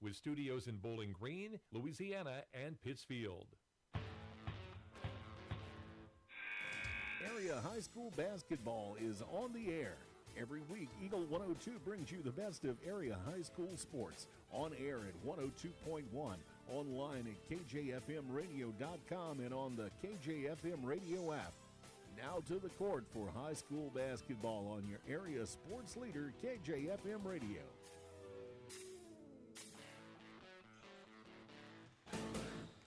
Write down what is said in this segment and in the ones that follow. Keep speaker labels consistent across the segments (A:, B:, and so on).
A: with studios in Bowling Green, Louisiana, and Pittsfield.
B: Area high school basketball is on the air. Every week, Eagle 102 brings you the best of area high school sports. On air at 102.1, online at kjfmradio.com, and on the KJFM radio app. Now to the court for high school basketball on your area sports leader, KJFM Radio.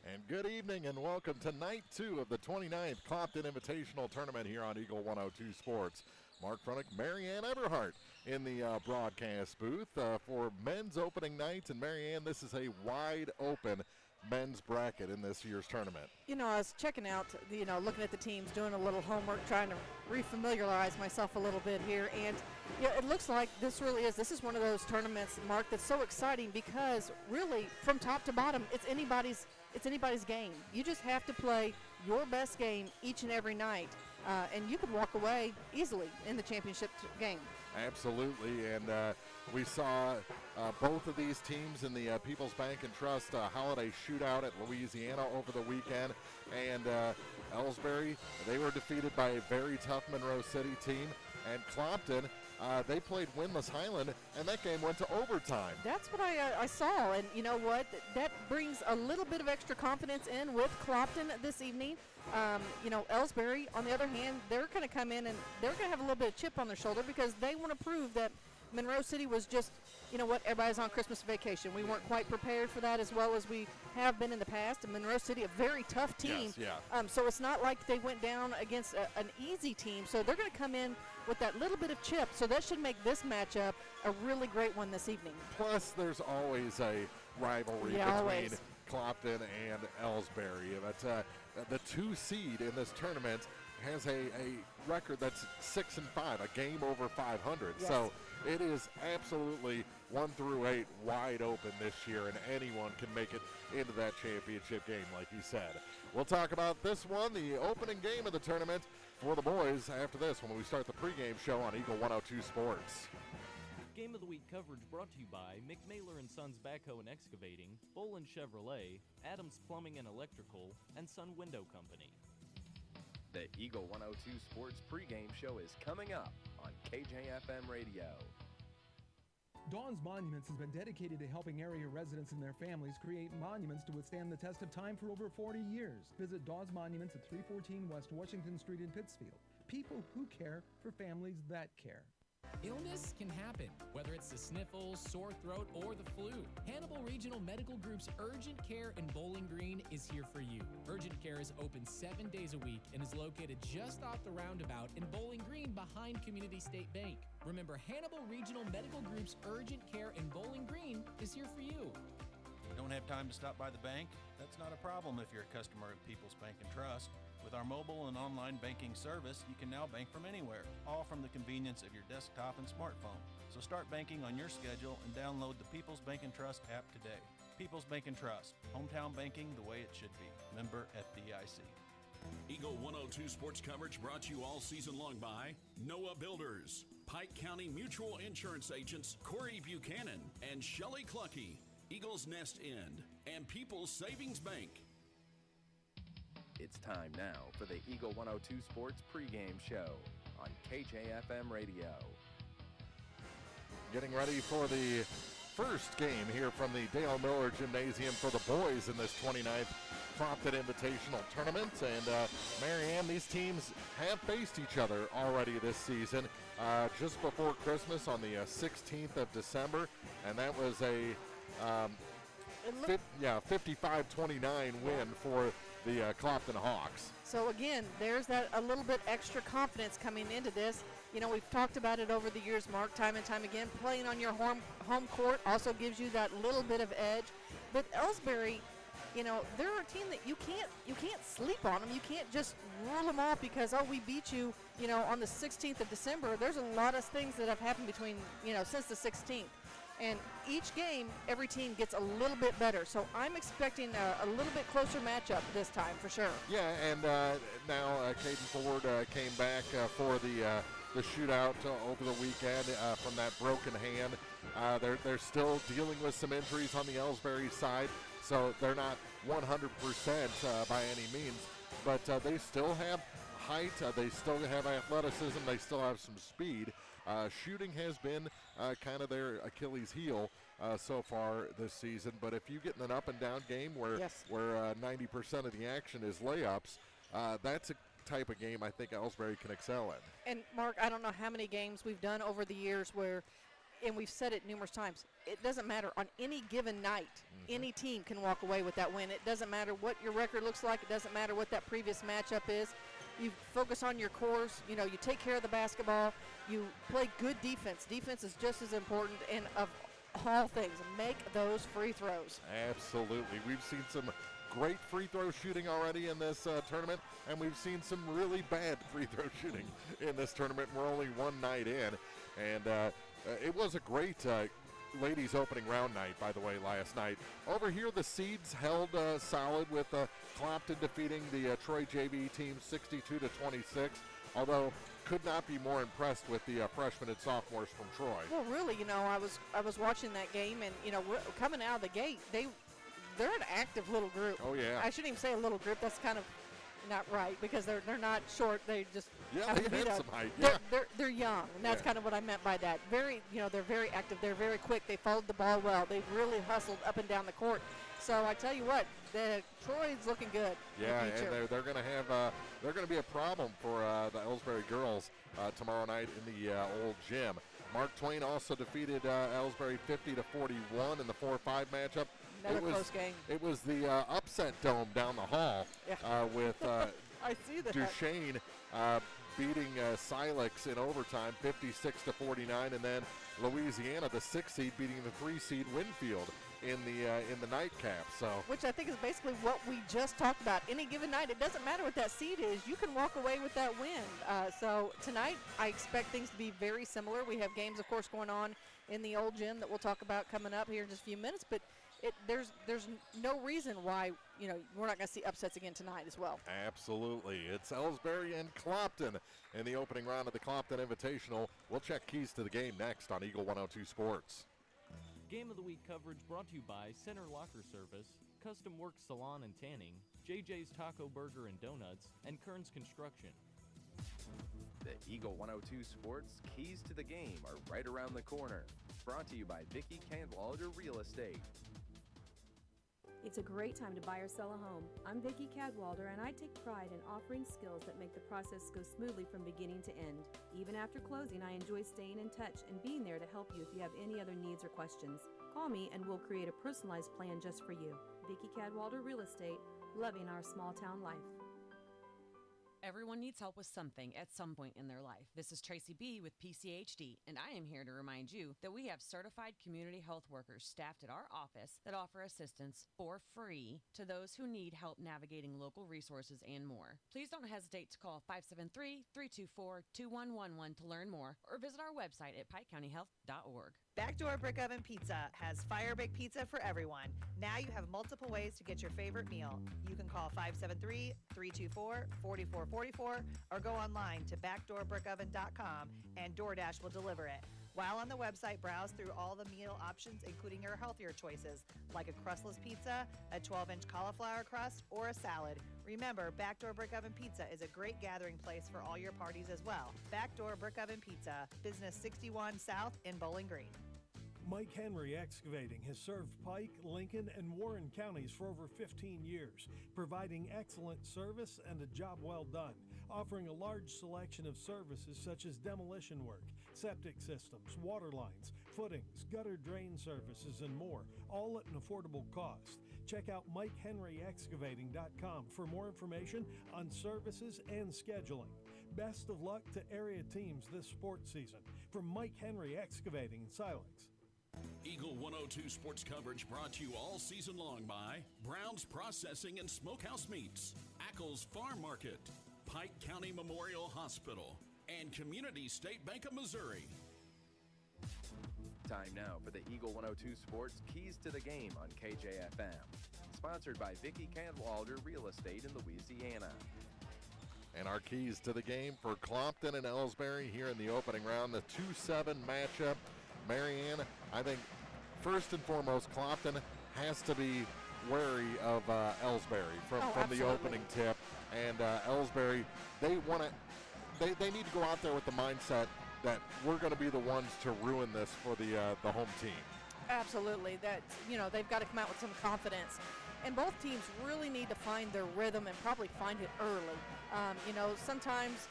C: And good evening and welcome to night 2 of the 29th Clopton Invitational Tournament here on Eagle 102 Sports. Mark Fronick, Marianne Everhart in the broadcast booth for men's opening night. And Marianne, this is a wide open men's bracket in this year's tournament.
D: You know, I was checking out, looking at the teams, doing a little homework, trying to refamiliarize myself a little bit here. And yeah, it looks like this is one of those tournaments, Mark, that's so exciting because really from top to bottom, it's anybody's game. You just have to play your best game each and every night, and you could walk away easily in the championship game.
C: Absolutely, and we saw both of these teams in the People's Bank and Trust holiday shootout at Louisiana over the weekend, and Elsberry, they were defeated by a very tough Monroe City team, and Clopton, they played winless Highland, and that game went to overtime.
D: That's what I saw, and you know what? That brings a little bit of extra confidence in with Clopton this evening. Elsberry, on the other hand, they're going to come in and they're going to have a little bit of chip on their shoulder because they want to prove that Monroe City was just, everybody's on Christmas vacation. We weren't quite prepared for that as well as we have been in the past. And Monroe City, a very tough team.
C: Yes, yeah.
D: So it's not like they went down against an easy team. So they're going to come in with that little bit of chip. So that should make this matchup a really great one this evening.
C: Plus, there's always a rivalry between Clopton and Elsberry. But the 2 seed in this tournament has a record that's 6-5, a game over 500.
D: Yes.
C: So it is absolutely 1 through 8 wide open this year, and anyone can make it into that championship game, like you said. We'll talk about this one, the opening game of the tournament for the boys, after this when we start the pregame show on Eagle 102 Sports.
E: Game of the Week coverage brought to you by McMailer & Sons Backhoe and Excavating, Bolin Chevrolet, Adams Plumbing and Electrical, and Sun Window Company.
F: The Eagle 102 Sports pregame show is coming up on KJFM Radio.
G: Dawn's Monuments has been dedicated to helping area residents and their families create monuments to withstand the test of time for over 40 years. Visit Dawn's Monuments at 314 West Washington Street in Pittsfield. People who care for families that care.
H: Illness can happen, whether it's the sniffles, sore throat, or the flu. Hannibal Regional Medical Group's Urgent Care in Bowling Green is here for you. Urgent Care is open 7 days a week and is located just off the roundabout in Bowling Green behind Community State Bank. Remember, Hannibal Regional Medical Group's Urgent Care in Bowling Green is here for you.
I: Don't have time to stop by the bank? That's not a problem if you're a customer of People's Bank and Trust. With our mobile and online banking service, you can now bank from anywhere, all from the convenience of your desktop and smartphone. So start banking on your schedule and download the People's Bank and Trust app today. People's Bank and Trust, hometown banking the way it should be. Member FDIC.
J: Eagle 102 Sports coverage brought to you all season long by Noah Builders, Pike County Mutual Insurance Agents Corey Buchanan and Shelley Cluckey, Eagles Nest End, and People's Savings Bank.
F: It's time now for the Eagle 102 Sports pregame show on KJFM Radio.
C: Getting ready for the first game here from the Dale Miller Gymnasium for the boys in this 29th Clopton Invitational Tournament. And Marianne, these teams have faced each other already this season just before Christmas on the 16th of December. And that was a 55-29 win for the Clopton Hawks.
D: So again, there's that a little bit extra confidence coming into this. We've talked about it over the years, Mark, time and time again. Playing on your home court also gives you that little bit of edge. But Elsberry, they're a team that you can't sleep on them. You can't just rule them off because we beat you, on the 16th of December. There's a lot of things that have happened between, since the 16th. And each game, every team gets a little bit better. So I'm expecting a little bit closer matchup this time for sure.
C: Yeah, and now Caden Ford came back for the shootout over the weekend from that broken hand. They're still dealing with some injuries on the Elsberry side, so they're not 100% by any means, but they still have height, they still have athleticism, they still have some speed. Shooting has been kind of their Achilles heel so far this season, but if you get in an up and down game where 90% of the action is layups, that's a type of game I think Elsberry can excel in.
D: And Mark, I don't know how many games we've done over the years where, and we've said it numerous times, it doesn't matter. On any given night, any team can walk away with that win. It doesn't matter what your record looks like. It doesn't matter what that previous matchup is. You focus on your cores. You know, you take care of the basketball. You play good defense. Defense is just as important, and of all things, make those free throws.
C: Absolutely. We've seen some great free throw shooting already in this tournament, and we've seen some really bad free throw shooting in this tournament. We're only one night in, and it was a great ladies opening round night, by the way, last night. Over here, the seeds held solid with Clopton defeating the Troy JV team 62-26, although could not be more impressed with the freshmen and sophomores from Troy.
D: Well, really, you know, I was watching that game, and, you know, coming out of the gate, they're an active little group.
C: Oh, yeah.
D: I shouldn't even say a little group. That's kind of not right, because they're not short. They just
C: have to beat up. Some height. Yeah.
D: They're young, and that's kind of what I meant by that. Very, you know, they're very active. They're very quick. They followed the ball well. They've really hustled up and down the court. So I tell you what, Troy's looking good.
C: Yeah, and they're going to have they're going to be a problem for the Elsberry girls tomorrow night in the old gym. Mark Twain also defeated Elsberry 50-41 in the 4-5 matchup.
D: Close game.
C: It was the upset dome down the hall with
D: I see that.
C: Duchesne beating Silex in overtime 56-49, and then Louisiana, the 6th seed, beating the 3 seed Winfield in the nightcap. So,
D: which I think is basically what we just talked about. Any given night, it doesn't matter what that seed is, you can walk away with that win. So tonight, I expect things to be very similar. We have games, of course, going on in the old gym that we'll talk about coming up here in just a few minutes, but there's no reason why, you know, we're not going to see upsets again tonight as well.
C: Absolutely. It's Elsberry and Clopton in the opening round of the Clopton Invitational. We'll check keys to the game next on Eagle 102 Sports.
E: Game of the Week coverage brought to you by Center Locker Service, Custom Works Salon and Tanning, JJ's Taco Burger and Donuts, and Kern's Construction.
F: The Eagle 102 Sports keys to the game are right around the corner. Brought to you by Vicki Cadwalder Real Estate.
K: It's a great time to buy or sell a home. I'm Vicki Cadwalder, and I take pride in offering skills that make the process go smoothly from beginning to end. Even after closing, I enjoy staying in touch and being there to help you if you have any other needs or questions. Call me and we'll create a personalized plan just for you. Vicki Cadwalder Real Estate, loving our small town life.
L: Everyone needs help with something at some point in their life. This is Tracy B. with PCHD, and I am here to remind you that we have certified community health workers staffed at our office that offer assistance for free to those who need help navigating local resources and more. Please don't hesitate to call 573-324-2111 to learn more, or visit our website at pikecountyhealth.org.
M: Backdoor Brick Oven Pizza has fire baked pizza for everyone. Now you have multiple ways to get your favorite meal. You can call 573-324-4444 or go online to backdoorbrickoven.com and DoorDash will deliver it. While on the website, browse through all the meal options, including your healthier choices, like a crustless pizza, a 12-inch cauliflower crust, or a salad. Remember, Backdoor Brick Oven Pizza is a great gathering place for all your parties as well. Backdoor Brick Oven Pizza, Business 61 South in Bowling Green.
N: Mike Henry Excavating has served Pike, Lincoln, and Warren counties for over 15 years, providing excellent service and a job well done, offering a large selection of services such as demolition work, septic systems, water lines, footings, gutter drain services, and more, all at an affordable cost. Check out MikeHenryExcavating.com for more information on services and scheduling. Best of luck to area teams this sports season. From Mike Henry Excavating in Silex.
J: Eagle 102 sports coverage brought to you all season long by Brown's Processing and Smokehouse Meats, Ackles Farm Market, Pike County Memorial Hospital, and Community State Bank of Missouri.
F: Time now for the Eagle 102 Sports Keys to the Game on KJFM. Sponsored by Vicki Cadwalder Real Estate in Louisiana.
C: And our keys to the game for Clopton and Elsberry here in the opening round, the 2-7 matchup. Marianne, I think first and foremost, Clopton has to be wary of Elsberry from the opening tip. And Elsberry, they need to go out there with the mindset that we're going to be the ones to ruin this for the home team.
D: Absolutely. That, they've got to come out with some confidence. And both teams really need to find their rhythm and probably find it early. Sometimes,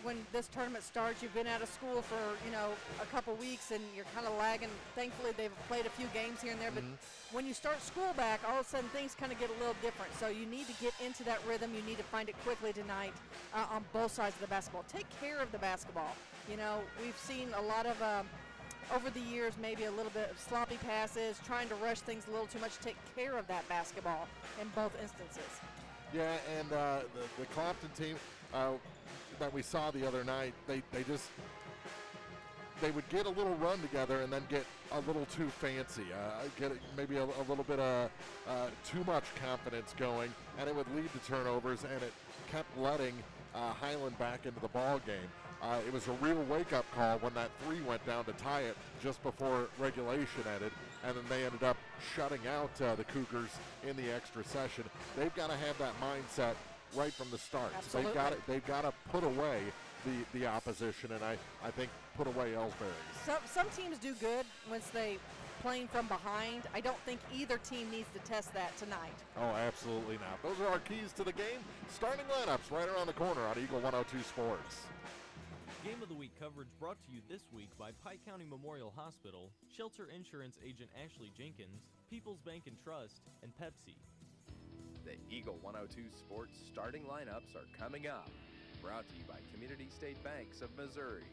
D: when this tournament starts, you've been out of school for, a couple weeks and you're kind of lagging. Thankfully, they've played a few games here and there, but when you start school back, all of a sudden things kind of get a little different. So you need to get into that rhythm. You need to find it quickly tonight on both sides of the basketball. Take care of the basketball. We've seen a lot of, over the years, maybe a little bit of sloppy passes, trying to rush things a little too much. Take care of that basketball in both instances.
C: Yeah, and the Clopton team that we saw the other night, they would get a little run together and then get a little too fancy, get maybe a little bit of too much confidence going, and it would lead to turnovers, and it kept letting Highland back into the ball game. It was a real wake-up call when that three went down to tie it just before regulation ended, and then they ended up shutting out the Cougars in the extra session. They've got to have that mindset right from the start.
D: Absolutely.
C: So they've got to put away the opposition, and I think put away Elsberry.
D: Some teams do good once they playing from behind. I don't think either team needs to test that tonight.
C: Oh, absolutely not. Those are our keys to the game. Starting lineups right around the corner on Eagle 102 Sports.
E: Game of the Week coverage brought to you this week by Pike County Memorial Hospital, Shelter Insurance Agent Ashley Jenkins, People's Bank and Trust, and Pepsi.
F: The Eagle 102 Sports starting lineups are coming up. Brought to you by Community State Banks of Missouri.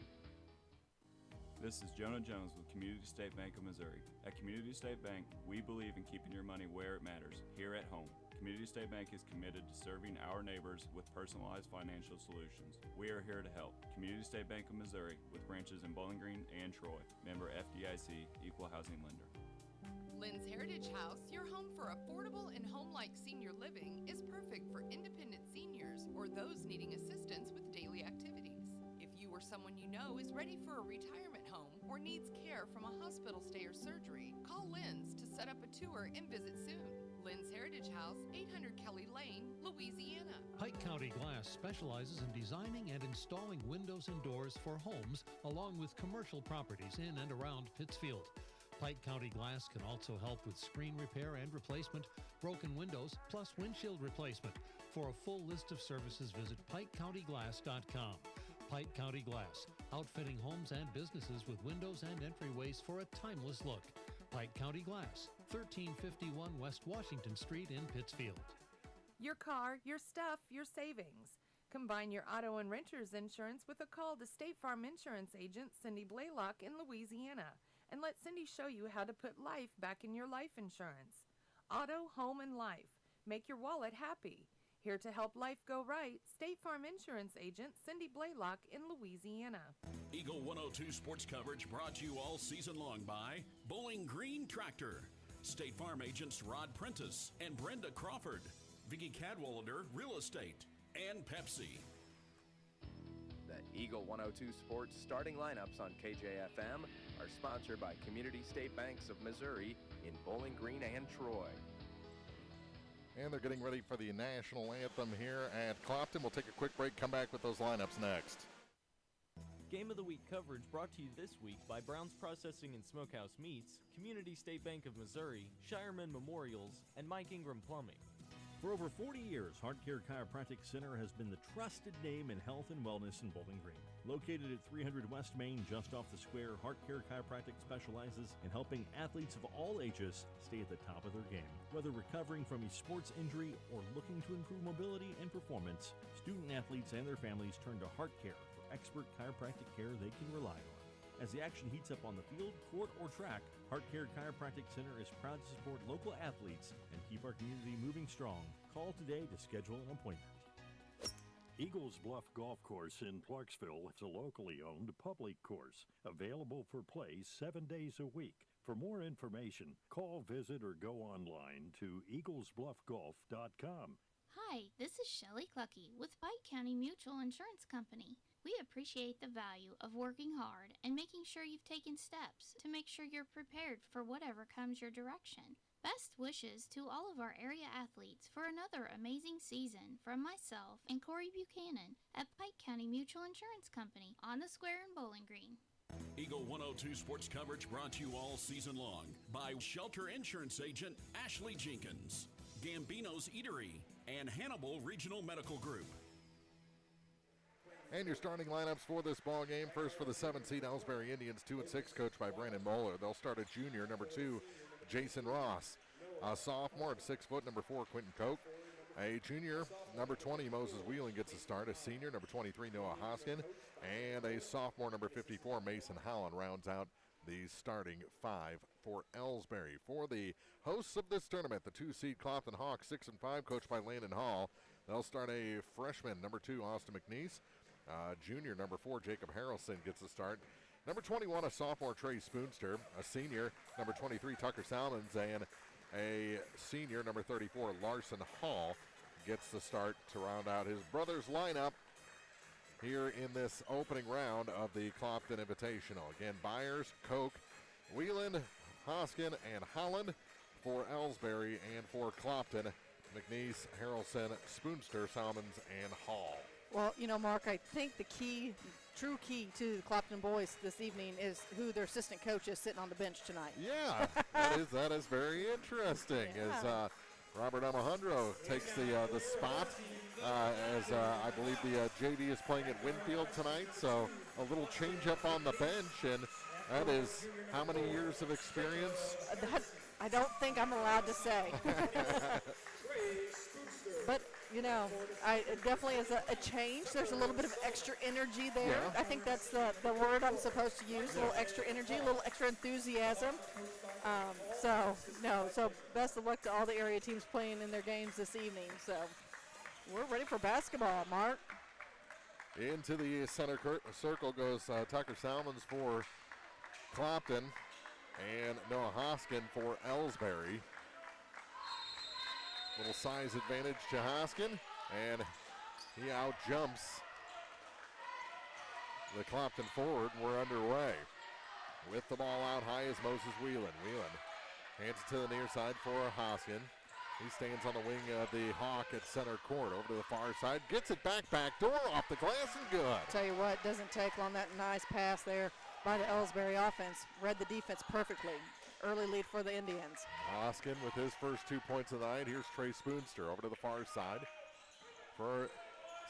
O: This is Jonah Jones with Community State Bank of Missouri. At Community State Bank, we believe in keeping your money where it matters, here at home. Community State Bank is committed to serving our neighbors with personalized financial solutions. We are here to help. Community State Bank of Missouri, with branches in Bowling Green and Troy. Member FDIC, Equal Housing Lender.
P: Lynn's Heritage House, your home for affordable and home-like senior living, is perfect for independent seniors or those needing assistance with daily activities. If you or someone you know is ready for a retirement home or needs care from a hospital stay or surgery, call Lynn's to set up a tour and visit soon. Lynn's Heritage House, 800 Kelly Lane, Louisiana.
Q: Pike County Glass specializes in designing and installing windows and doors for homes along with commercial properties in and around Pittsfield. Pike County Glass can also help with screen repair and replacement, broken windows, plus windshield replacement. For a full list of services, visit PikeCountyGlass.com. Pike County Glass, outfitting homes and businesses with windows and entryways for a timeless look. Pike County Glass, 1351 West Washington Street in Pittsfield.
R: Your car, your stuff, your savings. Combine your auto and renter's insurance with a call to State Farm Insurance Agent Cindy Blaylock in Louisiana, and let Cindy show you how to put life back in your life insurance. Auto, home, and life. Make your wallet happy. Here to help life go right, State Farm Insurance Agent Cindy Blaylock in Louisiana.
J: Eagle 102 Sports coverage brought to you all season long by Bowling Green Tractor, State Farm agents Rod Prentice and Brenda Crawford, Vicki Cadwallader Real Estate, and Pepsi.
F: The Eagle 102 Sports starting lineups on KJFM are sponsored by Community State Banks of Missouri in Bowling Green and Troy.
C: And they're getting ready for the national anthem here at Clopton. We'll take a quick break, come back with those lineups next.
E: Game of the Week coverage brought to you this week by Brown's Processing and Smokehouse Meats, Community State Bank of Missouri, Shireman Memorials, and Mike Ingram Plumbing.
S: For over 40 years, Heart Care Chiropractic Center has been the trusted name in health and wellness in Bowling Green. Located at 300 West Main, just off the square, Heart Care Chiropractic specializes in helping athletes of all ages stay at the top of their game. Whether recovering from a sports injury or looking to improve mobility and performance, student athletes and their families turn to Heart Care for expert chiropractic care they can rely on. As the action heats up on the field, court, or track, Heart Care Chiropractic Center is proud to support local athletes and keep our community moving strong. Call today to schedule an appointment.
T: Eagles Bluff Golf Course in Clarksville is a locally owned public course, available for play 7 days a week. For more information, call, visit, or go online to eaglesbluffgolf.com.
U: Hi, this is Shelley Clucky with Pike County Mutual Insurance Company. We appreciate the value of working hard and making sure you've taken steps to make sure you're prepared for whatever comes your direction. Best wishes to all of our area athletes for another amazing season from myself and Corey Buchanan at Pike County Mutual Insurance Company on the Square in Bowling Green.
J: Eagle 102 sports coverage brought to you all season long by Shelter Insurance Agent Ashley Jenkins, Gambino's Eatery, and Hannibal Regional Medical Group.
C: And your starting lineups for this ball game. First for the 7th seed Elsberry Indians, 2 and 6, coached by Brandon Moeller. They'll start a junior, number 2, Jason Ross. A sophomore at 6 foot, number 4, Quentin Koch. A junior, number 20, Moses Wheeling gets a start. A senior, number 23, Noah Hoskin. And a sophomore, number 54, Mason Holland rounds out the starting 5 for Elsberry. For the hosts of this tournament, the 2 seed Clopton Hawks, 6 and 5, coached by Landon Hall. They'll start a freshman, number 2, Austin McNeese. Junior, number 4, Jacob Harrelson gets a start. Number 21, a sophomore, Trey Spoonster. A senior, number 23, Tucker Salmons. And a senior, number 34, Larson Hall, gets the start to round out his brother's lineup here in this opening round of the Clopton Invitational. Again, Byers, Koch, Whelan, Hoskin, and Holland for Elsberry, and for Clopton, McNeese, Harrelson, Spoonster, Salmons, and Hall.
D: Well, you know, Mark, I think the true key to the Clopton boys this evening is who their assistant coach is sitting on the bench tonight.
C: Yeah, that is very interesting.
D: Yeah.
C: As Robert Alejandro takes the spot, as I believe the JV is playing at Winfield tonight, so a little change up on the bench, and that is how many years of experience?
D: I don't think I'm allowed to say. But, you know, it definitely is a change. There's a little bit of extra energy there.
C: Yeah.
D: I think that's the word I'm supposed to use, a little extra energy, a little extra enthusiasm. So best of luck to all the area teams playing in their games this evening. So we're ready for basketball, Mark.
C: Into the center circle goes Tucker Salmons for Clopton and Noah Hoskin for Elsberry. Little size advantage to Hoskin, and he out-jumps the Clopton forward. We're underway. With the ball out high is Moses Whelan. Whelan hands it to the near side for Hoskin. He stands on the wing of the Hawk at center court. Over to the far side, gets it back door off the glass and good.
D: Tell you what, doesn't take long. That nice pass there by the Elsberry offense. Read the defense perfectly. Early lead for the Indians.
C: Hoskin with his first 2 points of the night. Here's Trey Spoonster over to the far side for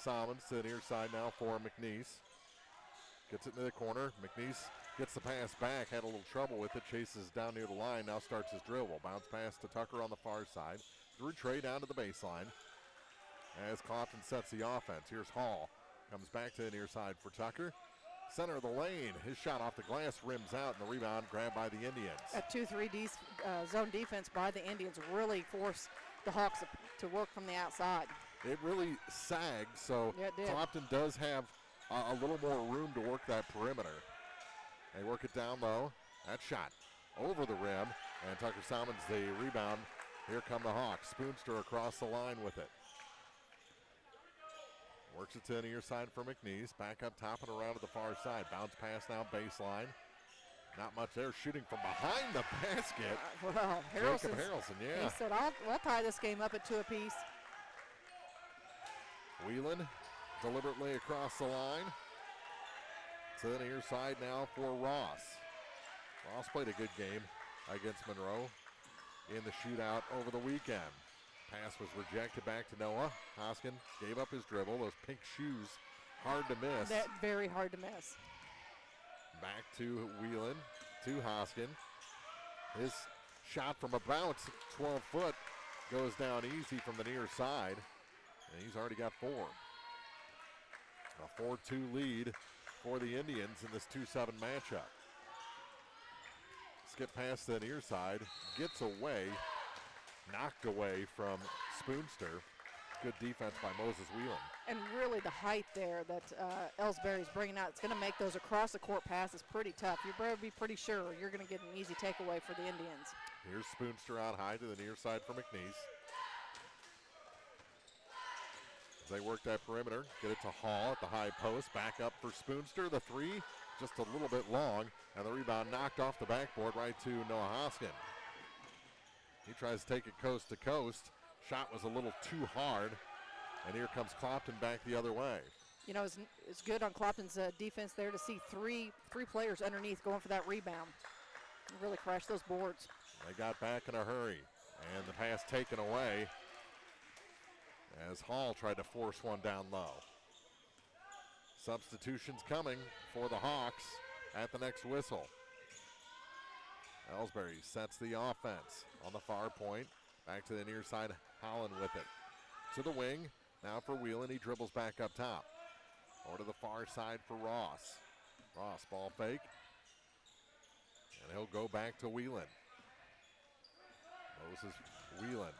C: Salmons, to the near side now for McNeese. Gets it into the corner. McNeese gets the pass back, had a little trouble with it, chases down near the line, now starts his dribble. Bounce pass to Tucker on the far side. Through Trey down to the baseline as Clopton sets the offense. Here's Hall. Comes back to the near side for Tucker. Center of the lane. His shot off the glass rims out, and the rebound grabbed by the Indians.
D: That 2-3 zone defense by the Indians really forced the Hawks to work from the outside.
C: It really sagged, so
D: yeah, it did.
C: Clopton does have a little more room to work that perimeter. They work it down low. That shot over the rim, and Tucker Salmons the rebound. Here come the Hawks. Spoonster across the line with it. Works it to the near side for McNeese. Back up top and around to the far side. Bounce pass now baseline. Not much there. Shooting from behind the basket.
D: Well,
C: Jacob Harrelson, yeah.
D: He said, I'll tie this game up at 2 apiece.
C: Whelan deliberately across the line. To the near side now for Ross. Ross played a good game against Monroe in the shootout over the weekend. Pass was rejected back to Noah. Hoskin gave up his dribble. Those pink shoes, hard to miss.
D: That very hard to miss.
C: Back to Whelan, to Hoskin. His shot from about 12 foot goes down easy from the near side. And he's already got 4. A 4-2 lead for the Indians in this 2-7 matchup. Skip past the near side, gets away. Knocked away from Spoonster. Good defense by Moses Whelan.
D: And really the height there that Elsberry's bringing out, it's going to make those across the court passes pretty tough. You better be pretty sure you're going to get an easy takeaway for the Indians.
C: Here's Spoonster out high to the near side for McNeese. They work that perimeter, get it to Hall at the high post, back up for Spoonster. The three just a little bit long, and the rebound knocked off the backboard right to Noah Hoskin. He tries to take it coast to coast. Shot was a little too hard, and here comes Clopton back the other way.
D: You know, it's good on Clopton's defense there to see three players underneath going for that rebound. Really crashed those boards.
C: They got back in a hurry, and the pass taken away as Hall tried to force one down low. Substitutions coming for the Hawks at the next whistle. Elsberry sets the offense on the far point. Back to the near side, Holland with it. To the wing, now for Whelan, he dribbles back up top. Over to the far side for Ross. Ross, ball fake. And he'll go back to Whelan. Moses Whelan.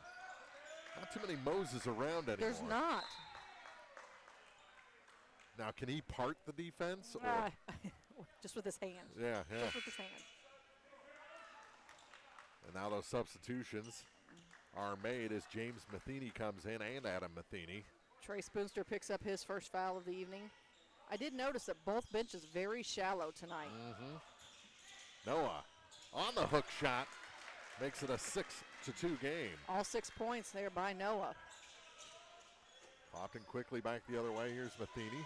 C: Not too many Moses around anymore.
D: There's not.
C: Now, can he part the defense? Or?
D: Just with his hands.
C: Yeah.
D: Just with his hands.
C: And now those substitutions are made as James Matheny comes in and Adam Matheny.
D: Trey Spoonster picks up his first foul of the evening. I did notice that both benches very shallow tonight.
C: Noah on the hook shot makes it a 6-2 game.
D: All 6 points there by Noah.
C: Clopton quickly back the other way. Here's Matheny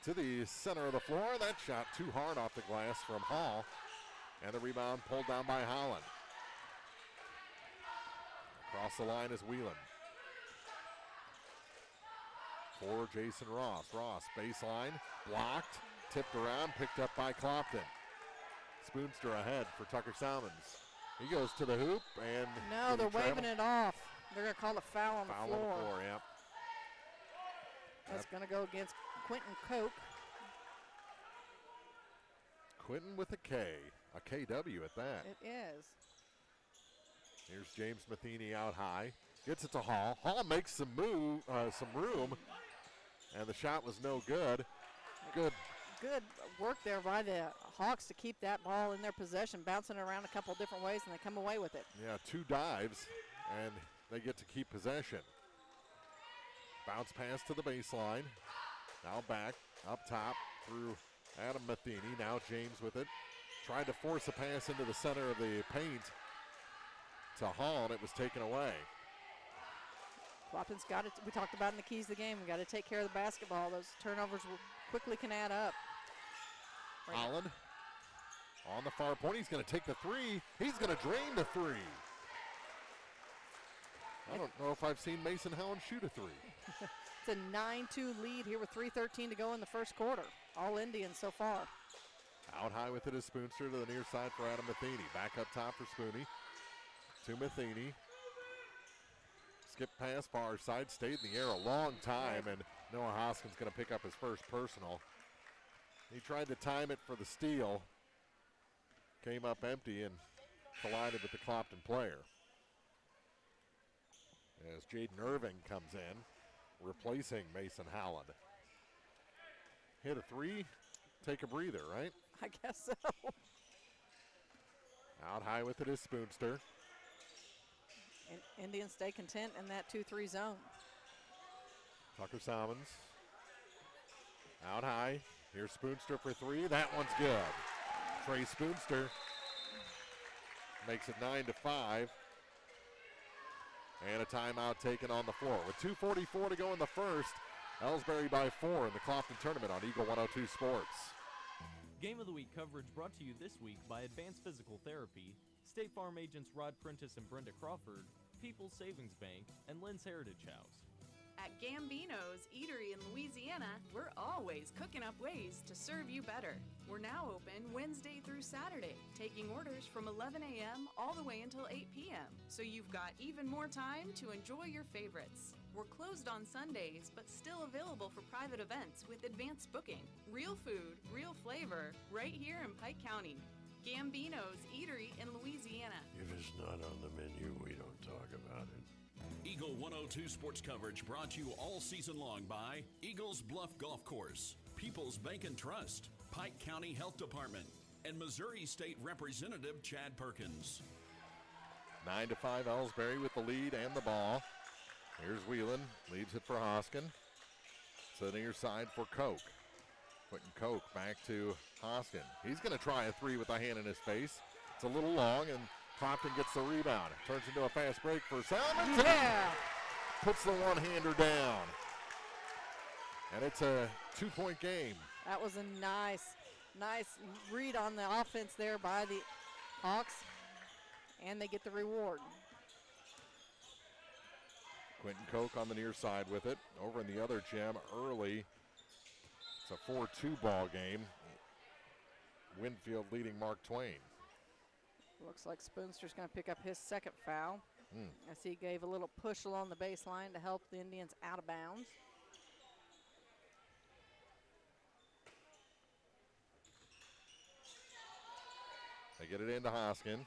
C: to the center of the floor. That shot too hard off the glass from Hall. And the rebound pulled down by Holland. Across the line is Whelan. For Jason Ross. Ross, baseline, blocked, tipped around, picked up by Clopton. Spoonster ahead for Tucker Salmons. He goes to the hoop and...
D: No, they're waving it off. They're going to call a foul on the floor.
C: Foul on the floor, yep.
D: That's going to go against Quentin Koch.
C: Quentin with a K. A KW at that.
D: It is.
C: Here's James Matheny out high. Gets it to Hall. Hall makes some room, and the shot was no good. Good
D: work there by the Hawks to keep that ball in their possession, bouncing around a couple different ways, and they come away with it.
C: Yeah, 2 dives, and they get to keep possession. Bounce pass to the baseline. Now back, up top through Adam Matheny. Now James with it. Tried to force a pass into the center of the paint to Hall, and it was taken away.
D: Clopton's got it. We talked about in the keys of the game. We got to take care of the basketball. Those turnovers quickly can add up.
C: Holland on the far point. He's going to take the three. He's going to drain the three. I don't know if I've seen Mason Holland shoot a three.
D: It's a 9-2 lead here with 3:13 to go in the first quarter. All Indians so far.
C: Out high with it is Spoonster to the near side for Adam Matheny. Back up top for Spooney. To Matheny. Skip pass far side. Stayed in the air a long time, and Noah Hoskins going to pick up his first personal. He tried to time it for the steal. Came up empty and collided with the Clopton player. As Jaden Irving comes in, replacing Mason Howland. Hit a three, take a breather, right?
D: I guess so.
C: Out high with it is Spoonster.
D: And Indians stay content in that 2-3 zone.
C: Tucker Salmons. Out high. Here's Spoonster for three. That one's good. Trey Spoonster makes it 9-5. And a timeout taken on the floor. With 2:44 to go in the first, Elsberry by 4 in the Clopton tournament on Eagle 102 Sports.
E: Game of the Week coverage brought to you this week by Advanced Physical Therapy, State Farm agents Rod Prentice and Brenda Crawford, People's Savings Bank, and Lynn's Heritage House.
A: At Gambino's Eatery in Louisiana, we're always cooking up ways to serve you better. We're now open Wednesday through Saturday, taking orders from 11 a.m. all the way until 8 p.m. So you've got even more time to enjoy your favorites. We're closed on Sundays, but still available for private events with advanced booking. Real food, real flavor, right here in Pike County. Gambino's Eatery in Louisiana.
V: If it's not on the menu, we don't talk about it.
J: Eagle 102 sports coverage brought to you all season long by Eagles Bluff Golf Course, People's Bank and Trust, Pike County Health Department, and Missouri State Representative Chad Perkins.
C: 9-5 Elsberry with the lead and the ball. Here's Whelan, leaves it for Hoskin. To the near side for Koch. Quentin Koch back to Hoskin. He's going to try a three with a hand in his face. It's a little long, and Clopton gets the rebound. Turns into a fast break for Salmons.
D: Yeah.
C: Puts the one-hander down. And it's a 2-point game.
D: That was a nice read on the offense there by the Hawks, and they get the reward.
C: Quentin Koch on the near side with it. Over in the other gym early. It's a 4-2 ball game. Winfield leading Mark Twain.
D: Looks like Spoonster's going to pick up his second foul as he gave a little push along the baseline to help the Indians out of bounds.
C: They get it into Hoskin,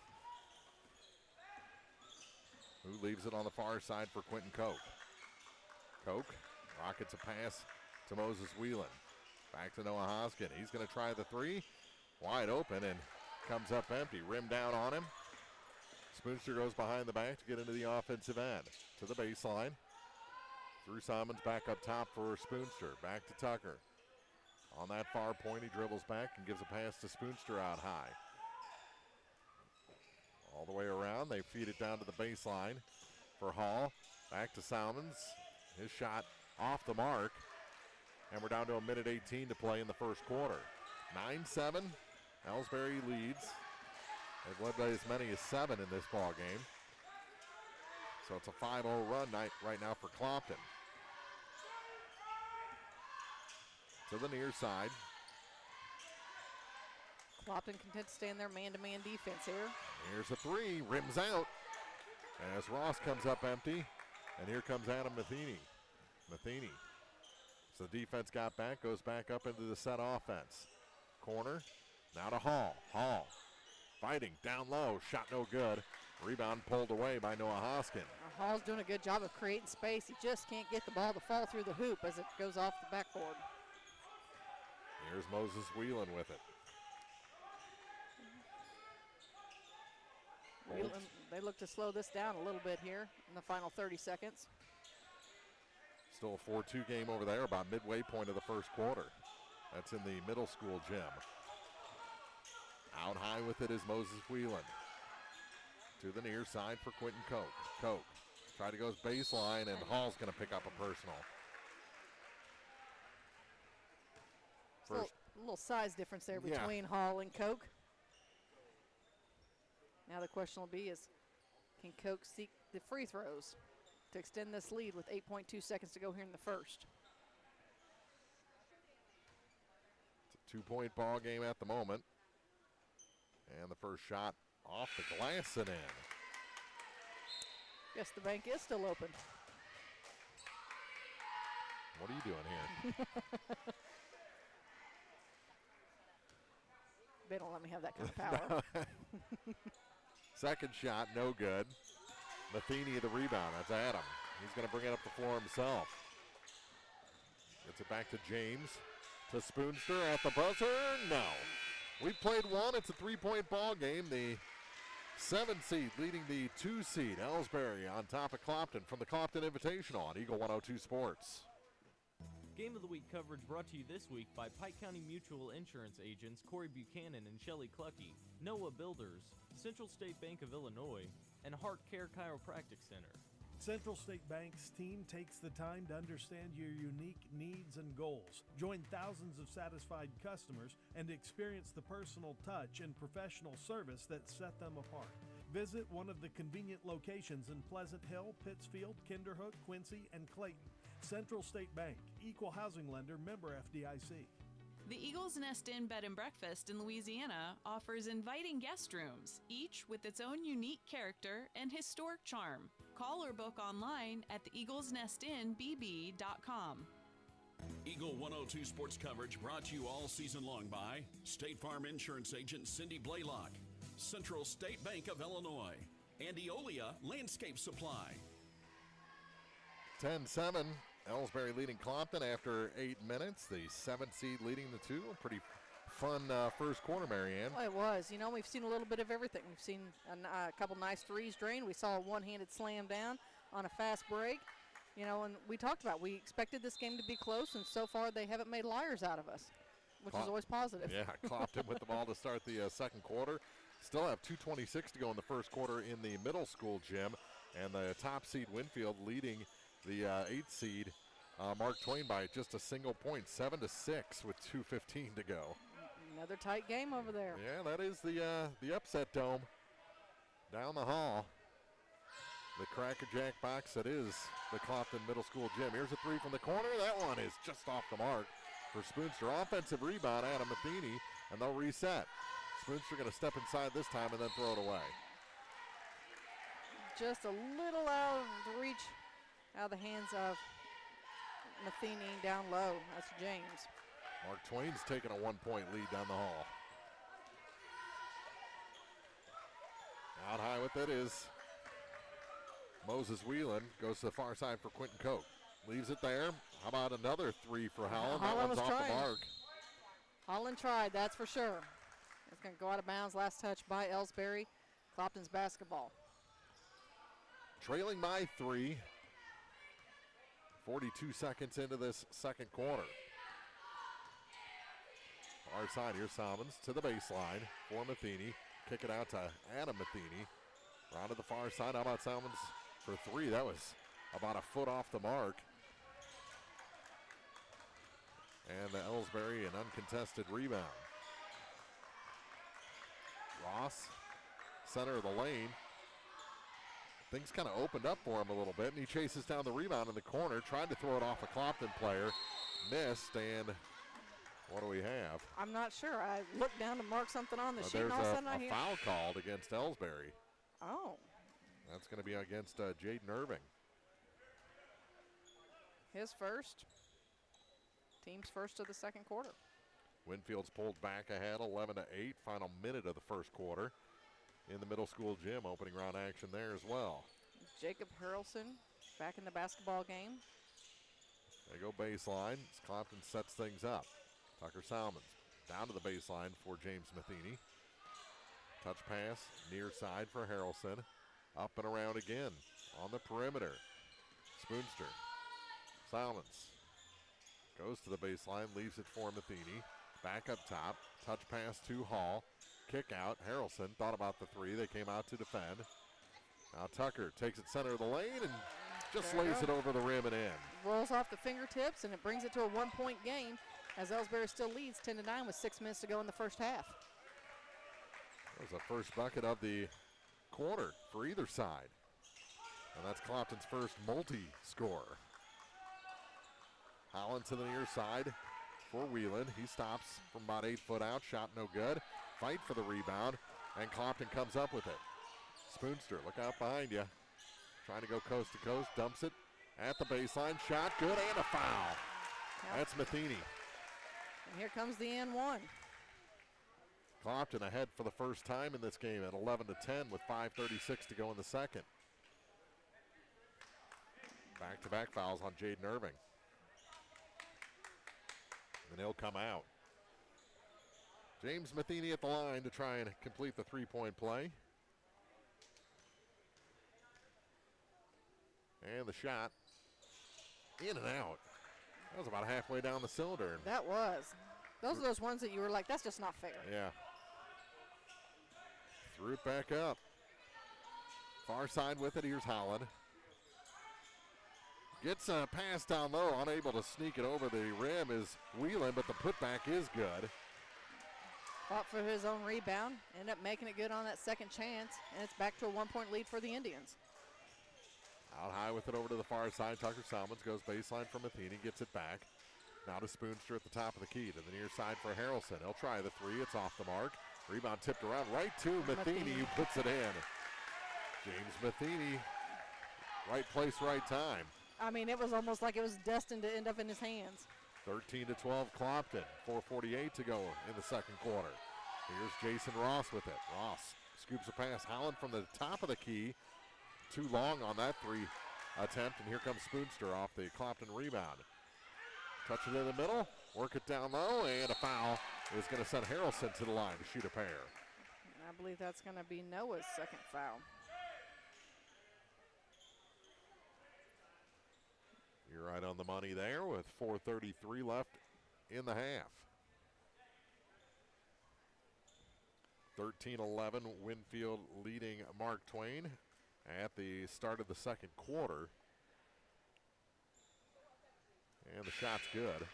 C: who leaves it on the far side for Quentin Koch. Koch rockets a pass to Moses Whelan. Back to Noah Hoskin. He's going to try the three. Wide open and comes up empty. Rim down on him. Spoonster goes behind the back to get into the offensive end. To the baseline. Through Simons back up top for Spoonster. Back to Tucker. On that far point, he dribbles back and gives a pass to Spoonster out high. All the way around, they feed it down to the baseline for Hall. Back to Salmons. His shot off the mark. And we're down to 1:18 to play in the first quarter. 9-7. Elsberry leads. They've led by as many as 7 in this ball game. So it's a 5-0 run right now for Clopton. To the near side.
D: Clopton content to stay in their man-to-man defense here.
C: Here's a three, rims out. As Ross comes up empty. And here comes Adam Matheny. So the defense got back, goes back up into the set offense. Corner, now to Hall. Hall fighting down low, shot no good. Rebound pulled away by Noah Hoskin.
D: Hall's doing a good job of creating space. He just can't get the ball to fall through the hoop as it goes off the backboard.
C: Here's Moses Whelan with it.
D: They look to slow this down a little bit here in the final 30 seconds.
C: Still a 4-2 game over there, about midway point of the first quarter. That's in the middle school gym. Out high with it is Moses Whelan. To the near side for Quentin Koch. Koch try to go baseline, and Hall's going to pick up a personal.
D: A little size difference there between Hall and Koch. Now the question will be is, can Koch seek the free throws to extend this lead with 8.2 seconds to go here in the first?
C: It's a 2-point ball game at the moment. And the first shot off the glass and in.
D: Guess the bank is still open.
C: What are you doing here?
D: They don't let me have that kind of power.
C: Second shot, no good. Matheny the rebound. That's Adam. He's going to bring it up the floor himself. Gets it back to James. To Spoonster at the buzzer. No. We've played one. It's a 3-point ball game. The 7th seed leading the 2 seed. Elsberry on top of Clopton from the Clopton Invitational on Eagle 102 Sports.
E: Game of the Week coverage brought to you this week by Pike County Mutual Insurance agents Corey Buchanan and Shelley Clucky, Noah Builders, Central State Bank of Illinois, and Heart Care Chiropractic Center.
N: Central State Bank's team takes the time to understand your unique needs and goals. Join thousands of satisfied customers and experience the personal touch and professional service that set them apart. Visit one of the convenient locations in Pleasant Hill, Pittsfield, Kinderhook, Quincy, and Clayton. Central State Bank, equal housing lender, member FDIC.
A: The Eagles Nest Inn Bed and Breakfast in Louisiana offers inviting guest rooms, each with its own unique character and historic charm. Call or book online at theeaglesnestinbb.com.
J: Eagle 102 Sports coverage brought to you all season long by State Farm Insurance Agent Cindy Blaylock, Central State Bank of Illinois, and Eolia Landscape Supply.
C: 10-7. Elsberry leading Clopton after 8 minutes. The 7th seed leading the 2. A pretty fun first quarter, Marianne.
D: Well, it was. You know, we've seen a little bit of everything. We've seen a couple nice threes drain. We saw a one-handed slam down on a fast break. You know, and we talked about, we expected this game to be close, and so far they haven't made liars out of us, which is always positive.
C: Yeah, Clopton with the ball to start the second quarter. Still have 2:26 to go in the first quarter in the middle school gym, and the top seed Winfield leading the 8th seed Mark Twain by just a single point, 7-6 with 2:15 to go.
D: Another tight game over there.
C: Yeah, that is the upset dome down the hall. The Cracker Jack box that is the Clopton Middle School gym. Here's a three from the corner. That one is just off the mark for Spoonster. Offensive rebound, Adam Matheny, and they'll reset. Spoonster going to step inside this time and then throw it away.
D: Just a little out of the reach, out of the hands of Matheny down low. That's James.
C: Mark Twain's taking a 1-point lead down the hall. Out high with it is Moses Whelan. Goes to the far side for Quentin Koch. Leaves it there. How about another three for Holland? That one's off the mark.
D: Holland tried, that's for sure. It's going to go out of bounds. Last touch by Elsberry. Clopton's basketball.
C: Trailing by 3. 42 seconds into this second quarter. Far side, here's Salmons to the baseline for Matheny. Kick it out to Adam Matheny. Round to the far side. How about Salmons for 3? That was about a foot off the mark. And the Elsberry, an uncontested rebound. Ross, center of the lane. Things kind of opened up for him a little bit, and he chases down the rebound in the corner. Tried to throw it off a Clopton player. Missed, and what do we have?
D: I'm not sure. I looked down to mark something on the sheet, and all of a sudden I hear.
C: There's a foul called against Elsberry.
D: Oh.
C: That's going to be against Jaden Irving.
D: His first. Team's first of the second quarter.
C: Winfield's pulled back ahead, 11-8. Final minute of the first quarter in the middle school gym. Opening round action there as well.
D: Jacob Harrelson back in the basketball game.
C: They go baseline as Clopton sets things up. Tucker Salmons down to the baseline for James Matheny. Touch pass near side for Harrelson. Up and around again on the perimeter. Spoonster. Salmons goes to the baseline, leaves it for Matheny. Back up top, touch pass to Hall. Kick out, Harrelson thought about the 3. They came out to defend. Now Tucker takes it center of the lane and just lays it over the rim and in.
D: Rolls off the fingertips, and it brings it to a 1-point game as Elsberry still leads 10-9 with 6 minutes to go in the first half.
C: That was the first bucket of the quarter for either side. And that's Clopton's first multi-score. Holland to the near side for Whelan. He stops from about 8 foot out. Shot no good. Fight for the rebound. And Clopton comes up with it. Spoonster, look out behind you. Trying to go coast to coast. Dumps it at the baseline. Shot good and a foul.
D: Yep.
C: That's Matheny.
D: And here comes the and 1.
C: Clopton ahead for the first time in this game at 11-10 with 5:36 to go in the second. Back-to-back fouls on Jaden Irving. And he'll come out. James Matheny at the line to try and complete the 3-point play. And the shot in and out. That was about halfway down the cylinder.
D: That was. Those are those ones that you were like, that's just not fair.
C: Yeah. Threw it back up. Far side with it. Here's Holland. Gets a pass down low. Unable to sneak it over the rim is Whelan, but the putback is good.
D: Fought for his own rebound. Ended up making it good on that second chance. And it's back to a 1-point lead for the Indians.
C: Out high with it over to the far side. Tucker Salmons goes baseline for Matheny. Gets it back. Now to Spoonster at the top of the key. To the near side for Harrelson. He'll try the 3. It's off the mark. Rebound tipped around right to Matheny, who puts it in. James Matheny, right place, right time.
D: I mean, it was almost like it was destined to end up in his hands.
C: 13-12 Clopton. 4:48 to go in the second quarter. Here's Jason Ross with it. Ross scoops a pass. Holland from the top of the key. Too long on that 3 attempt, and here comes Spoonster off the Clopton rebound. Touch it in the middle, work it down low, and a foul is going to send Harrelson to the line to shoot a pair.
D: And I believe that's going to be Noah's second foul.
C: on the money there with 4:33 left in the half. 13-11, Winfield leading Mark Twain at the start of the second quarter. And the shot's good.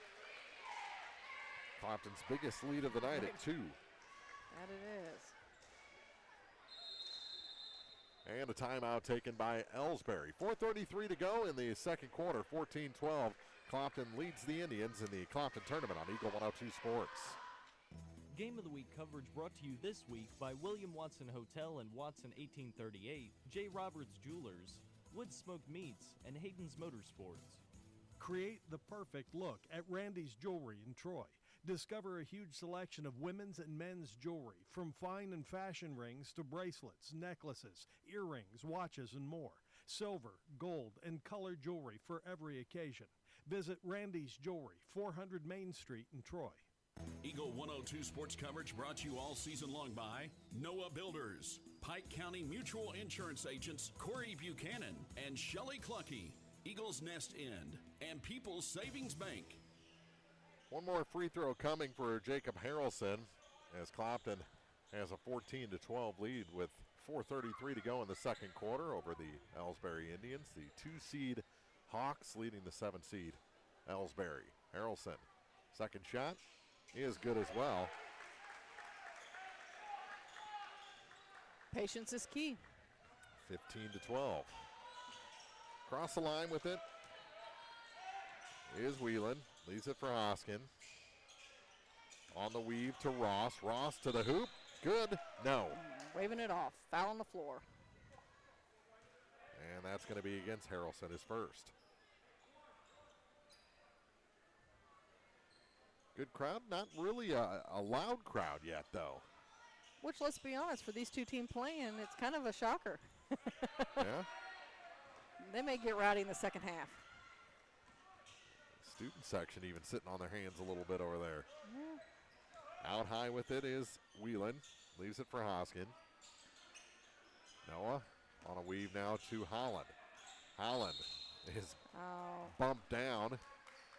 C: Clopton's biggest lead of the night at 2.
D: That it is.
C: And a timeout taken by Elsberry. 4:33 to go in the second quarter. 14-12. Clopton leads the Indians in the Clopton tournament on Eagle 102 Sports.
E: Game of the Week coverage brought to you this week by William Watson Hotel and Watson 1838, J. Roberts Jewelers, Wood Smoked Meats, and Hayden's Motorsports.
N: Create the perfect look at Randy's Jewelry in Troy. Discover a huge selection of women's and men's jewelry, from fine and fashion rings to bracelets, necklaces, earrings, watches, and more. Silver, gold, and color jewelry for every occasion. Visit Randy's Jewelry, 400 Main Street in Troy.
J: Eagle 102 sports coverage brought to you all season long by Noah Builders, Pike County Mutual Insurance agents Corey Buchanan and Shelley Clucky, Eagles Nest End, and People's Savings Bank.
C: One more free throw coming for Jacob Harrelson as Clopton has a 14-12 lead with 4:33 to go in the second quarter over the Elsberry Indians. The 2-seed Hawks leading the 7-seed Elsberry. Harrelson, second shot is good as well.
D: Patience is key.
C: 15-12. Across the line with it is Whelan. Leaves it for Hoskin. On the weave to Ross. Ross to the hoop. Good. No.
D: Waving it off. Foul on the floor.
C: And that's going to be against Harrelson, his first. Good crowd. Not really a loud crowd yet, though.
D: Which, let's be honest, for these two teams playing, it's kind of a shocker.
C: Yeah.
D: They may get rowdy in the second half.
C: Student section even sitting on their hands a little bit over there.
D: Yeah.
C: Out high with it is Whelan. Leaves it for Hoskin. Noah on a weave now to Holland. Holland is bumped down.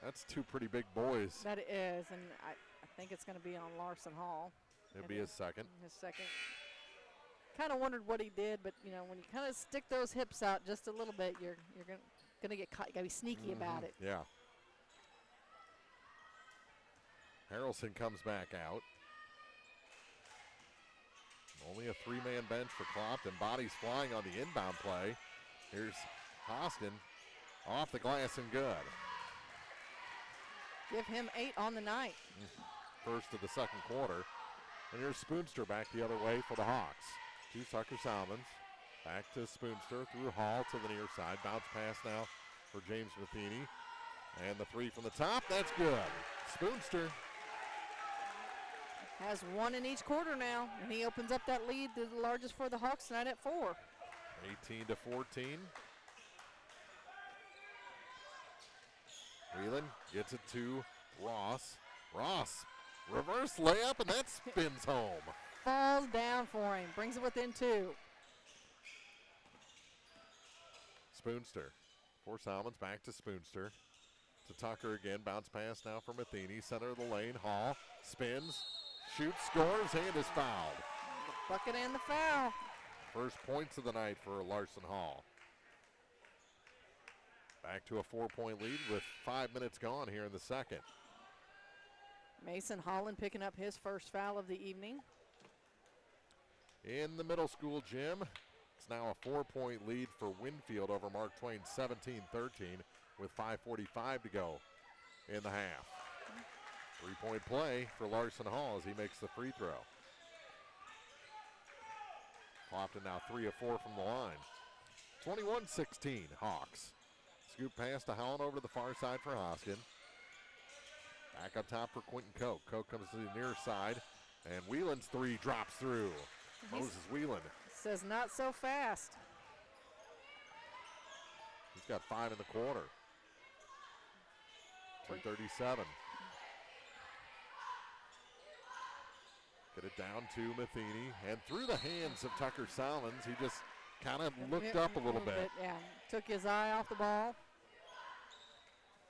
C: That's two pretty big boys.
D: That is, and I think it's going to be on Larson Hall.
C: It'll be his second.
D: His second. Kind of wondered what he did, but you know, when you kind of stick those hips out just a little bit, you're going to get caught. You got to be sneaky about it.
C: Yeah. Harrelson comes back out. Only a 3-man bench for Clopton. Bodies flying on the inbound play. Here's Hoskin off the glass and good.
D: Give him 8 on the night.
C: First of the second quarter. And here's Spoonster back the other way for the Hawks. To Tucker Salmons. Back to Spoonster through Hall to the near side. Bounce pass now for James Matheny. And the 3 from the top. That's good. Spoonster
D: has 1 in each quarter now, and he opens up that lead, the largest for the Hawks tonight at 4.
C: 18-14. Whelan gets it to Ross. Ross, reverse layup, and that spins home.
D: Falls down for him, brings it within 2.
C: Spoonster for Salmons, back to Spoonster. To Tucker again, bounce pass now for Matheny, center of the lane. Hall spins, shoots, scores, and is fouled.
D: The bucket and the foul.
C: First points of the night for Larson Hall. Back to a 4-point lead with 5 minutes gone here in the second.
D: Mason Holland picking up his first foul of the evening.
C: In the middle school gym, it's now a 4-point lead for Winfield over Mark Twain, 17-13, with 5:45 to go in the half. 3-point play for Larson Hall as he makes the free throw. Clopton now 3 of 4 from the line. 21-16 Hawks. Scoop pass to Holland over to the far side for Hoskin. Back up top for Quentin Koch. Koch comes to the near side, and Whelan's 3 drops through. Moses Whelan.
D: Says not so fast.
C: He's got 5 in the quarter. 2:37. Get it down to Matheny, and through the hands of Tucker Salmons, he just kind of looked up a little bit.
D: Yeah, took his eye off the ball.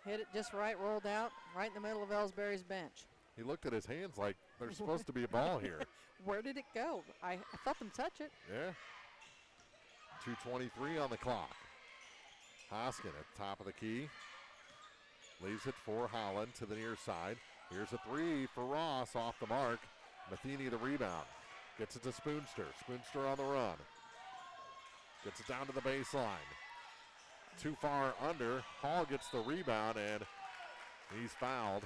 D: Hit it just right, rolled out, right in the middle of Elsberry's bench.
C: He looked at his hands like there's supposed to be a ball here.
D: Where did it go? I felt them touch it.
C: Yeah. 2:23 on the clock. Hoskin at the top of the key. Leaves it for Holland to the near side. Here's a three for Ross off the mark. Matheny the rebound. Gets it to Spoonster. Spoonster on the run. Gets it down to the baseline. Too far under. Hall gets the rebound, and he's fouled.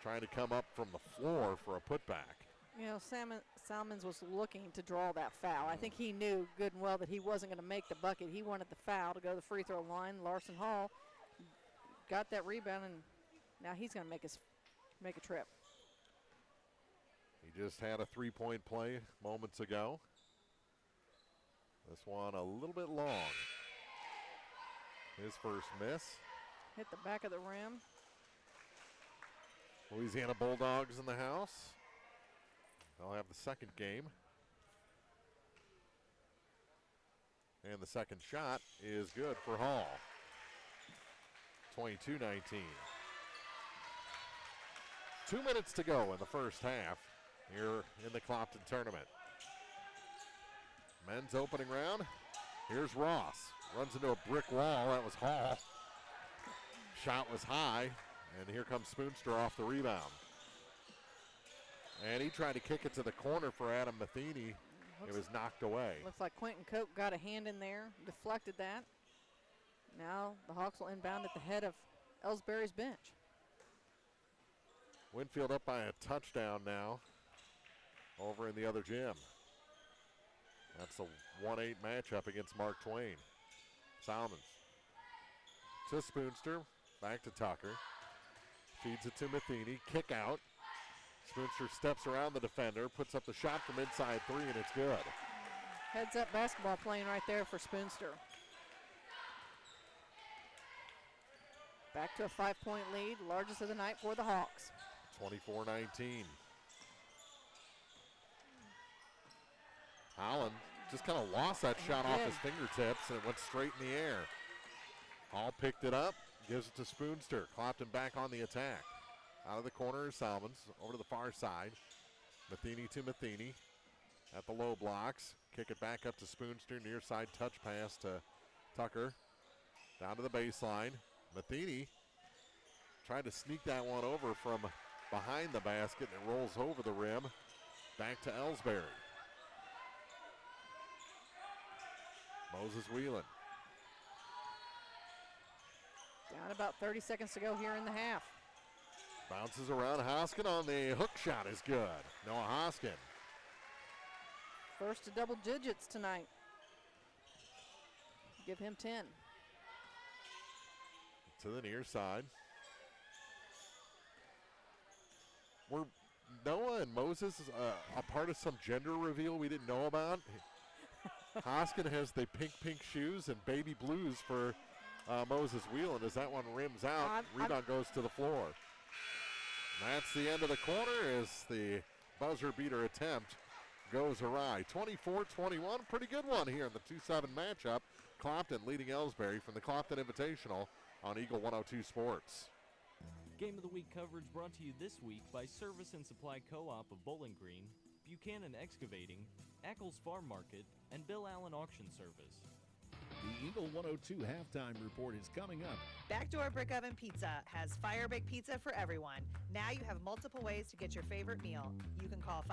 C: Trying to come up from the floor for a putback.
D: You know, Salmons was looking to draw that foul. I think he knew good and well that he wasn't going to make the bucket. He wanted the foul to go to the free throw line. Larson Hall got that rebound, and now he's going to make a trip.
C: He just had a three-point play moments ago. This one a little bit long. His first miss.
D: Hit the back of the rim.
C: Louisiana Bulldogs in the house. They'll have the second game. And the second shot is good for Hall. 22-19. 2 minutes to go in the first half here in the Clopton tournament. Men's opening round. Here's Ross. Runs into a brick wall. That was Hall. Shot was high. And here comes Spoonster off the rebound. And he tried to kick it to the corner for Adam Matheny. It was knocked away.
D: Looks like Quentin Cope got a hand in there, deflected that. Now the Hawks will inbound at the head of Elsberry's bench.
C: Winfield up by a touchdown now over in the other gym. That's a 1-8 matchup against Mark Twain. Salmons to Spoonster, back to Tucker. Feeds it to Matheny, kick out. Spoonster steps around the defender, puts up the shot from inside three, and it's good.
D: Heads up basketball playing right there for Spoonster. Back to a 5-point lead, largest of the night for the Hawks.
C: 24-19. Holland just kind of lost that shot off his fingertips, and it went straight in the air. Hall picked it up, gives it to Spoonster. Clopton back on the attack. Out of the corner is Salmons, over to the far side. Matheny to Matheny at the low blocks. Kick it back up to Spoonster, near side touch pass to Tucker. Down to the baseline. Matheny tried to sneak that one over from behind the basket, and it rolls over the rim. Back to Elsberry. Moses Whelan.
D: Down about 30 seconds to go here in the half.
C: Bounces around. Hoskin on the hook shot is good. Noah Hoskin.
D: First to double digits tonight. Give him 10.
C: To the near side. Were Noah and Moses a part of some gender reveal we didn't know about? Hoskin has the pink shoes and baby blues for Moses Whelan. As that one rims out, rebound goes to the floor. And that's the end of the quarter as the buzzer beater attempt goes awry. 24-21, pretty good one here in the 2-7 matchup. Clopton leading Elsberry from the Clopton Invitational on Eagle 102 Sports.
E: Game of the Week coverage brought to you this week by Service and Supply Co-op of Bowling Green, Buchanan Excavating, Ackles Farm Market, and Bill Allen Auction Service.
B: The Eagle 102 halftime report is coming up.
M: Backdoor Brick Oven Pizza has fire baked pizza for everyone. Now you have multiple ways to get your favorite meal. You can call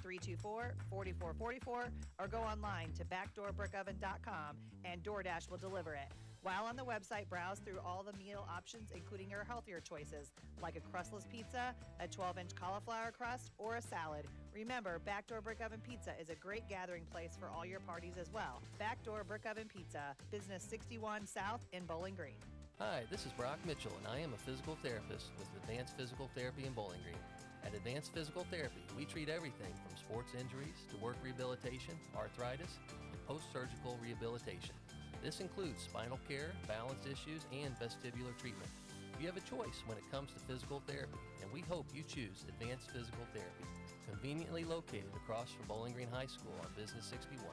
M: 573-324-4444 or go online to backdoorbrickoven.com and DoorDash will deliver it. While on the website, browse through all the meal options, including your healthier choices, like a crustless pizza, a 12-inch cauliflower crust, or a salad. Remember, Backdoor Brick Oven Pizza is a great gathering place for all your parties as well. Backdoor Brick Oven Pizza, Business 61 South in Bowling Green.
G: Hi, this is Brock Mitchell, and I am a physical therapist with Advanced Physical Therapy in Bowling Green. At Advanced Physical Therapy, we treat everything from sports injuries to work rehabilitation, arthritis, and post-surgical rehabilitation. This includes spinal care, balance issues, and vestibular treatment. You have a choice when it comes to physical therapy, and we hope you choose Advanced Physical Therapy. Conveniently located across from Bowling Green High School on Business 61.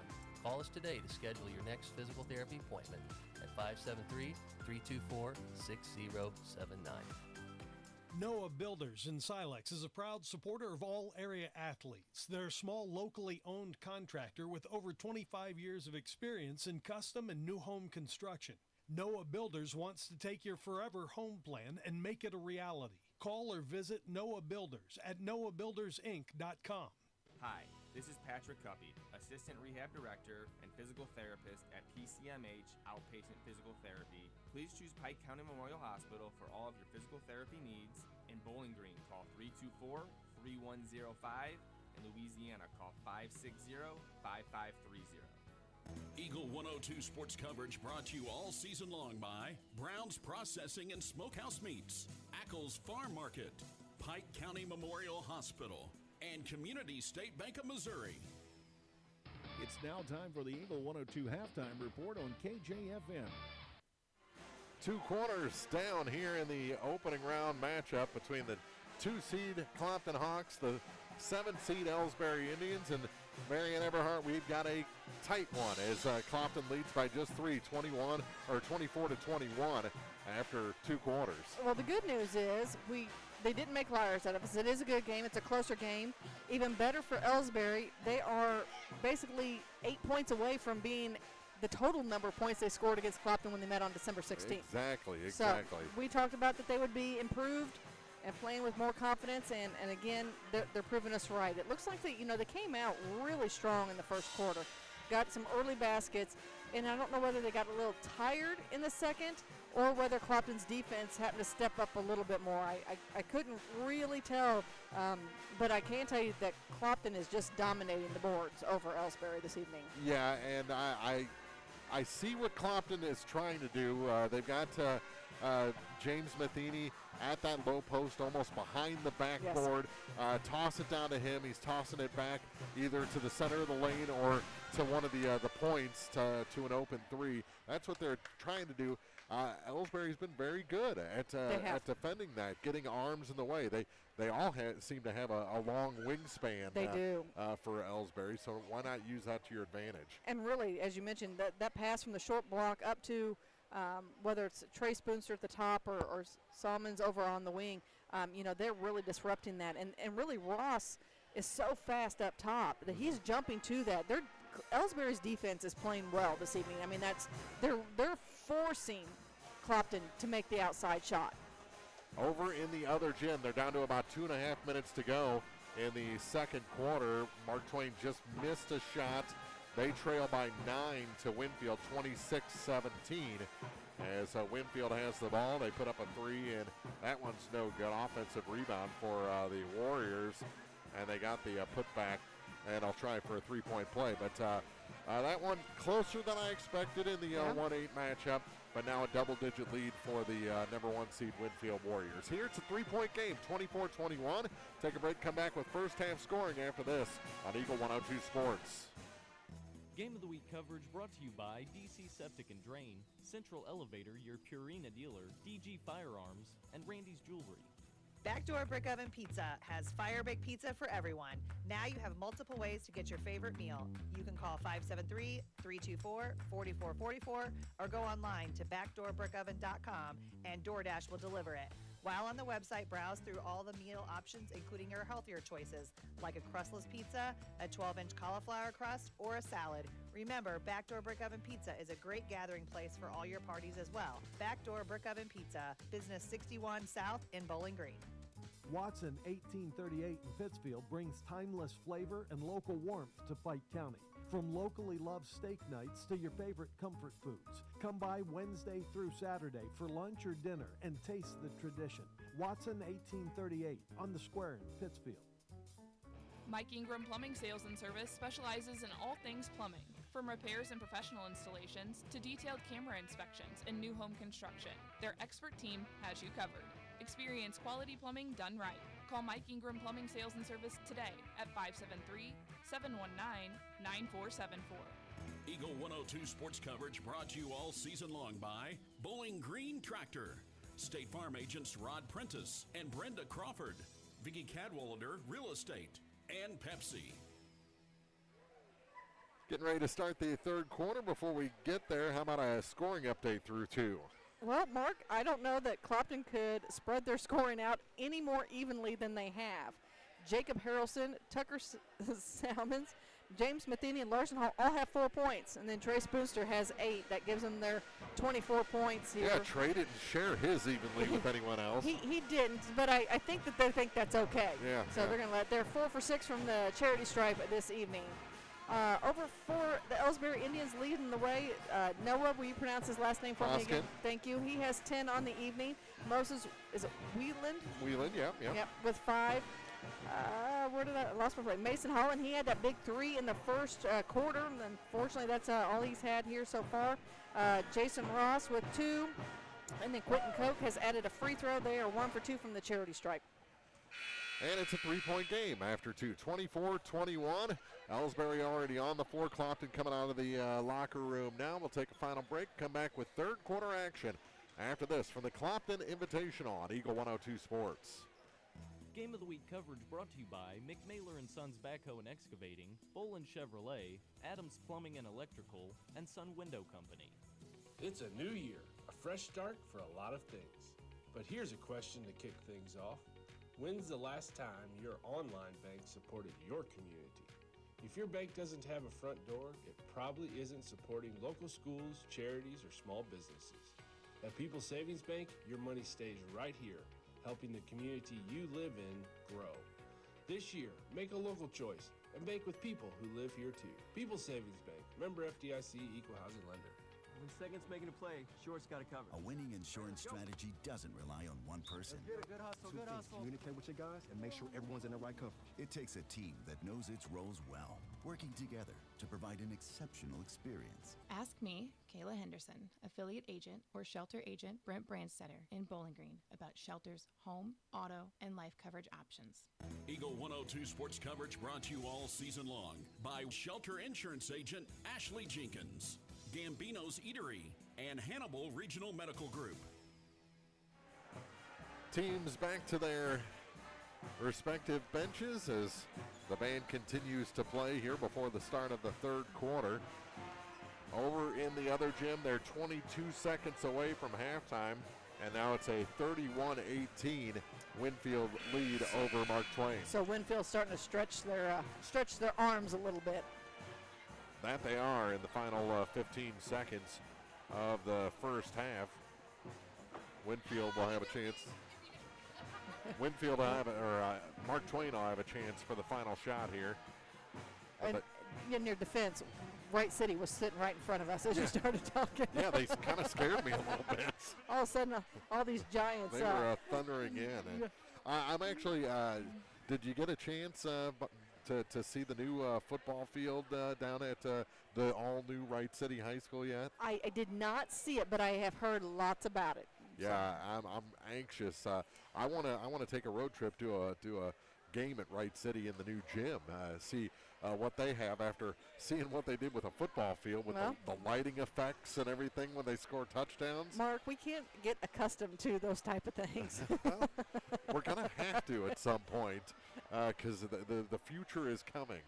G: Call us today to schedule your next physical therapy appointment at 573-324-6079.
N: Noah Builders in Silex is a proud supporter of all area athletes. They're a small, locally owned contractor with over 25 years of experience in custom and new home construction. Noah Builders wants to take your forever home plan and make it a reality. Call or visit Noah Builders at noahbuildersinc.com.
H: Hi, this is Patrick Cuppy, Assistant Rehab Director and Physical Therapist at PCMH Outpatient Physical Therapy. Please choose Pike County Memorial Hospital for all of your physical therapy needs. In Bowling Green, call 324-3105. In Louisiana, call 560-5530.
J: Eagle 102 sports coverage brought to you all season long by Brown's Processing and Smokehouse Meats, Ackles Farm Market, Pike County Memorial Hospital, and Community State Bank of Missouri.
B: It's now time for the Eagle 102 halftime report on KJFM.
C: 2 quarters down here in the opening round matchup between the 2-seed Clopton Hawks, the 7-seed Elsberry Indians, and Marion Eberhardt. We've got a tight one as Clopton leads by just 24 to 21 after 2 quarters.
D: Well, the good news is they didn't make liars out of us. It is a good game. It's a closer game. Even better for Elsberry, they are basically 8 points away from being the total number of points they scored against Clopton when they met on December 16th.
C: Exactly.
D: So we talked about that they would be improved and playing with more confidence, and again, they're proving us right. It looks like they came out really strong in the first quarter, got some early baskets, and I don't know whether they got a little tired in the second or whether Clopton's defense happened to step up a little bit more. I couldn't really tell, but I can tell you that Clopton is just dominating the boards over Elsberry this evening.
C: Yeah, and I see what Clopton is trying to do. They've got James Matheny at that low post, almost behind the backboard. Yes. Toss it down to him. He's tossing it back either to the center of the lane or to one of the points to an open three. That's what they're trying to do. Elsberry's been very good at defending that, getting arms in the way. They all seem to have a long wingspan.
D: They do.
C: For Elsberry, so why not use that to your advantage?
D: And really, as you mentioned, that pass from the short block up to whether it's Trey Spoonster at the top or Salmons over on the wing, they're really disrupting that. And really, Ross is so fast up top that he's jumping to that. Elsberry's defense is playing well this evening. I mean, they're forcing Clopton to make the outside shot.
C: Over in the other gym, they're down to about 2.5 minutes to go in the second quarter. Mark Twain just missed a shot. They trail by 9 to Winfield, 26-17. As Winfield has the ball, they put up a 3, and that one's no good. Offensive rebound for the Warriors, and they got the putback, and I'll try for a 3-point play. But that one closer than I expected in the 1-8 matchup, but now a double-digit lead for the number 1 seed Winfield Warriors. Here it's a 3-point game, 24-21. Take a break, come back with first half scoring after this on Eagle 102 Sports.
E: Game of the Week coverage brought to you by DC Septic and Drain, Central Elevator, your Purina dealer, DG Firearms, and Randy's Jewelry.
M: Backdoor Brick Oven Pizza has fire baked pizza for everyone. Now you have multiple ways to get your favorite meal. You can call 573-324-4444 or go online to backdoorbrickoven.com and DoorDash will deliver it. While on the website, browse through all the meal options, including your healthier choices, like a crustless pizza, a 12-inch cauliflower crust, or a salad. Remember, Backdoor Brick Oven Pizza is a great gathering place for all your parties as well. Backdoor Brick Oven Pizza, Business 61 South in Bowling Green.
N: Watson 1838 in Pittsfield brings timeless flavor and local warmth to Pike County. From locally loved steak nights to your favorite comfort foods. Come by Wednesday through Saturday for lunch or dinner and taste the tradition. Watson 1838 on the square in Pittsfield.
I: Mike Ingram Plumbing Sales and Service specializes in all things plumbing, from repairs and professional installations to detailed camera inspections and new home construction. Their expert team has you covered. Experience quality plumbing done right. Call Mike Ingram Plumbing Sales and Service today at 573-719-9474.
J: Eagle 102 sports coverage brought to you all season long by Bowling Green Tractor, State Farm agents Rod Prentice and Brenda Crawford, Vicky Cadwalader Real Estate, and Pepsi.
C: Getting ready to start the third quarter. Before we get there, how about a scoring update through 2?
D: Well, Mark, I don't know that Clopton could spread their scoring out any more evenly than they have. Jacob Harrelson, Tucker Salmons, James Matheny, and Larson Hall all have 4 points. And then Trey Spoonster has 8. That gives them their 24 points here.
C: Yeah, Trey didn't share his evenly with anyone else.
D: He didn't, but I think that they think that's okay.
C: Yeah.
D: So they're going to they're 4 for 6 from the charity stripe this evening. Over for the Elsberry Indians leading the way. Noah, will you pronounce his last name for me again? Thank you. He has 10 on the evening. Moses, is it Wheeland?
C: Wheeland, yeah.
D: Yep, with 5. Where did I lost my play? Mason Holland, he had that big 3 in the first quarter. And unfortunately, that's all he's had here so far. Jason Ross with 2. And then Quentin Koch has added a free throw. They are 1 for 2 from the charity stripe.
C: And it's a 3-point game after 2. 24-21. Elsberry already on the floor. Clopton coming out of the locker room now. We'll take a final break. Come back with third quarter action after this from the Clopton Invitational on Eagle 102 Sports.
E: Game of the Week coverage brought to you by McMailer & Sons Backhoe and Excavating, Bolin Chevrolet, Adams Plumbing and Electrical, and Sun Window Company.
K: It's a new year, a fresh start for a lot of things. But here's a question to kick things off. When's the last time your online bank supported your community? If your bank doesn't have a front door, it probably isn't supporting local schools, charities, or small businesses. At People's Savings Bank, your money stays right here, helping the community you live in grow. This year, make a local choice and bank with people who live here too. People's Savings Bank, member FDIC, equal housing lender.
L: When second's making a play, short's got it covered.
W: A winning insurance strategy doesn't rely on one person.
L: Good hustle, good hustle.
X: Communicate with your guys and make sure everyone's in the right coverage.
W: It takes a team that knows its roles well, working together to provide an exceptional experience.
Y: Ask me, Kayla Henderson, affiliate agent or shelter agent Brent Brandstetter in Bowling Green about shelter's home, auto, and life coverage options.
J: Eagle 102 Sports coverage brought to you all season long by shelter insurance agent Ashley Jenkins, Gambino's Eatery, and Hannibal Regional Medical Group.
C: Teams back to their respective benches as the band continues to play here before the start of the third quarter. Over in the other gym, they're 22 seconds away from halftime, and now it's a 31-18 Winfield lead over Mark Twain.
D: So Winfield's starting to stretch their arms a little bit.
C: That they are in the final 15 seconds of the first half. Winfield will have a chance. Winfield will have, Mark Twain will have a chance for the final shot here.
D: And in your defense, Wright City was sitting right in front of us as you started talking.
C: Yeah, they kind of scared me a little bit.
D: All of a sudden, all these giants.
C: They were thundering in. And I'm actually, did you get a chance to see the new football field down at the all-new Wright City High School yet?
D: I did not see it, but I have heard lots about it.
C: Yeah, I'm anxious. I want to take a road trip to a game at Wright City in the new gym. See what they have after seeing what they did with a football field with the lighting effects and everything when they score touchdowns.
D: Mark, we can't get accustomed to those type of things.
C: Well, we're gonna have to at some point because the future is coming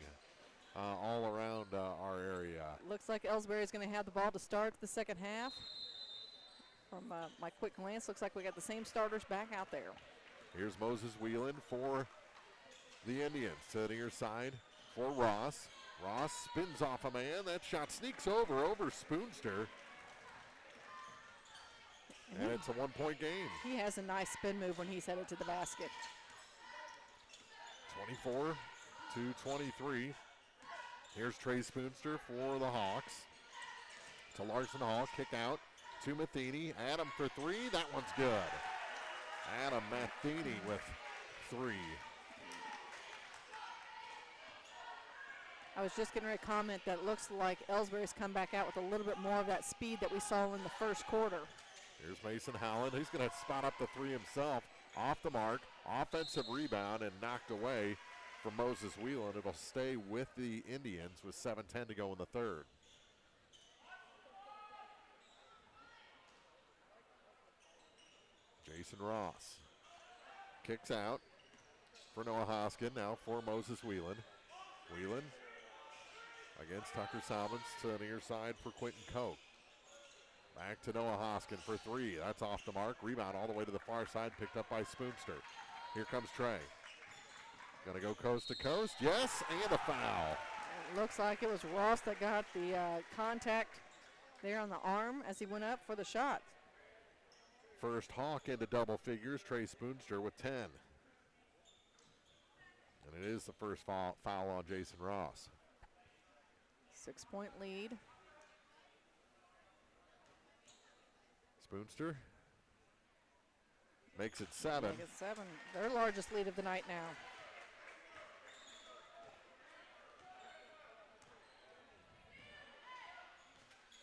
C: all around our area.
D: Looks like Elsberry is going to have the ball to start the second half. From my quick glance, looks like we got the same starters back out there.
C: Here's Moses Whelan for the Indians to the near side for Ross. Ross spins off a man. That shot sneaks over Spoonster. And it's a one-point game.
D: He has a nice spin move when he's headed to the basket.
C: 24-23. Here's Trey Spoonster for the Hawks. To Larson Hall, kick out to Matheny. Adam for 3. That one's good. Adam Matheny with 3.
D: I was just going to comment that it looks like Elsberry's come back out with a little bit more of that speed that we saw in the first quarter.
C: Here's Mason Howland. He's going to spot up the 3 himself. Off the mark. Offensive rebound and knocked away from Moses Whelan. It'll stay with the Indians with 7:10 to go in the third. Jason Ross kicks out for Noah Hoskin, now for Moses Whelan. Whelan against Tucker Salmons to the near side for Quentin Koch. Back to Noah Hoskin for three. That's off the mark. Rebound all the way to the far side, picked up by Spoonster. Here comes Trey. Gonna go coast to coast. Yes, and a foul.
D: It looks like it was Ross that got the contact there on the arm as he went up for the shot.
C: First Hawk into double figures. Trey Spoonster with 10. And it is the first foul on Jason Ross.
D: 6-point lead.
C: Spoonster makes it 7.
D: Make it 7. Their largest lead of the night now.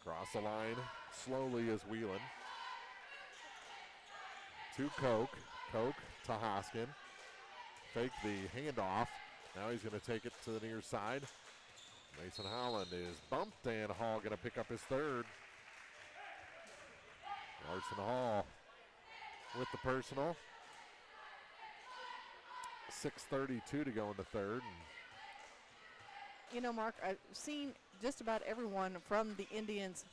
C: Cross the line slowly is Whelan. To Koch. Koch to Hoskin. Fake the handoff. Now he's going to take it to the near side. Mason Holland is bumped, and Hall going to pick up his third. Larson Hall with the personal. 6:32 to go in the third.
D: You know, Mark, I've seen just about everyone from the Indians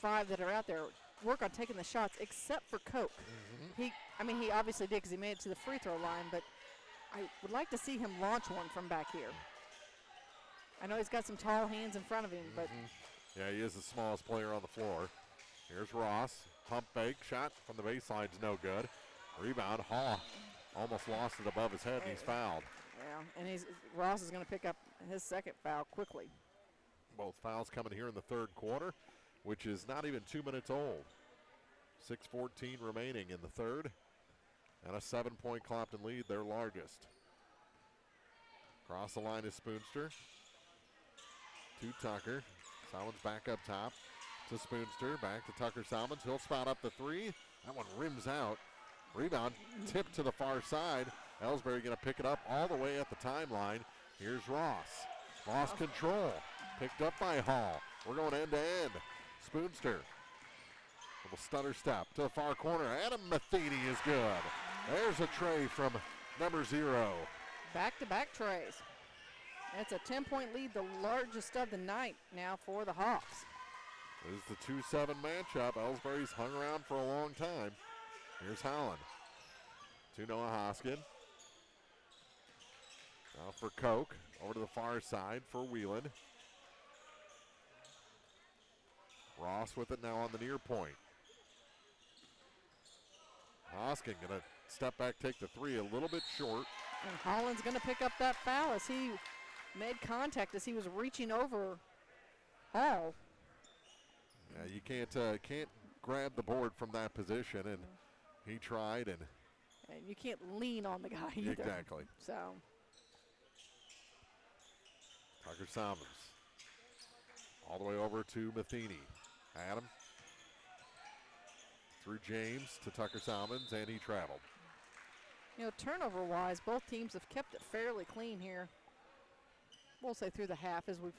D: 5 that are out there work on taking the shots except for Koch. He obviously did because he made it to the free throw line, but I would like to see him launch one from back here. I know he's got some tall hands in front of him, but.
C: Yeah, he is the smallest player on the floor. Here's Ross. Pump fake. Shot from the baseline's no good. Rebound. Hall almost lost it above his head, and he's fouled.
D: Yeah, and Ross is going to pick up his second foul quickly.
C: Both fouls coming here in the third quarter, which is not even 2 minutes old. 6:14 remaining in the third. And a 7-point Clopton lead, their largest. Cross the line is Spoonster. To Tucker. Salmons back up top to Spoonster. Back to Tucker Salmons. He'll spot up the three. That one rims out. Rebound tipped to the far side. Elsberry going to pick it up all the way at the timeline. Here's Ross. Lost control. Picked up by Hall. We're going end to end. Spoonster. Little stutter step to the far corner. Adam Matheny is good. There's a tray from number 0.
D: Back-to-back trays. That's a 10-point lead, the largest of the night now for the Hawks.
C: This is the 2-7 matchup. Elsberry's hung around for a long time. Here's Holland. To Noah Hoskin. Now for Koch. Over to the far side for Whelan. Ross with it now on the near point. Hoskin going to step back, take the three a little bit short.
D: And Holland's going to pick up that foul as he made contact as he was reaching over Hall.
C: Yeah, you can't grab the board from that position, and he tried, and
D: you can't lean on the guy either.
C: Exactly.
D: So
C: Tucker Salmons all the way over to Matheny. Adam through James to Tucker Salmons, and he traveled.
D: You know, turnover-wise, both teams have kept it fairly clean here. We'll say through the half, as we've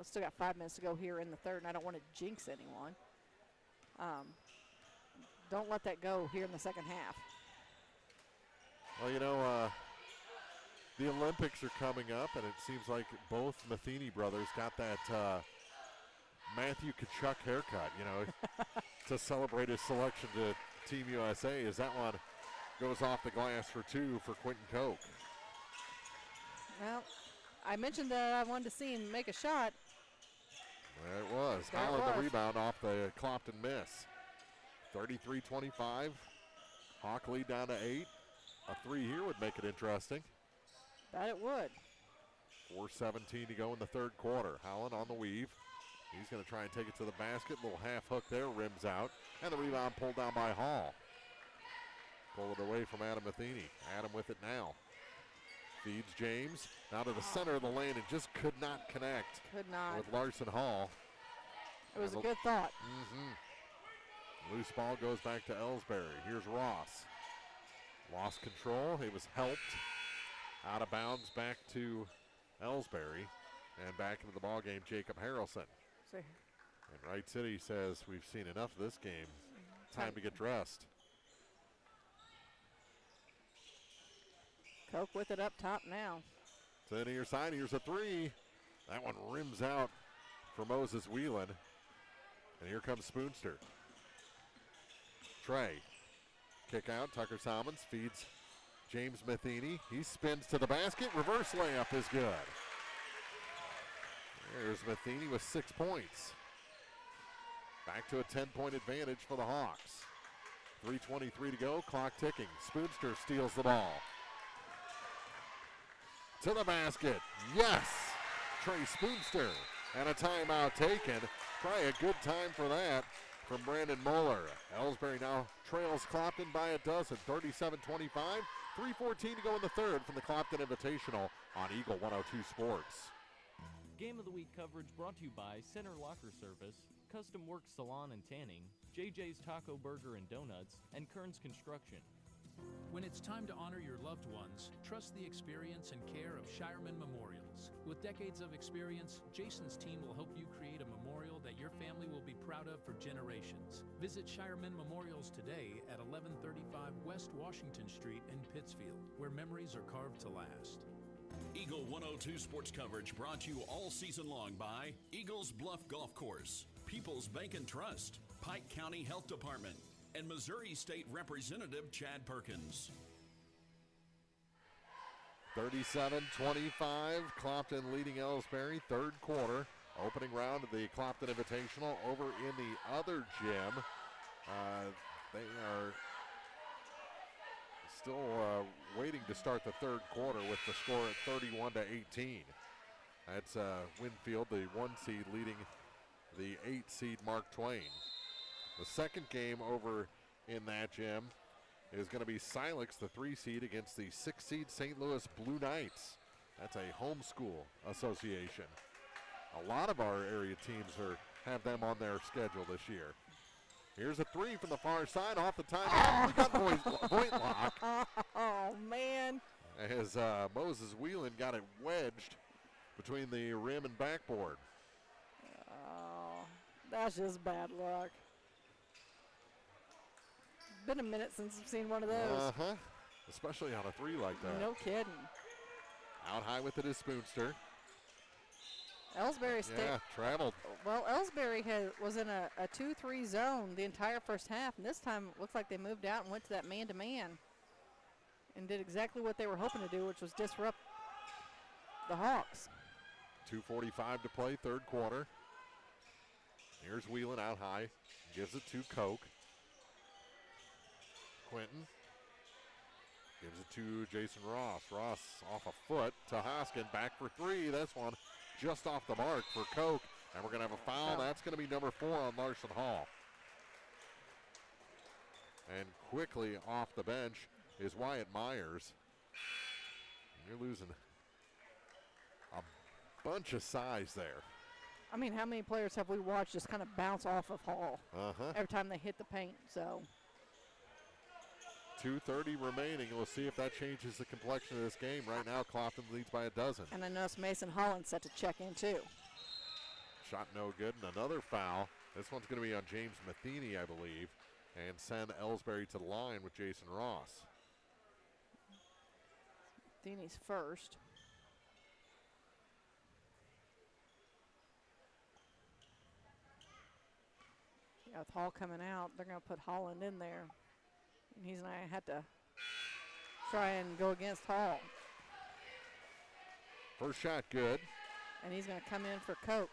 D: still got 5 minutes to go here in the third, and I don't want to jinx anyone. Don't let that go here in the second half.
C: Well, you know, the Olympics are coming up, and it seems like both Matheny brothers got that Matthew Kachuk haircut, you know, to celebrate his selection to Team USA, as that one goes off the glass for 2 for Quentin Koch.
D: Well, I mentioned that I wanted to see him make a shot.
C: There it was. Holland the rebound off the Clopton miss. 33-25. Hawk lead down to 8. A 3 here would make it interesting.
D: That it would.
C: 4:17 to go in the third quarter. Holland on the weave. He's going to try and take it to the basket. Little half hook there, rims out. And the rebound pulled down by Hall. Pull it away from Adam Matheny. Adam with it now. Feeds James. Now to the center of the lane and just could not connect.
D: Could not.
C: With Larson Hall.
D: It was a good thought.
C: Loose ball goes back to Elsberry. Here's Ross. Lost control. He was helped. Out of bounds back to Elsberry. And back into the ball game, Jacob Harrelson. And Wright City says, we've seen enough of this game. Time to get dressed.
D: Koch with it up top now.
C: To the near side, here's a 3. That one rims out for Moses Whelan. And here comes Spoonster. Trey. Kick out. Tucker Salmons feeds James Matheny. He spins to the basket. Reverse layup is good. There's Matheny with 6 points. Back to a 10-point advantage for the Hawks. 3:23 to go. Clock ticking. Spoonster steals the ball. To the basket. Yes! Trey Spoonster. And a timeout taken. Probably a good time for that from Brandon Muller. Elsberry now trails Clopton by a dozen. 37-25. 3:14 to go in the third from the Clopton Invitational on Eagle 102 Sports.
E: Game of the Week coverage brought to you by Center Locker Service, Custom Work Salon and Tanning, JJ's Taco Burger and Donuts, and Kern's Construction.
F: When it's time to honor your loved ones, trust the experience and care of Shireman Memorials. With decades of experience, Jason's team will help you create a memorial that your family will be proud of for generations. Visit Shireman Memorials today at 1135 West Washington Street in Pittsfield, where memories are carved to last.
J: Eagle 102 sports coverage brought to you all season long by Eagles Bluff Golf Course, People's Bank and Trust, Pike County Health Department, and Missouri State Representative Chad Perkins.
C: 37-25, Clopton leading Elsberry, third quarter. Opening round of the Clopton Invitational over in the other gym. They are still waiting to start the third quarter with the score at 31-18. That's Winfield, the 1 seed, leading the 8 seed Mark Twain. The second game over in that gym is going to be Silex, the 3 seed, against the 6 seed St. Louis Blue Knights. That's a homeschool association. A lot of our area teams have them on their schedule this year. Here's a 3 from the far side off the timeout. We got point lock.
D: Oh, man.
C: As Moses Whelan got it wedged between the rim and backboard.
D: Oh, that's just bad luck. Been a minute since I've seen one of those.
C: Especially on a 3 like that.
D: No kidding.
C: Out high with it is Spoonster.
D: Elsberry
C: traveled.
D: Well, Elsberry was in a 2-3 zone the entire first half, and this time it looks like they moved out and went to that man-to-man and did exactly what they were hoping to do, which was disrupt the Hawks.
C: 2:45 to play, third quarter. Here's Whelan out high. Gives it to Koch. Quinton gives it to Jason Ross. Ross off a foot to Hoskin. Back for 3. This one just off the mark for Koch. And we're going to have a foul. That's going to be number 4 on Larson Hall. And quickly off the bench is Wyatt Myers. You're losing a bunch of size there.
D: I mean, how many players have we watched just kind of bounce off of Hall every time they hit the paint? So
C: 2:30 remaining. We'll see if that changes the complexion of this game. Right now, Clopton leads by a dozen.
D: And I noticed Mason Holland set to check in too.
C: Shot no good, and another foul. This one's going to be on James Matheny, I believe, and send Elsberry to the line with Jason Ross.
D: Matheny's first. Yeah, with Hall coming out, they're going to put Holland in there. And he's going to have to try and go against Hall.
C: First shot good.
D: And he's going to come in for Koch.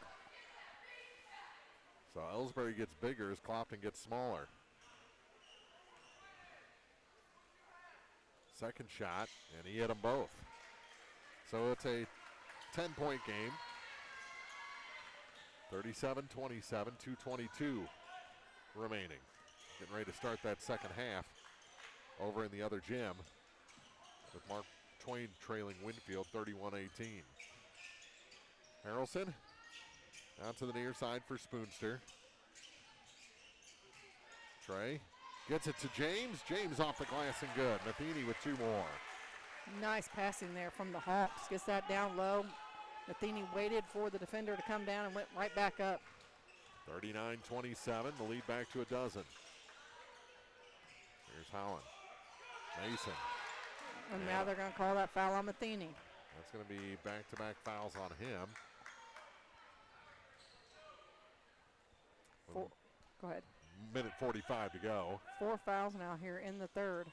C: So Elsberry gets bigger as Clopton gets smaller. Second shot, and he hit them both. So it's a 10-point game. 37-27, 2:22 remaining. Getting ready to start that second half over in the other gym with Mark Twain trailing Winfield 31-18. Harrelson out to the near side for Spoonster. Trey gets it to James. James off the glass and good. Matheny with 2 more.
D: Nice passing there from the Hawks. Gets that down low. Matheny waited for the defender to come down and went right back up.
C: 39-27, the lead back to a dozen. Here's Holland. Mason.
D: And now they're going to call that foul on Matheny.
C: That's going to be back-to-back fouls on him.
D: Go ahead.
C: Minute 45 to go.
D: 4 fouls now here in the third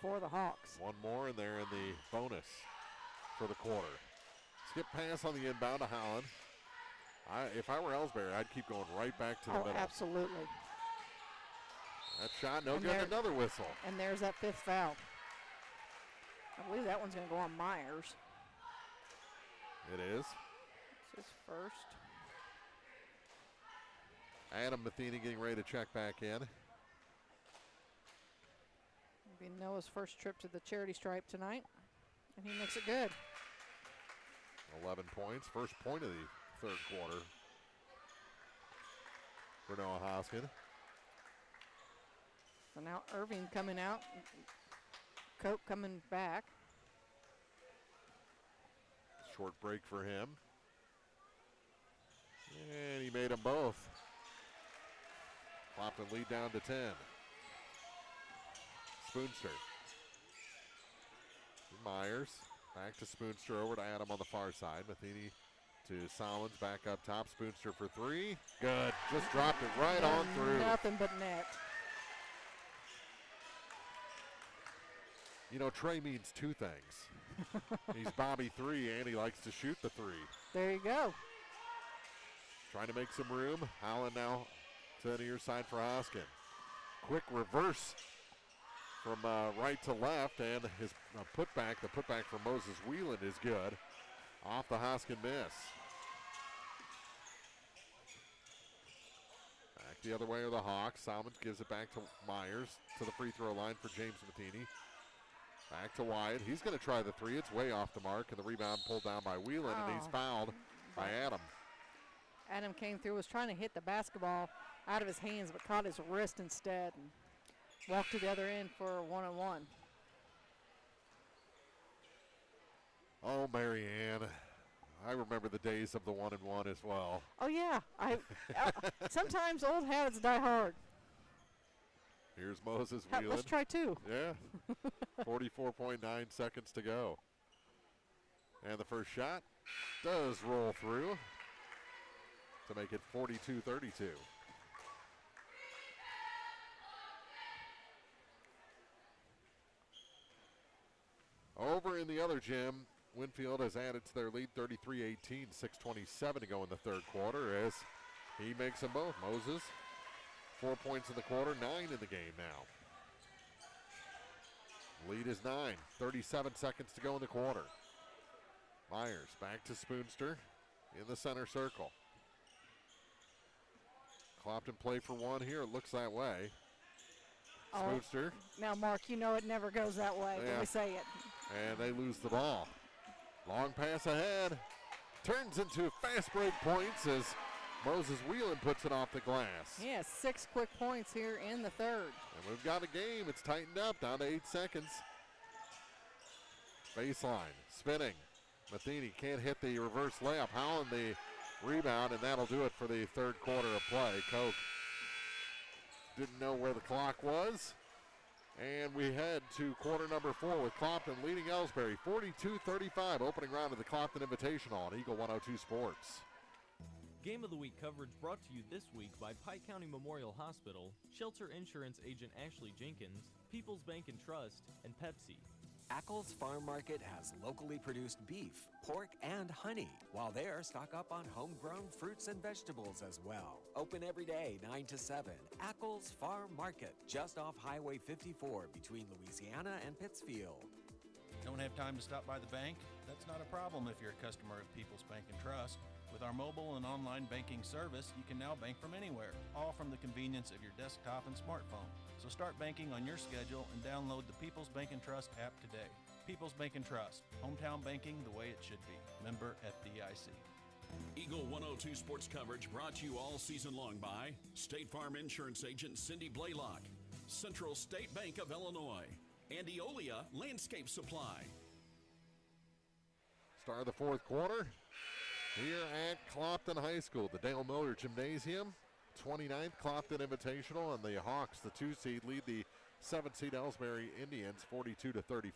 D: for the Hawks.
C: One more, and they're in the bonus for the quarter. Skip pass on the inbound to Holland. If I were Elsberry, I'd keep going right back to the middle.
D: Absolutely.
C: That shot, no good, another whistle.
D: And there's that 5th foul. I believe that one's going to go on Myers.
C: It is.
D: It's his first.
C: Adam Matheny getting ready to check back in.
D: It'll be Noah's first trip to the charity stripe tonight, and he makes it good.
C: 11 points, first point of the third quarter for Noah Hoskin.
D: So now Irving coming out, Cope coming back.
C: Short break for him. And he made them both. Clopton lead down to 10. Spoonster. Myers. Back to Spoonster, over to Adam on the far side. Matheny to Solomons, back up top. Spoonster for 3. Good. Just dropped it right on through.
D: Nothing but net.
C: You know, Trey means 2 things. He's Bobby 3, and he likes to shoot the 3.
D: There you go.
C: Trying to make some room. Holland now to the near side for Hoskin. Quick reverse from right to left, and his putback, the putback from Moses Whelan is good. Off the Hoskin miss. Back the other way are the Hawks. Salmons gives it back to Myers to the free throw line for James Matheny. Back to Wyatt. He's going to try the 3. It's way off the mark, and the rebound pulled down by Whelan, and he's fouled by Adam.
D: Adam came through, was trying to hit the basketball out of his hands, but caught his wrist instead and walked to the other end for a 1-on-1.
C: Oh, Marianne. I remember the days of the 1-and-1 as well.
D: Oh, yeah. Sometimes old habits die hard.
C: Here's Moses Whelan.
D: Let's try 2.
C: Yeah. 44.9 seconds to go. And the first shot does roll through to make it 42-32. Over in the other gym, Winfield has added to their lead 33-18, 6:27 to go in the third quarter as he makes them both. Moses, 4 points in the quarter, 9 in the game now. Lead is 9, 37 seconds to go in the quarter. Myers back to Spoonster in the center circle. Clopton play for 1 here, it looks that way. Spoonster.
D: Now, Mark, you know it never goes that way when we say it.
C: And they lose the ball. Long pass ahead. Turns into fast break points as Moses Whelan puts it off the glass.
D: Yeah, 6 quick points here in the third.
C: And we've got a game. It's tightened up down to 8 seconds. Baseline, spinning. Matheny can't hit the reverse layup. Howland the rebound, and that'll do it for the third quarter of play. Koch didn't know where the clock was. And we head to quarter number 4 with Clopton leading Elsberry 42-35, opening round of the Clopton Invitational on Eagle 102 Sports.
E: Game of the Week coverage brought to you this week by Pike County Memorial Hospital, Shelter Insurance Agent Ashley Jenkins, People's Bank and Trust, and Pepsi.
O: Ackles Farm Market has locally produced beef, pork, and honey, while there, stock up on homegrown fruits and vegetables as well. Open every day, 9 to 7. Ackles Farm Market, just off Highway 54 between Louisiana and Pittsfield.
P: Don't have time to stop by the bank? That's not a problem if you're a customer of People's Bank and Trust. With our mobile and online banking service, you can now bank from anywhere, all from the convenience of your desktop and smartphone. So start banking on your schedule and download the People's Bank and Trust app today. People's Bank and Trust, hometown banking the way it should be. Member FDIC.
J: Eagle 102 sports coverage brought to you all season long by State Farm Insurance Agent Cindy Blaylock, Central State Bank of Illinois, and Eolia Landscape Supply.
C: Start of the fourth quarter here at Clopton High School, the Dale Miller Gymnasium. 29th Clopton Invitational, and the Hawks, the 2 seed, lead the 7th seed Elsberry Indians 42-35.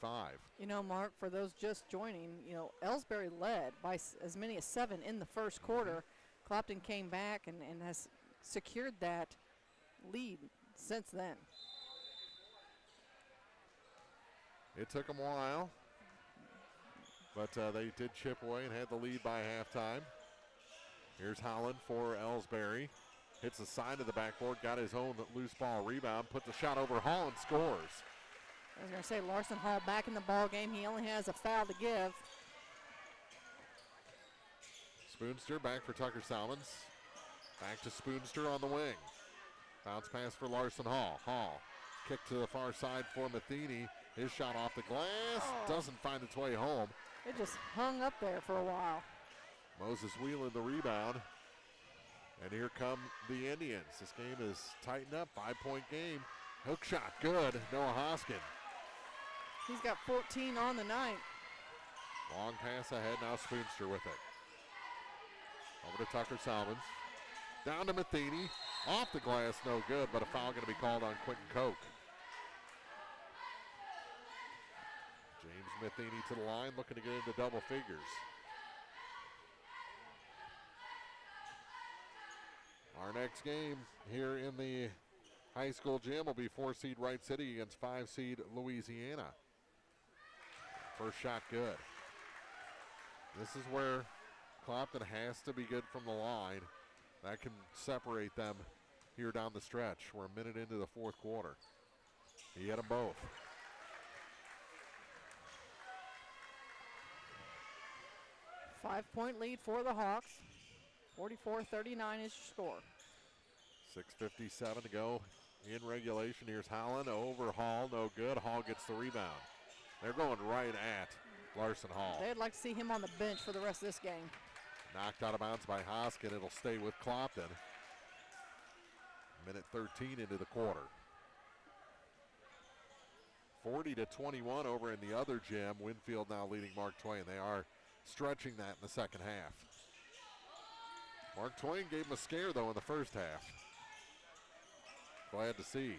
D: You know, Mark, for those just joining, you know, Elsberry led by as many as 7 in the first quarter. Clopton came back and has secured that lead since then.
C: It took them a while, but they did chip away and had the lead by halftime. Here's Holland for Elsberry. Hits the side of the backboard, got his own loose ball rebound, puts the shot over Hall and scores.
D: I was going to say Larson Hall back in the ball game. He only has a foul to give.
C: Spoonster back for Tucker Salmons. Back to Spoonster on the wing. Bounce pass for Larson Hall. Hall kick to the far side for Matheny. His shot off the glass doesn't find its way home.
D: It just hung up there for a while.
C: Moses Wheelan the rebound. And here come the Indians. This game is tightened up, 5-point game. Hook shot, good. Noah Hoskin.
D: He's got 14 on the night.
C: Long pass ahead, now Spoonster with it. Over to Tucker Salmons. Down to Matheny. Off the glass, no good, but a foul going to be called on Quentin Koch. James Matheny to the line, looking to get into double figures. Our next game here in the high school gym will be 4-seed Wright City against 5-seed Louisiana. First shot good. This is where Clopton has to be good from the line. That can separate them here down the stretch. We're a minute into the fourth quarter. He had them both.
D: Five-point lead for the Hawks. 44-39 is your score.
C: 6:57 to go in regulation. Here's Holland over Hall, no good. Hall gets the rebound. They're going right at Larson Hall.
D: They'd like to see him on the bench for the rest of this game.
C: Knocked out of bounds by Hoskin. It'll stay with Clopton. Minute 13 into the quarter. 40-21 over in the other gym. Winfield now leading Mark Twain. They are stretching that in the second half. Mark Twain gave him a scare, though, in the first half. Glad to see.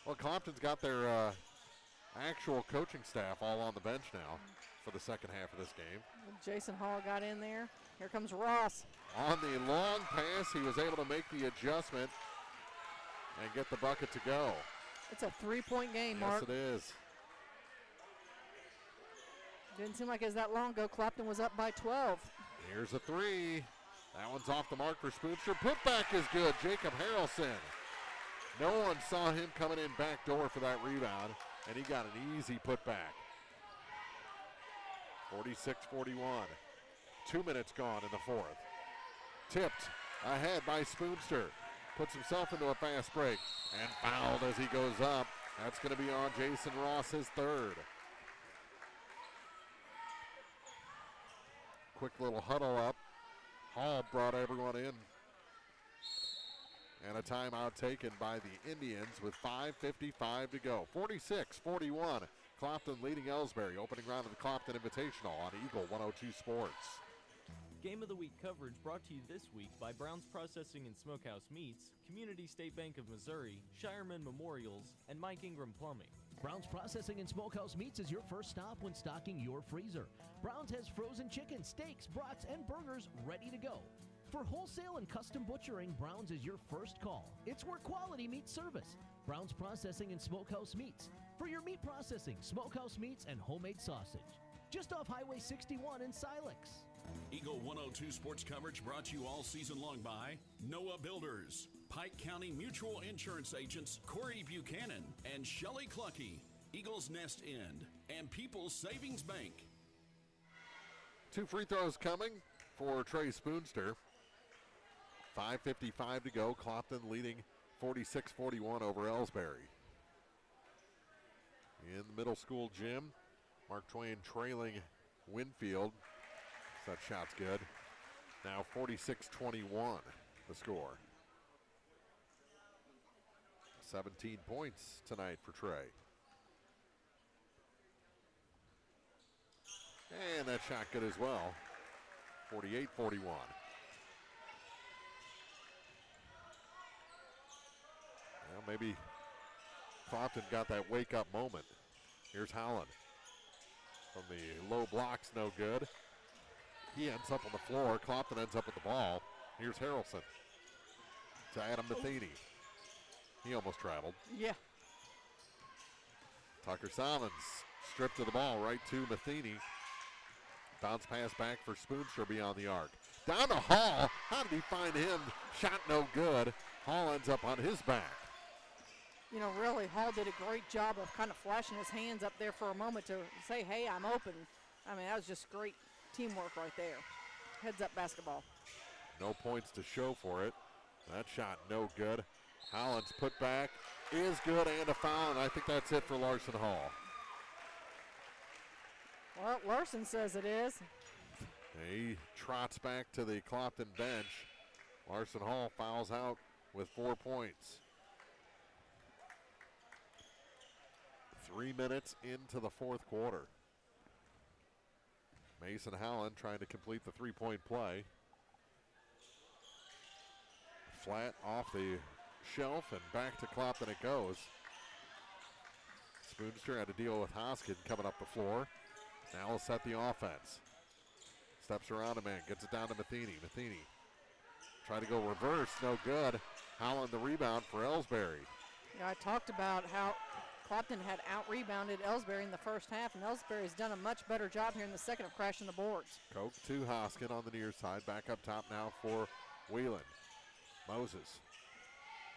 C: Well, Clopton's got their actual coaching staff all on the bench now for the second half of this game.
D: Jason Hall got in there. Here comes Ross.
C: On the long pass, he was able to make the adjustment and get the bucket to go.
D: It's a three-point game, Mark.
C: Yes, it is.
D: Didn't seem like it was that long ago. Clopton was up by 12.
C: Here's a three. That one's off the mark for Spoonster. Putback is good. Jacob Harrelson. No one saw him coming in back door for that rebound, and he got an easy putback. 46-41. 2 minutes gone in the fourth. Tipped ahead by Spoonster. Puts himself into a fast break and fouled as he goes up. That's going to be on Jason Ross, his third. Quick little huddle up. Hall brought everyone in. And a timeout taken by the Indians with 5:55 to go. 46-41. Clopton leading Elsberry. Opening round of the Clopton Invitational on Eagle 102 Sports.
E: Game of the Week coverage brought to you this week by Brown's Processing and Smokehouse Meats, Community State Bank of Missouri, Shireman Memorials, and Mike Ingram Plumbing.
Q: Brown's Processing and Smokehouse Meats is your first stop when stocking your freezer. Brown's has frozen chicken, steaks, brats, and burgers ready to go. For wholesale and custom butchering, Brown's is your first call. It's where quality meets service. Brown's Processing and Smokehouse Meats. For your meat processing, smokehouse meats, and homemade sausage. Just off Highway 61 in Silex.
J: Eagle 102 sports coverage brought to you all season long by Noah Builders, Pike County Mutual Insurance Agents Corey Buchanan and Shelley Clucky, Eagles Nest End, and People's Savings Bank.
C: 2 free throws coming for Trey Spoonster. 5:55 to go. Clopton leading 46-41 over Elsberry. In the middle school gym, Mark Twain trailing Winfield. That shot's good. Now 46-21 the score. 17 points tonight for Trey. And that shot good as well. 48-41. Well, maybe Clopton got that wake-up moment. Here's Howland. From the low blocks, no good. He ends up on the floor. Clopton ends up with the ball. Here's Harrelson. to Adam Matheny. He almost traveled.
D: Yeah.
C: Tucker Salmons stripped of the ball right to Matheny. Bounce pass back for Spoonster beyond the arc. Down to Hall. How did he find him? Shot no good. Hall ends up on his back.
D: You know, really, Hall did a great job of kind of flashing his hands up there for a moment to say, hey, I'm open. I mean, that was just great teamwork right there. Heads up basketball.
C: No points to show for it. That shot no good. Holland's put back is good and a foul, and I think that's it for Larson Hall.
D: Well, Larson says it is.
C: He trots back to the Clopton bench. Larson Hall fouls out with 4 points. 3 minutes into the fourth quarter. Mason Howland trying to complete the three-point play. Flat off the shelf and back to Clopton it goes. Spoonster had to deal with Hoskin coming up the floor. Now he'll set the offense. Steps around a man, gets it down to Matheny. Matheny try to go reverse, no good. Howland the rebound for Elsberry.
D: Yeah, I talked about how Clopton had out-rebounded Elsberry in the first half, and Elsberry's done a much better job here in the second of crashing the boards.
C: Koch to Hoskin on the near side. Back up top now for Whelan. Moses.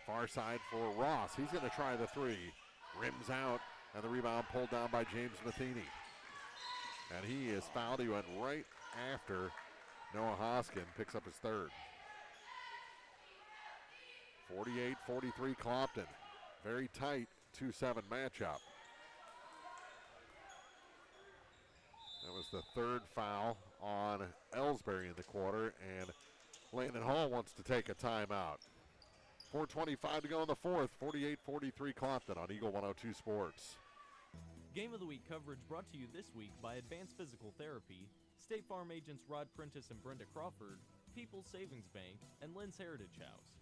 C: Far side for Ross. He's going to try the three. Rims out, and the rebound pulled down by James Matheny. And he is fouled. He went right after Noah Hoskin picks up his third. 48-43 Clopton. Very tight 2-7 matchup. That was the third foul on Elsberry in the quarter, and Landon Hall wants to take a timeout. 4:25 to go in the fourth. 48-43 Clopton on Eagle 102 Sports.
E: Game of the Week coverage brought to you this week by Advanced Physical Therapy, State Farm agents Rod Prentice and Brenda Crawford, People's Savings Bank, and Lynn's Heritage House.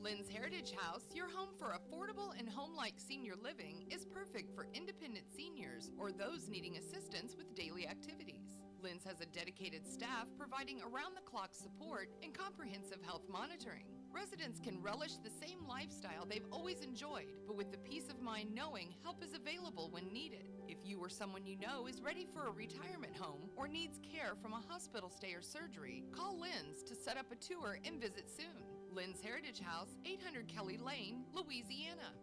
R: Lynn's Heritage House, your home for affordable and home-like senior living, is perfect for independent seniors or those needing assistance with daily activities. Lynn's has a dedicated staff providing around-the-clock support and comprehensive health monitoring. Residents can relish the same lifestyle they've always enjoyed, but with the peace of mind knowing help is available when needed. If you or someone you know is ready for a retirement home or needs care from a hospital stay or surgery, call Lynn's to set up a tour and visit soon. Lynn's Heritage House, 800 Kelly Lane, Louisiana.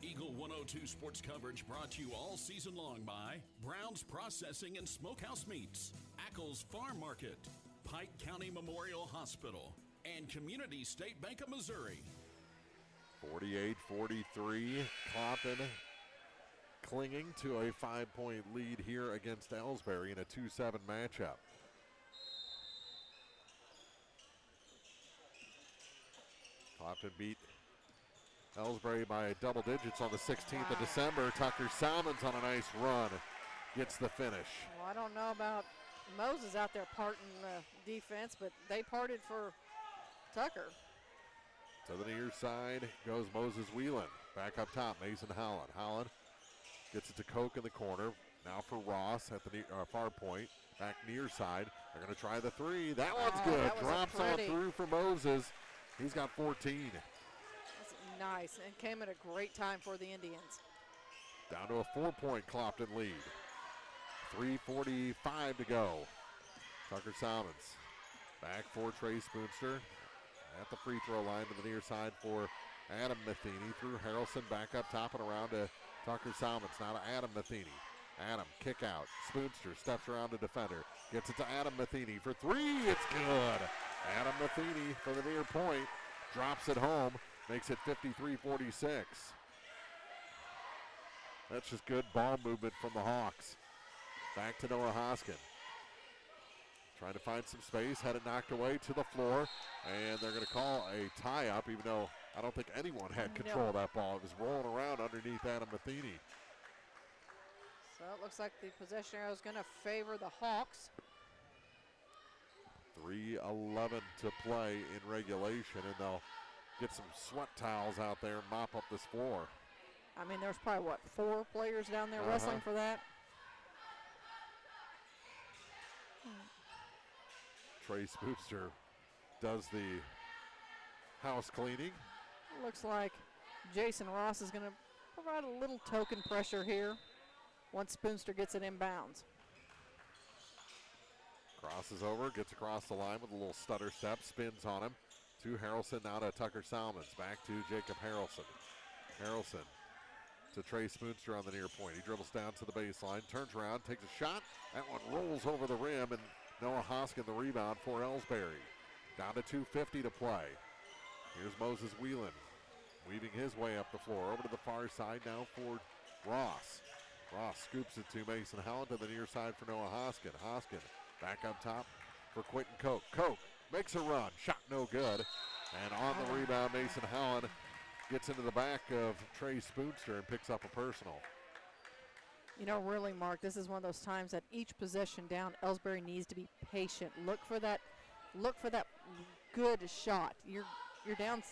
J: Eagle 102 sports coverage brought to you all season long by Brown's Processing and Smokehouse Meats, Ackles Farm Market, Pike County Memorial Hospital, and Community State Bank of Missouri.
C: 48-43, Clopton clinging to a 5-point lead here against Elsberry in a 2-7 matchup. Clopton beat Elsberry by double digits on the 16th of December. Tucker Salmons on a nice run gets the finish.
D: Well, I don't know about Moses out there parting defense, but they parted for Tucker.
C: To the near side goes Moses Whelan. Back up top, Mason Howland. Howland gets it to Koch in the corner. Now for Ross at the far point. Back near side. They're going to try the three. That one's good.
D: That
C: Drops on through for Moses. He's got 14.
D: That's nice, and came at a great time for the Indians.
C: Down to a 4-point Clopton lead. 3:45 to go. Tucker Salmons back for Trey Spoonster. At the free throw line to the near side for Adam Matheny. Through Harrelson, back up top and around to Tucker Salmons. Now to Adam Matheny. Adam, kick out. Spoonster steps around the defender. Gets it to Adam Matheny for three. It's good. Adam Matheny for the near point. Drops it home. Makes it 53-46. That's just good ball movement from the Hawks. Back to Noah Hoskin. Trying to find some space. Had it knocked away to the floor. And they're going to call a tie-up, even though I don't think anyone had control of that ball. It was rolling around underneath Adam Matheny.
D: So it looks like the possession arrow is going to favor the Hawks.
C: 3:11 to play in regulation, and they'll get some sweat towels out there and mop up this floor.
D: I mean, there's probably, what, 4 players down there wrestling for that?
C: Trey Spoonster does the house cleaning.
D: Looks like Jason Ross is going to provide a little token pressure here once Spoonster gets it inbounds.
C: Crosses over, gets across the line with a little stutter step, spins on him. To Harrelson, now to Tucker Salmons. Back to Jacob Harrelson. Harrelson to Trey Spoonster on the near point. He dribbles down to the baseline, turns around, takes a shot. That one rolls over the rim, and Noah Hoskin the rebound for Elsberry. Down to 2:50 to play. Here's Moses Whelan, weaving his way up the floor. Over to the far side now for Ross. Ross scoops it to Mason Howland to the near side for Noah Hoskin. Hoskin back up top for Quentin Koch. Koch makes a run, shot no good. And on the rebound, Mason Howland gets into the back of Trey Spoonster and picks up a personal.
D: You know, really, Mark, this is one of those times that each possession down, Elsberry needs to be patient. Look for that good shot. You're down,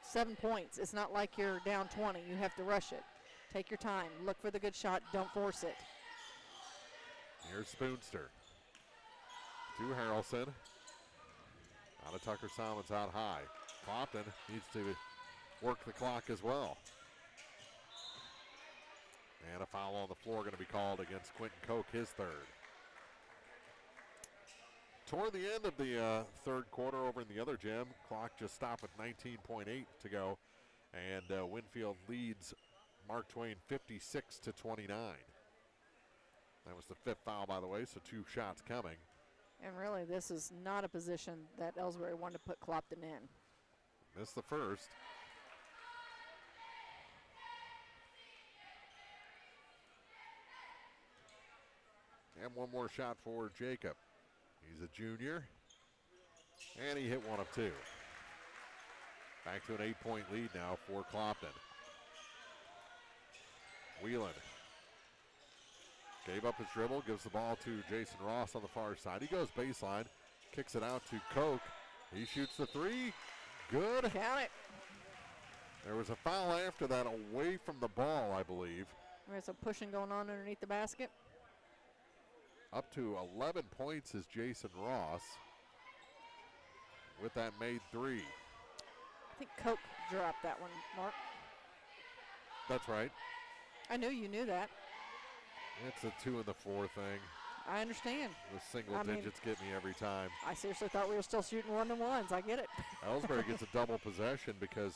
D: 7 points. It's not like you're down 20. You have to rush it. Take your time. Look for the good shot. Don't force it.
C: Here's Spoonster. To Harrelson. Out of Tucker Simons out high. Clopton needs to work the clock as well. And a foul on the floor going to be called against Quentin Koch, his third. Toward the end of the third quarter over in the other gym, clock just stopped with 19.8 to go. And Winfield leads Mark Twain 56-29. That was the fifth foul, by the way, so 2 shots coming.
D: And really, this is not a position that Elsberry wanted to put Clopton in.
C: Missed the first. And one more shot for Jacob. He's a junior. And he hit one of 2. Back to an 8-point lead now for Clopton. Whelan gave up his dribble, gives the ball to Jason Ross on the far side. He goes baseline, kicks it out to Koch. He shoots the 3. Good.
D: Count it.
C: There was a foul after that away from the ball, I believe.
D: There's some pushing going on underneath the basket.
C: Up to 11 points is Jason Ross with that made 3.
D: I think Koch dropped that one, Mark.
C: That's right.
D: I knew you knew that.
C: It's a 2 and the 4 thing.
D: I understand.
C: The single digits get me every time.
D: I seriously thought we were still shooting 1-and-1s. I get it.
C: Elsberry gets a double possession because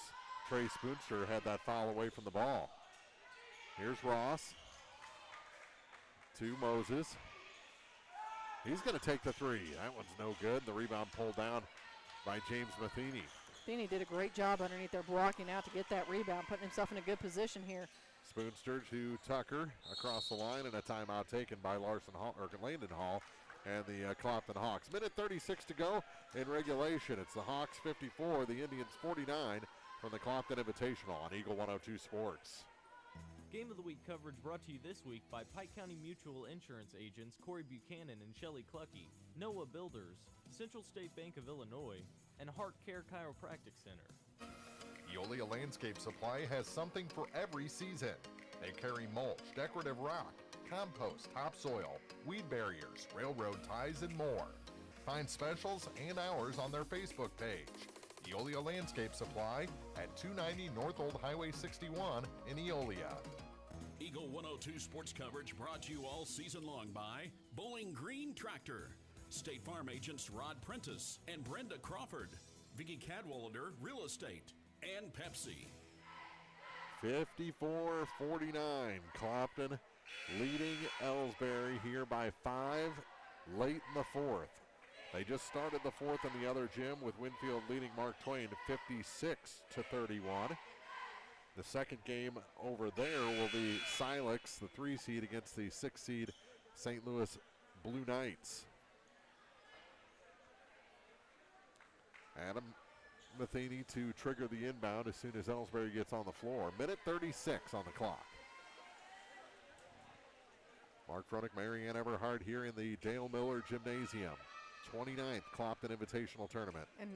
C: Trey Spoonster had that foul away from the ball. Here's Ross. To Moses. He's going to take the 3. That one's no good. The rebound pulled down by James Matheny.
D: Matheny did a great job underneath there blocking out to get that rebound, putting himself in a good position here.
C: Spoonster to Tucker across the line, and a timeout taken by Landon Hall and the Clopton Hawks. Minute 36 to go in regulation. It's the Hawks 54, the Indians 49 from the Clopton Invitational on Eagle 102 Sports.
E: Game of the Week coverage brought to you this week by Pike County Mutual Insurance agents Corey Buchanan and Shelley Clucky, Noah Builders, Central State Bank of Illinois, and Heart Care Chiropractic Center.
A: Eolia Landscape Supply has something for every season. They carry mulch, decorative rock, compost, topsoil, weed barriers, railroad ties, and more. Find specials and hours on their Facebook page. Eolia Landscape Supply at 290 North Old Highway 61 in Eolia.
J: Eagle 102 sports coverage brought to you all season long by Bowling Green Tractor, State Farm agents Rod Prentice and Brenda Crawford, Vicki Cadwallader Real Estate, and Pepsi.
C: 54-49, Clopton leading Elsberry here by 5 late in the fourth. They just started the fourth in the other gym with Winfield leading Mark Twain 56-31. The second game over there will be Silex, the 3 seed, against the 6 seed St. Louis Blue Knights. Adam Matheny to trigger the inbound as soon as Elsberry gets on the floor. Minute 36 on the clock. Mark Fronick, Marianne Everhart here in the Dale Miller Gymnasium. 29th Clopton Invitational Tournament.
D: And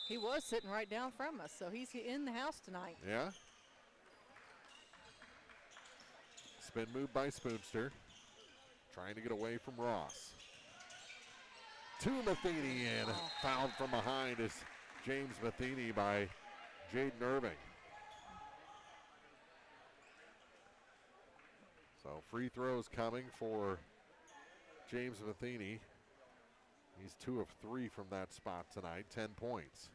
D: he was sitting right down from us, so he's in the house tonight.
C: Yeah. Spin move by Spoonster. Trying to get away from Ross. To Matheny and fouled from behind as James Matheny by Jaden Irving. So free throws coming for James Matheny. He's 2 of 3 from that spot tonight, 10 points.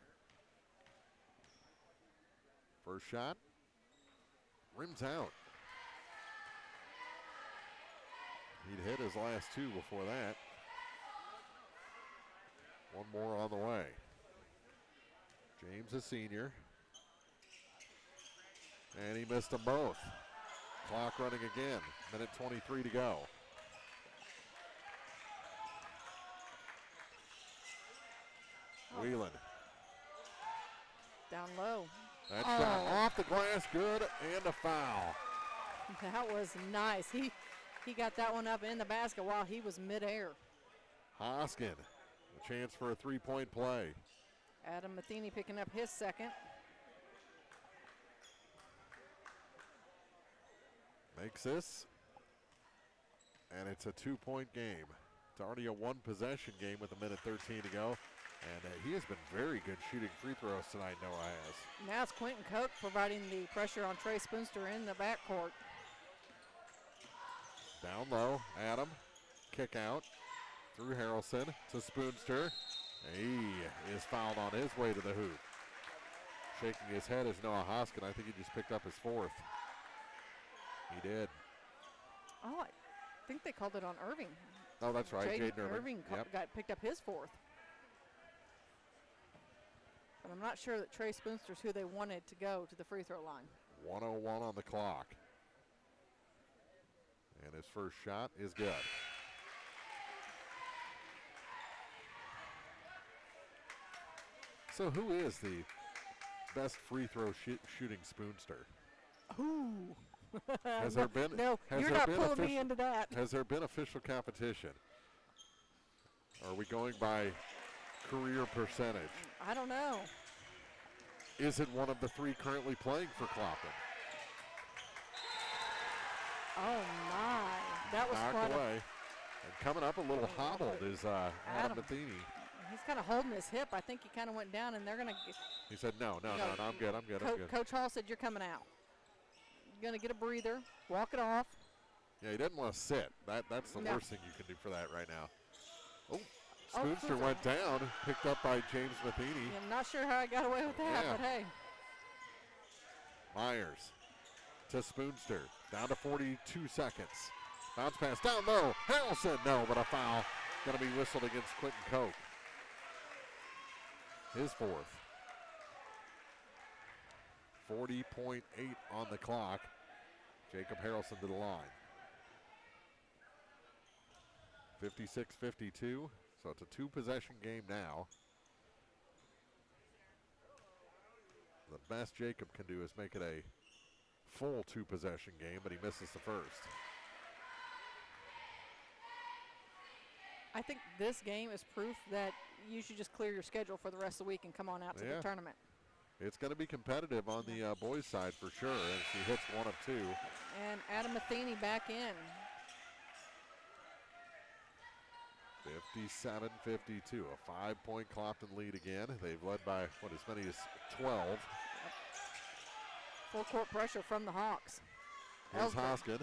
C: First shot, rims out. He'd hit his last 2 before that. One more on the way. James, a senior. And he missed them both. Clock running again, minute 23 to go. Whelan.
D: Down low.
C: That shot off the glass, good, and a foul.
D: That was nice. He got that one up in the basket while he was midair.
C: Hoskin, a chance for a 3-point play.
D: Adam Matheny picking up his second.
C: Makes this, and it's a 2-point game. It's already a 1-possession game with a minute 13 to go. And he has been very good shooting free throws tonight, Noah has.
D: Now it's Quentin Koch providing the pressure on Trey Spoonster in the backcourt.
C: Down low, Adam, kick out through Harrelson to Spoonster. He is fouled on his way to the hoop. Shaking his head is Noah Hoskin. I think he just picked up his 4th. He did.
D: Oh, I think they called it on Irving.
C: Oh, that's right, Jaden
D: Irving picked up his 4th. But I'm not sure that Trey Spoonster's who they wanted to go to the free throw line.
C: 1:01 on the clock. And his first shot is good. So who is the best free throw shooting Spoonster?
D: Ooh.
C: Has there been?
D: No, you're not pulling me into that.
C: Has there been official competition? Are we going by career percentage?
D: I don't know.
C: Is it one of the 3 currently playing for Clopton?
D: Oh my, that was
C: knocked away. And coming up a little hobbled is Adam Matheny.
D: He's kind of holding his hip. I think he kind of went down, and they're going to.
C: He said, no, I'm good.
D: Coach Hall said, you're coming out. You're going to get a breather, walk it off.
C: Yeah, he doesn't want to sit. That's the worst thing you can do for that right now. Oh, Spoonster went down, picked up by James Matheny.
D: Yeah, I'm not sure how I got away with that, but hey.
C: Myers to Spoonster, down to 42 seconds. Bounce pass down low. Harrelson, no, but a foul. Going to be whistled against Quentin Koch. His 4th. 40.8 on the clock. Jacob Harrelson to the line. 56-52, so it's a 2-possession game now. The best Jacob can do is make it a full 2-possession game, but he misses the first.
D: I think this game is proof that you should just clear your schedule for the rest of the week and come on out to the tournament.
C: It's going to be competitive on the boys' side for sure, as he hits 1 of 2.
D: And Adam Matheny back in.
C: 57-52, a 5-point Clopton lead again. They've led by, as many as 12. Yep.
D: Full court pressure from the Hawks.
C: Here's Hoskin,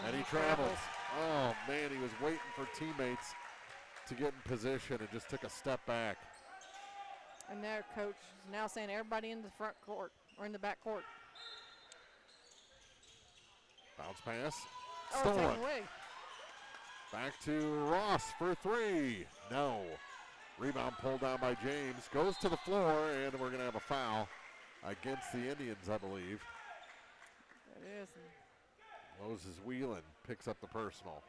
C: and he travels. Oh, man, he was waiting for teammates to get in position and just took a step back.
D: And their coach is now saying everybody in the front court or in the back court.
C: Bounce pass.
D: Stolen.
C: Stolen. Away. Back to Ross for 3. No. Rebound pulled down by James. Goes to the floor, and we're going to have a foul against the Indians, I believe.
D: It is.
C: Moses Whelan picks up the personal.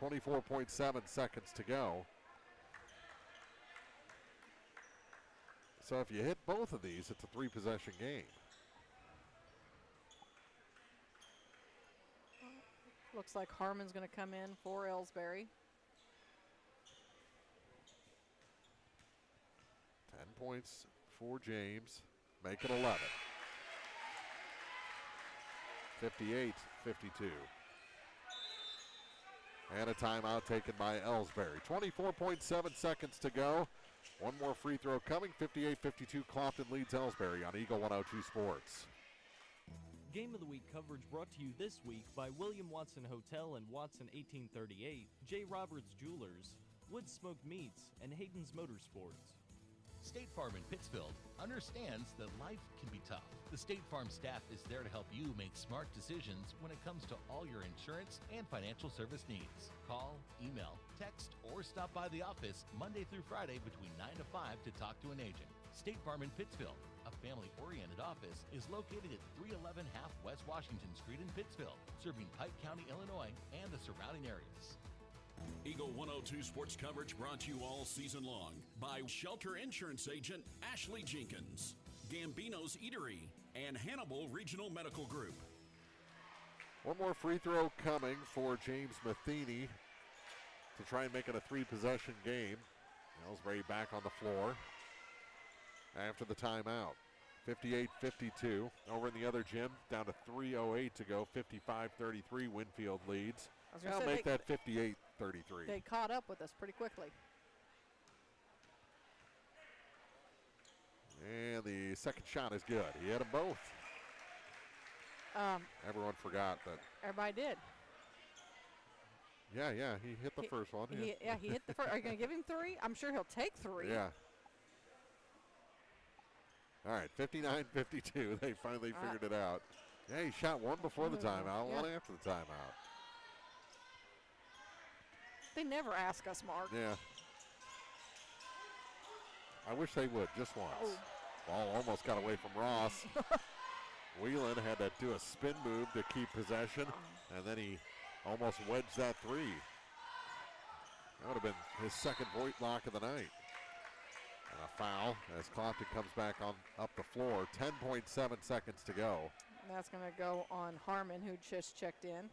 C: 24.7 seconds to go. So if you hit both of these, it's a 3-possession game.
D: Looks like Harmon's going to come in for Elsberry.
C: 10 points for James. Make it 11. 58-52. And a timeout taken by Elsberry. 24.7 seconds to go. One more free throw coming. 58-52, Clopton leads Elsberry on Eagle 102 Sports.
E: Game of the Week coverage brought to you this week by William Watson Hotel and Watson 1838, J. Roberts Jewelers, Wood Smoked Meats, and Hayden's Motorsports.
G: State Farm in Pittsfield understands that life can be tough. The State Farm staff is there to help you make smart decisions when it comes to all your insurance and financial service needs. Call, email, text, or stop by the office Monday through Friday between 9 to 5 to talk to an agent. State Farm in Pittsfield, a family-oriented office, is located at 311 Half West Washington Street in Pittsfield, serving Pike County, Illinois, and the surrounding areas.
J: Eagle 102 sports coverage brought to you all season long by Shelter Insurance Agent Ashley Jenkins, Gambino's Eatery, and Hannibal Regional Medical Group.
C: One more free throw coming for James Matheny to try and make it a three-possession game. Elsberry back on the floor after the timeout. 58-52. Over in the other gym, down to 3:08 to go. 55-33, Winfield leads. I'll make that 58-33.
D: They caught up with us pretty quickly.
C: And the second shot is good. He hit them both. Everyone forgot that.
D: Everybody did.
C: Yeah, he hit the first one.
D: He hit the first. Are you going to give him 3? I'm sure he'll take 3.
C: Yeah. All right, 59-52. They finally figured it out. Yeah, he shot one before the timeout, one after the timeout.
D: They never ask us, Mark.
C: Yeah. I wish they would, just once.
D: Oh.
C: Ball almost got away from Ross. Whelan had to do a spin move to keep possession, and then he almost wedged that 3. That would have been his second Voigt lock of the night. And a foul as Clopton comes back on up the floor. 10.7 seconds to go.
D: And that's going to go on Harmon, who just checked in.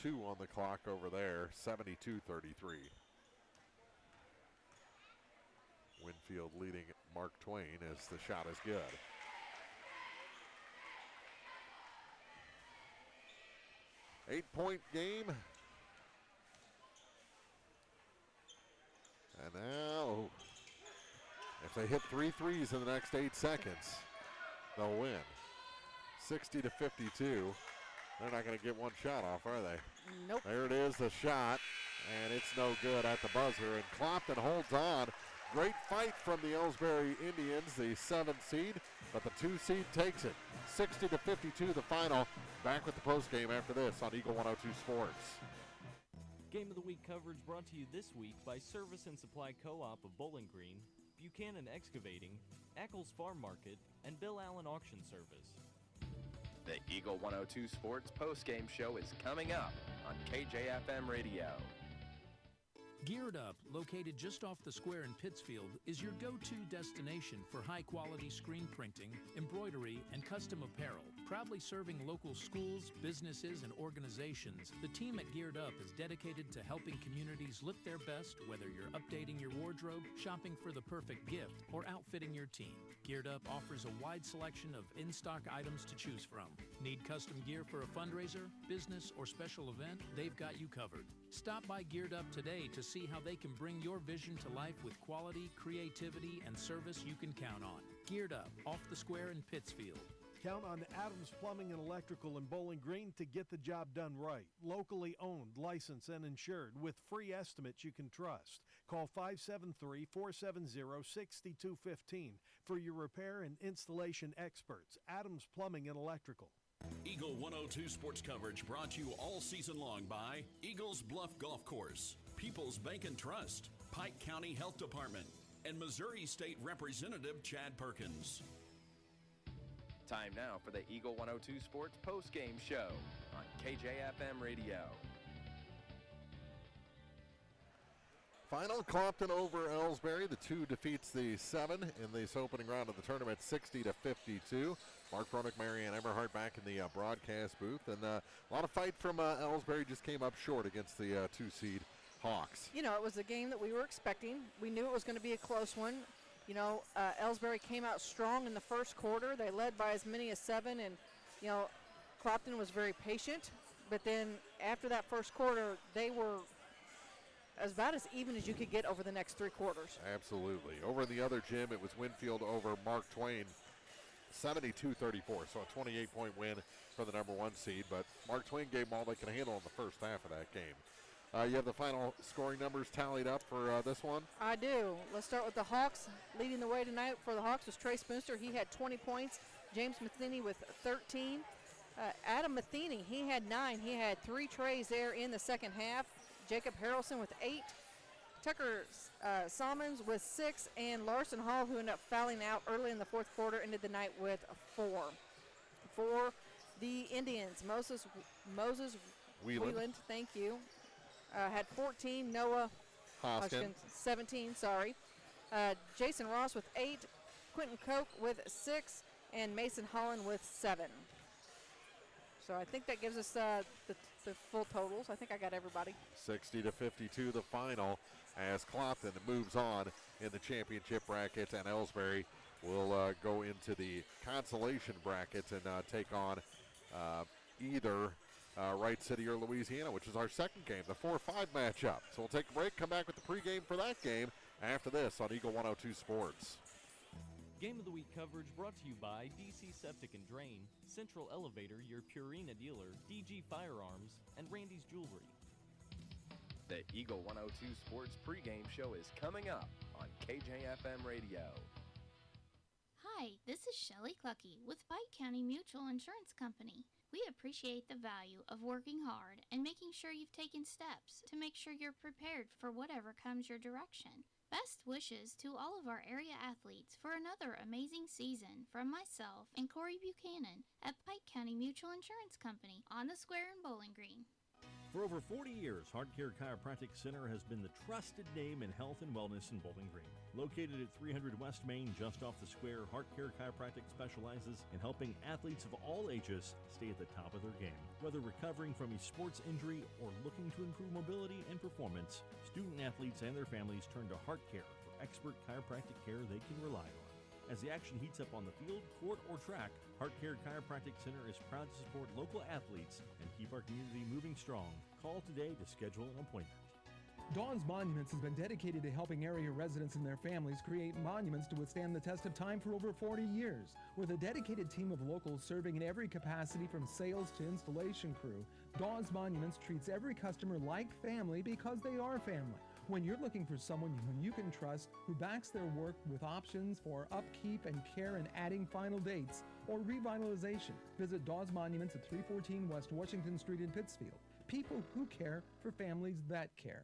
D: Two
C: on the clock over there. 72-33. Winfield leading Mark Twain as the shot is good. Eight-point game. And now, if they hit 3 threes in the next 8 seconds, they'll win. 60-52. They're not going to get one shot off, are they?
D: Nope.
C: There it is, the shot, and it's no good at the buzzer. And Clopton holds on. Great fight from the Elsberry Indians, the 7th seed, but the 2 seed takes it. 60-52, the final. Back with the postgame after this on Eagle 102 Sports.
E: Game of the Week coverage brought to you this week by Service and Supply Co-op of Bowling Green, Buchanan Excavating, Ackles Farm Market, and Bill Allen Auction Service.
S: The Eagle 102 Sports postgame show is coming up on KJFM Radio.
F: Geared Up, located just off the square in Pittsfield, is your go-to destination for high-quality screen printing, embroidery, and custom apparel. Proudly serving local schools, businesses, and organizations, the team at Geared Up is dedicated to helping communities look their best, whether you're updating your wardrobe, shopping for the perfect gift, or outfitting your team. Geared Up offers a wide selection of in-stock items to choose from. Need custom gear for a fundraiser, business, or special event? They've got you covered. Stop by Geared Up today to see how they can bring your vision to life with quality, creativity, and service you can count on. Geared Up, off the square in Pittsfield.
N: Count on Adams Plumbing and Electrical in Bowling Green to get the job done right. Locally owned, licensed, and insured with free estimates you can trust. Call 573-470-6215 for your repair and installation experts. Adams Plumbing and Electrical.
J: Eagle 102 sports coverage brought to you all season long by Eagles Bluff Golf Course, People's Bank and Trust, Pike County Health Department, and Missouri State Representative Chad Perkins.
S: Time now for the Eagle 102 Sports postgame show on KJFM Radio.
C: Final, Clopton over Elsberry. The 2 defeats the 7 in this opening round of the tournament, 60-52. Mark Bronick, Marianne Eberhardt back in the broadcast booth. And a lot of fight from Elsberry, just came up short against the 2-seed Hawks.
D: You know, it was a game that we were expecting. We knew it was going to be a close one. You know, Elsberry came out strong in the first quarter. They led by as many as 7, and, you know, Clopton was very patient. but then after that first quarter, they were about as even as you could get over the next 3 quarters.
C: Absolutely. Over in the other gym, it was Winfield over Mark Twain, 72-34, so a 28-point win for the number 1 seed, but Mark Twain gave them all they could handle in the first half of that game. You have the final scoring numbers tallied up for this one?
D: I do. Let's start with the Hawks. Leading the way tonight for the Hawks was Trey Spoonster. He had 20 points. James Matheny with 13. Adam Matheny, he had 9. He had 3 trays there in the second half. Jacob Harrelson with 8. Tucker Salmons with 6. And Larson Hall, who ended up fouling out early in the fourth quarter, ended the night with 4. For the Indians, Moses Wheeland, thank you, had 14. Noah
C: Hoskins,
D: 17, sorry. Jason Ross with 8. Quentin Koch with 6. And Mason Holland with 7. So I think that gives us the full totals. I think I got everybody.
C: 60-52 the final as Clopton moves on in the championship bracket, and Elsberry will go into the consolation bracket and take on either Wright City or Louisiana, which is our second game, the 4-5 matchup. So we'll take a break, come back with the pregame for that game after this on Eagle 102 Sports.
E: Game of the Week coverage brought to you by DC Septic and Drain, Central Elevator, your Purina dealer, DG Firearms, and Randy's Jewelry.
S: The Eagle 102 Sports pregame show is coming up on KJFM Radio.
B: Hi, this is Shelley Clucky with Pike County Mutual Insurance Company. We appreciate the value of working hard and making sure you've taken steps to make sure you're prepared for whatever comes your direction. Best wishes to all of our area athletes for another amazing season from myself and Corey Buchanan at Pike County Mutual Insurance Company on the Square in Bowling Green.
H: For over 40 years, Heart Care Chiropractic Center has been the trusted name in health and wellness in Bowling Green. Located at 300 West Main, just off the square, Heart Care Chiropractic specializes in helping athletes of all ages stay at the top of their game. Whether recovering from a sports injury or looking to improve mobility and performance, student athletes and their families turn to Heart Care for expert chiropractic care they can rely on. As the action heats up on the field, court, or track, Heart Care Chiropractic Center is proud to support local athletes and keep our community moving strong. Call today to schedule an appointment.
T: Dawn's Monuments has been dedicated to helping area residents and their families create monuments to withstand the test of time for over 40 years. With a dedicated team of locals serving in every capacity from sales to installation crew, Dawn's Monuments treats every customer like family because they are family. When you're looking for someone whom you can trust, who backs their work with options for upkeep and care and adding final dates or revitalization, visit Dawes Monuments at 314 West Washington Street in Pittsfield. People who care for families that care.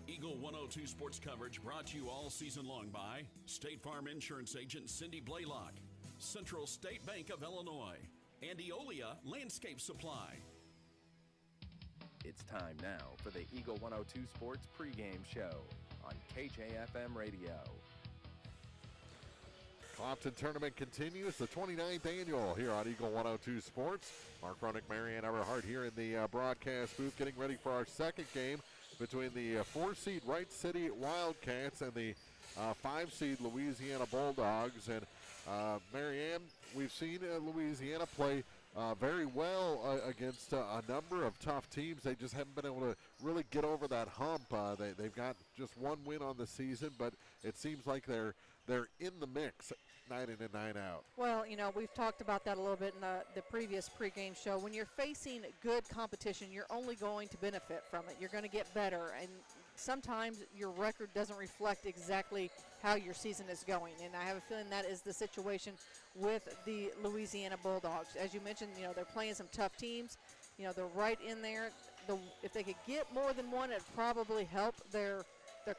J: Eagle 102 Sports coverage brought to you all season long by State Farm Insurance Agent Cindy Blaylock, Central State Bank of Illinois, and Eolia Landscape Supply.
S: It's time now for the Eagle 102 Sports pregame show on KJFM Radio.
C: Clopton tournament continues, the 29th annual here on Eagle 102 Sports. Mark Ronick, Marianne Everhart here in the broadcast booth, getting ready for our second game between the 4-seed Wright City Wildcats and the 5-seed Louisiana Bulldogs. And Marianne, we've seen Louisiana play very well against a number of tough teams. They just haven't been able to really get over that hump. They've got just one win on the season, but it seems like they're in the mix night in and night out.
D: Well, you know, we've talked about that a little bit in the previous pregame show. When you're facing good competition, you're only going to benefit from it. You're going to get better, and sometimes your record doesn't reflect exactly how your season is going, and I have a feeling that is the situation with the Louisiana Bulldogs. As you mentioned, you know, they're playing some tough teams. You know, they're right in there. If they could get more than one, it'd probably help their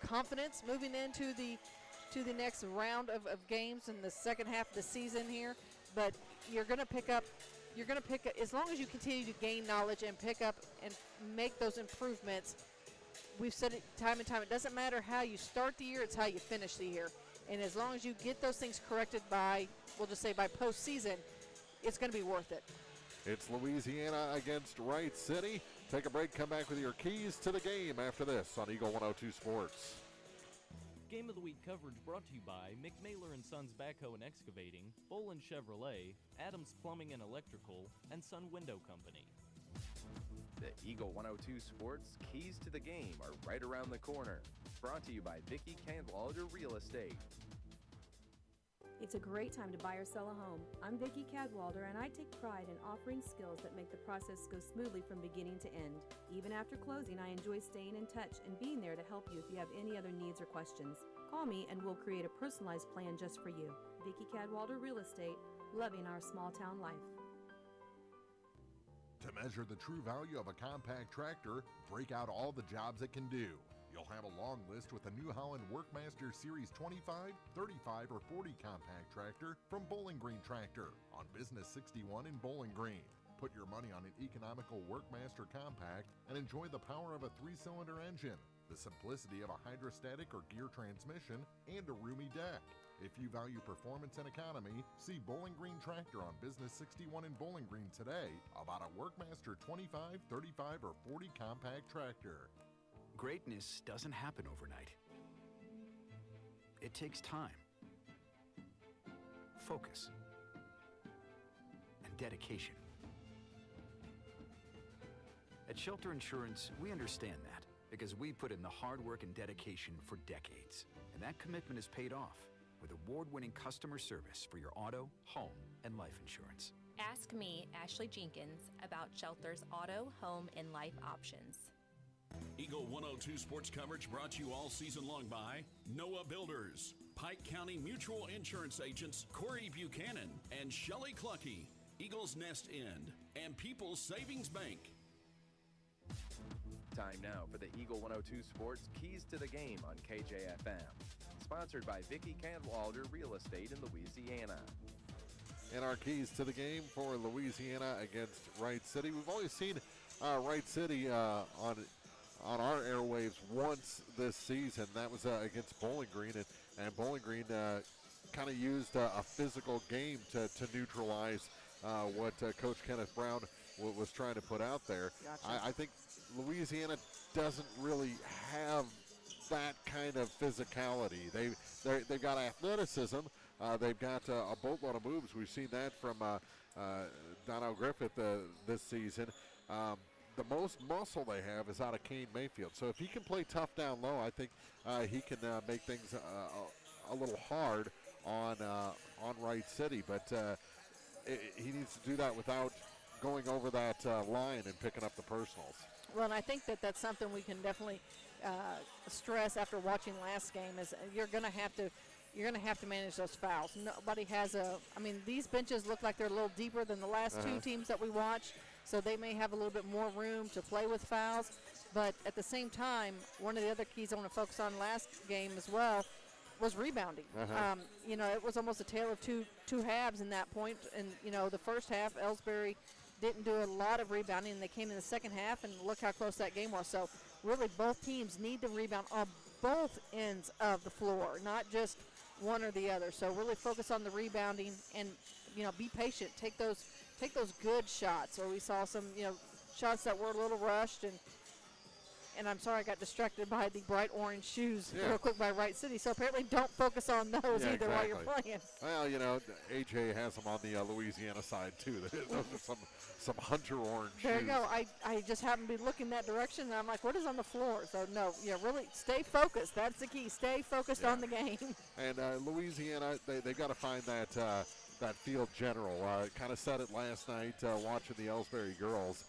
D: confidence moving into the next round of games in the second half of the season here. But you're going to pick up, as long as you continue to gain knowledge and pick up and make those improvements. We've said it time and time, it doesn't matter how you start the year, it's how you finish the year. And as long as you get those things corrected by, we'll just say by postseason, it's going to be worth it.
C: It's Louisiana against Wright City. Take a break, come back with your keys to the game after this on Eagle 102 Sports.
E: Game of the Week coverage brought to you by McMailer & Sons Backhoe and Excavating, Bolin Chevrolet, Adams Plumbing and Electrical, and Sun Window Company.
S: The Eagle 102 Sports Keys to the Game are right around the corner. Brought to you by Vicki Cadwalder Real Estate.
I: It's a great time to buy or sell a home. I'm Vicki Cadwalder, and I take pride in offering skills that make the process go smoothly from beginning to end. Even after closing, I enjoy staying in touch and being there to help you if you have any other needs or questions. Call me and we'll create a personalized plan just for you. Vicki Cadwalder Real Estate, loving our small town life.
A: To measure the true value of a compact tractor, break out all the jobs it can do. You'll have a long list with the New Holland Workmaster Series 25, 35, or 40 compact tractor from Bowling Green Tractor on Business 61 in Bowling Green. Put your money on an economical Workmaster compact and enjoy the power of a 3-cylinder engine, the simplicity of a hydrostatic or gear transmission, and a roomy deck. If you value performance and economy, see Bowling Green Tractor on Business 61 in Bowling Green today about a Workmaster 25, 35, or 40 compact tractor.
K: Greatness doesn't happen overnight. It takes time, focus, and dedication. At Shelter Insurance, we understand that because we put in the hard work and dedication for decades. And that commitment is paid off with award-winning customer service for your auto, home, and life insurance.
M: Ask me, Ashley Jenkins, about Shelter's auto, home, and life options.
J: Eagle 102 sports coverage brought to you all season long by Noah Builders, Pike County Mutual Insurance agents Corey Buchanan and Shelley Clucky, Eagles Nest Inn, and People's Savings Bank.
S: Time now for the Eagle 102 Sports Keys to the Game on KJFM. Sponsored by Vicki Cadwalder Real Estate in Louisiana.
C: And our keys to the game for Louisiana against Wright City. We've only seen Wright City on our airwaves once this season. That was against Bowling Green, and Bowling Green kind of used a physical game to neutralize what Coach Kenneth Brown was trying to put out there.
D: Gotcha.
C: I think Louisiana doesn't really have that kind of physicality. They've got athleticism. They've got a boatload of moves. We've seen that from Donnell Griffith this season. The most muscle they have is out of Kane Mayfield. So if he can play tough down low, I think he can make things a little hard on Wright City. But he needs to do that without going over that line and picking up the personals.
D: Well, and I think that's something we can definitely stress after watching last game is you're going to have to manage those fouls. Nobody has these benches look like they're a little deeper than the last two teams that we watched, so they may have a little bit more room to play with fouls. But at the same time, one of the other keys I want to focus on last game as well was rebounding. It was almost a tale of two halves in that point. And, the first half, Elsberry didn't do a lot of rebounding, and they came in the second half, and look how close that game was. So really both teams need to rebound on both ends of the floor, not just one or the other. So really focus on the rebounding and, be patient. Take those good shots. Or we saw some, shots that were a little rushed, and I'm sorry I got distracted by the bright orange shoes real quick by Wright City. So apparently don't focus on those either while you're playing.
C: Well, AJ has them on the Louisiana side too. Those are some hunter orange
D: there
C: shoes.
D: You go. I just happened to be looking that direction, and I'm like, what is on the floor? So no, really stay focused. That's the key. Stay focused on the game.
C: And Louisiana, they've got to find that field general. Kind of said it last night watching the Elsberry girls.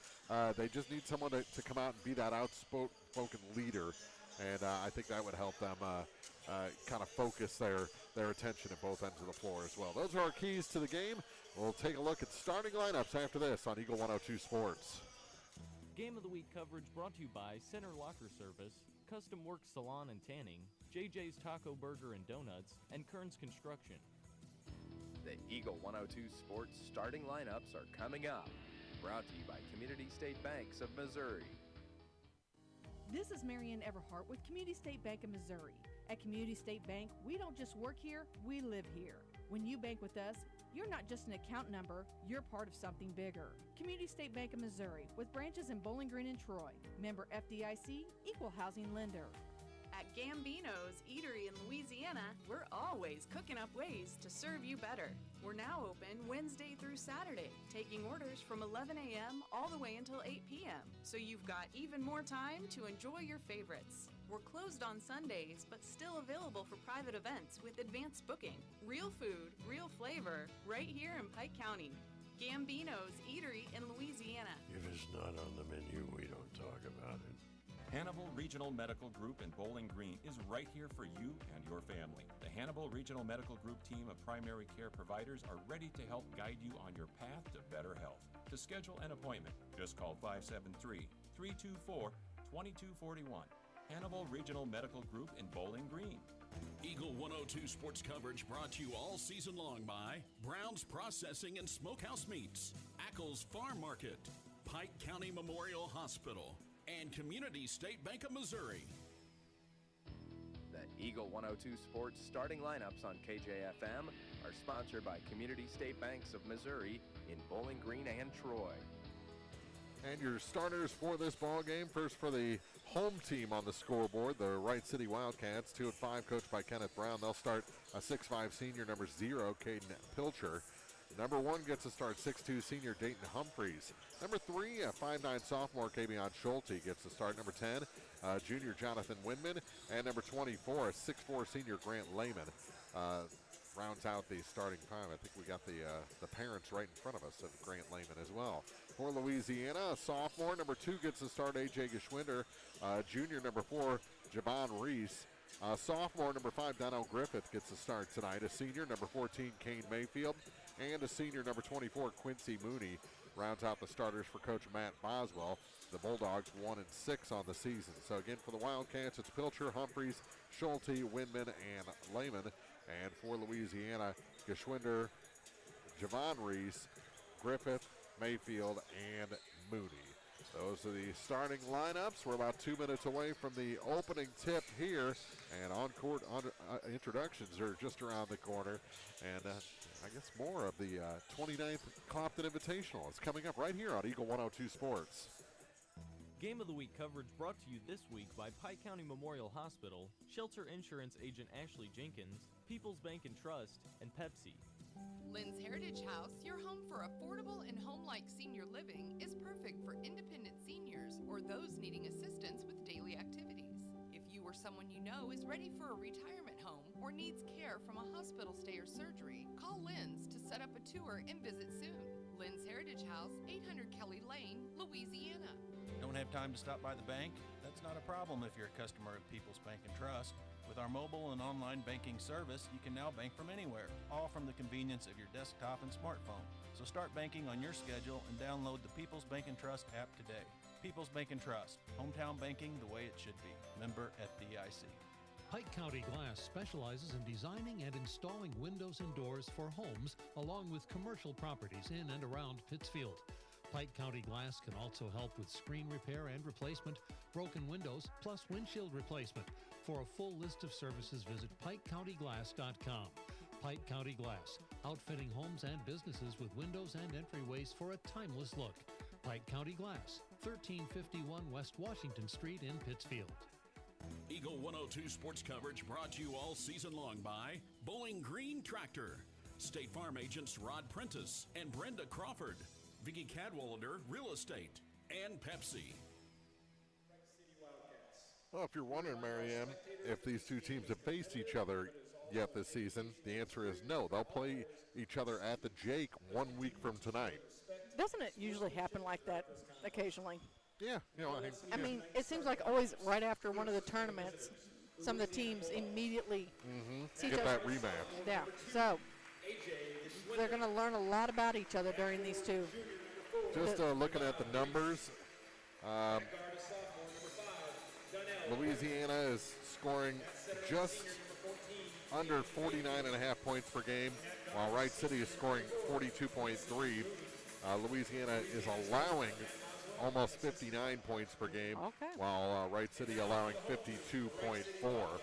C: They just need someone to come out and be that outspoken leader, and I think that would help them kind of focus their attention at both ends of the floor as well. Those are our keys to the game. We'll take a look at starting lineups after this on Eagle 102 Sports.
E: Game of the Week coverage brought to you by Center Locker Service, Custom Work Salon and Tanning, JJ's Taco Burger and Donuts, and Kern's Construction.
S: The Eagle 102 Sports starting lineups are coming up. Brought to you by Community State Banks of Missouri.
U: This is Marianne Everhart with Community State Bank of Missouri. At Community State Bank, we don't just work here, we live here. When you bank with us, you're not just an account number, you're part of something bigger. Community State Bank of Missouri, with branches in Bowling Green and Troy. Member FDIC, equal housing lender.
L: At Gambino's Eatery in Louisiana, we're always cooking up ways to serve you better. We're now open Wednesday through Saturday, taking orders from 11 a.m. all the way until 8 p.m. So you've got even more time to enjoy your favorites. We're closed on Sundays, but still available for private events with advanced booking. Real food, real flavor, right here in Pike County. Gambino's Eatery in Louisiana.
V: If it's not on the menu, we don't talk about it.
W: Hannibal Regional Medical Group in Bowling Green is right here for you and your family. The Hannibal Regional Medical Group team of primary care providers are ready to help guide you on your path to better health. To schedule an appointment, just call 573-324-2241. Hannibal Regional Medical Group in Bowling Green.
J: Eagle 102 sports coverage brought to you all season long by Brown's Processing and Smokehouse Meats, Ackles Farm Market, Pike County Memorial Hospital, and Community State Bank of Missouri.
S: The Eagle 102 Sports starting lineups on KJFM are sponsored by Community State Banks of Missouri in Bowling Green and Troy.
C: And your starters for this ball game, first for the home team on the scoreboard, the Wright City Wildcats, 2 and 5, coached by Kenneth Brown. They'll start a 6'5 senior, number 0, Caden Pilcher. Number 1 gets to start 6'2 senior Dayton Humphreys. Number 3, a 5'9 sophomore Kavion Schulte gets to start. Number 10, junior Jonathan Windman. And number 24, a 6'4 senior Grant Lehman. Rounds out the starting 5. I think we got the parents right in front of us of Grant Lehman as well. For Louisiana, a sophomore, number 2 gets to start A.J. Geschwinder. Junior, number 4, Javon Reese. Sophomore, number 5, Donnell Griffith gets to start tonight. A senior, number 14, Kane Mayfield. And a senior, number 24, Quincy Mooney, rounds out the starters for Coach Matt Boswell. The Bulldogs 1 and 6 on the season. So again, for the Wildcats, it's Pilcher, Humphreys, Schulte, Windman, and Lehman. And for Louisiana, Geschwinder, Javon Reese, Griffith, Mayfield, and Mooney. Those are the starting lineups. We're about 2 minutes away from the opening tip here, and on-court introductions are just around the corner. And I guess more of the 29th Clopton Invitational is coming up right here on Eagle 102 Sports.
E: Game of the Week coverage brought to you this week by Pike County Memorial Hospital, Shelter Insurance Agent Ashley Jenkins, People's Bank and Trust, and Pepsi.
R: Lynn's Heritage House, your home for affordable and home-like senior living, is perfect for independent seniors or those needing assistance with daily activities. If you or someone you know is ready for a retirement home or needs care from a hospital stay or surgery, call Lynn's to set up a tour and visit soon. Lynn's Heritage House, 800 Kelly Lane, Louisiana.
P: Don't have time to stop by the bank? That's not a problem if you're a customer of People's Bank and Trust. With our mobile and online banking service, you can now bank from anywhere, all from the convenience of your desktop and smartphone. So start banking on your schedule and download the People's Bank and Trust app today. People's Bank and Trust, hometown banking the way it should be. Member FDIC.
F: Pike County Glass specializes in designing and installing windows and doors for homes, along with commercial properties in and around Pittsfield. Pike County Glass can also help with screen repair and replacement, broken windows, plus windshield replacement. For a full list of services, visit PikeCountyGlass.com. Pike County Glass, outfitting homes and businesses with windows and entryways for a timeless look. Pike County Glass, 1351 West Washington Street in Pittsfield.
J: Eagle 102 sports coverage brought to you all season long by Bowling Green Tractor, State Farm agents Rod Prentice and Brenda Crawford, Vicky Cadwalader Real Estate, and Pepsi.
C: Well, if you're wondering, Marianne, if these two teams have faced each other yet this season, the answer is no. They'll play each other at the Jake 1 week from tonight.
D: Doesn't it usually happen like that occasionally?
C: Yeah.
D: I mean, it seems like always right after one of the tournaments, some of the teams immediately see
C: get
D: each
C: that
D: other.
C: rematch.
D: Yeah, so they're going to learn a lot about each other during these two.
C: Just looking at the numbers, Louisiana is scoring just under 49.5 points per game, while Wright City is scoring 42.3. Louisiana is allowing almost 59 points per game, while Wright City allowing 52.4.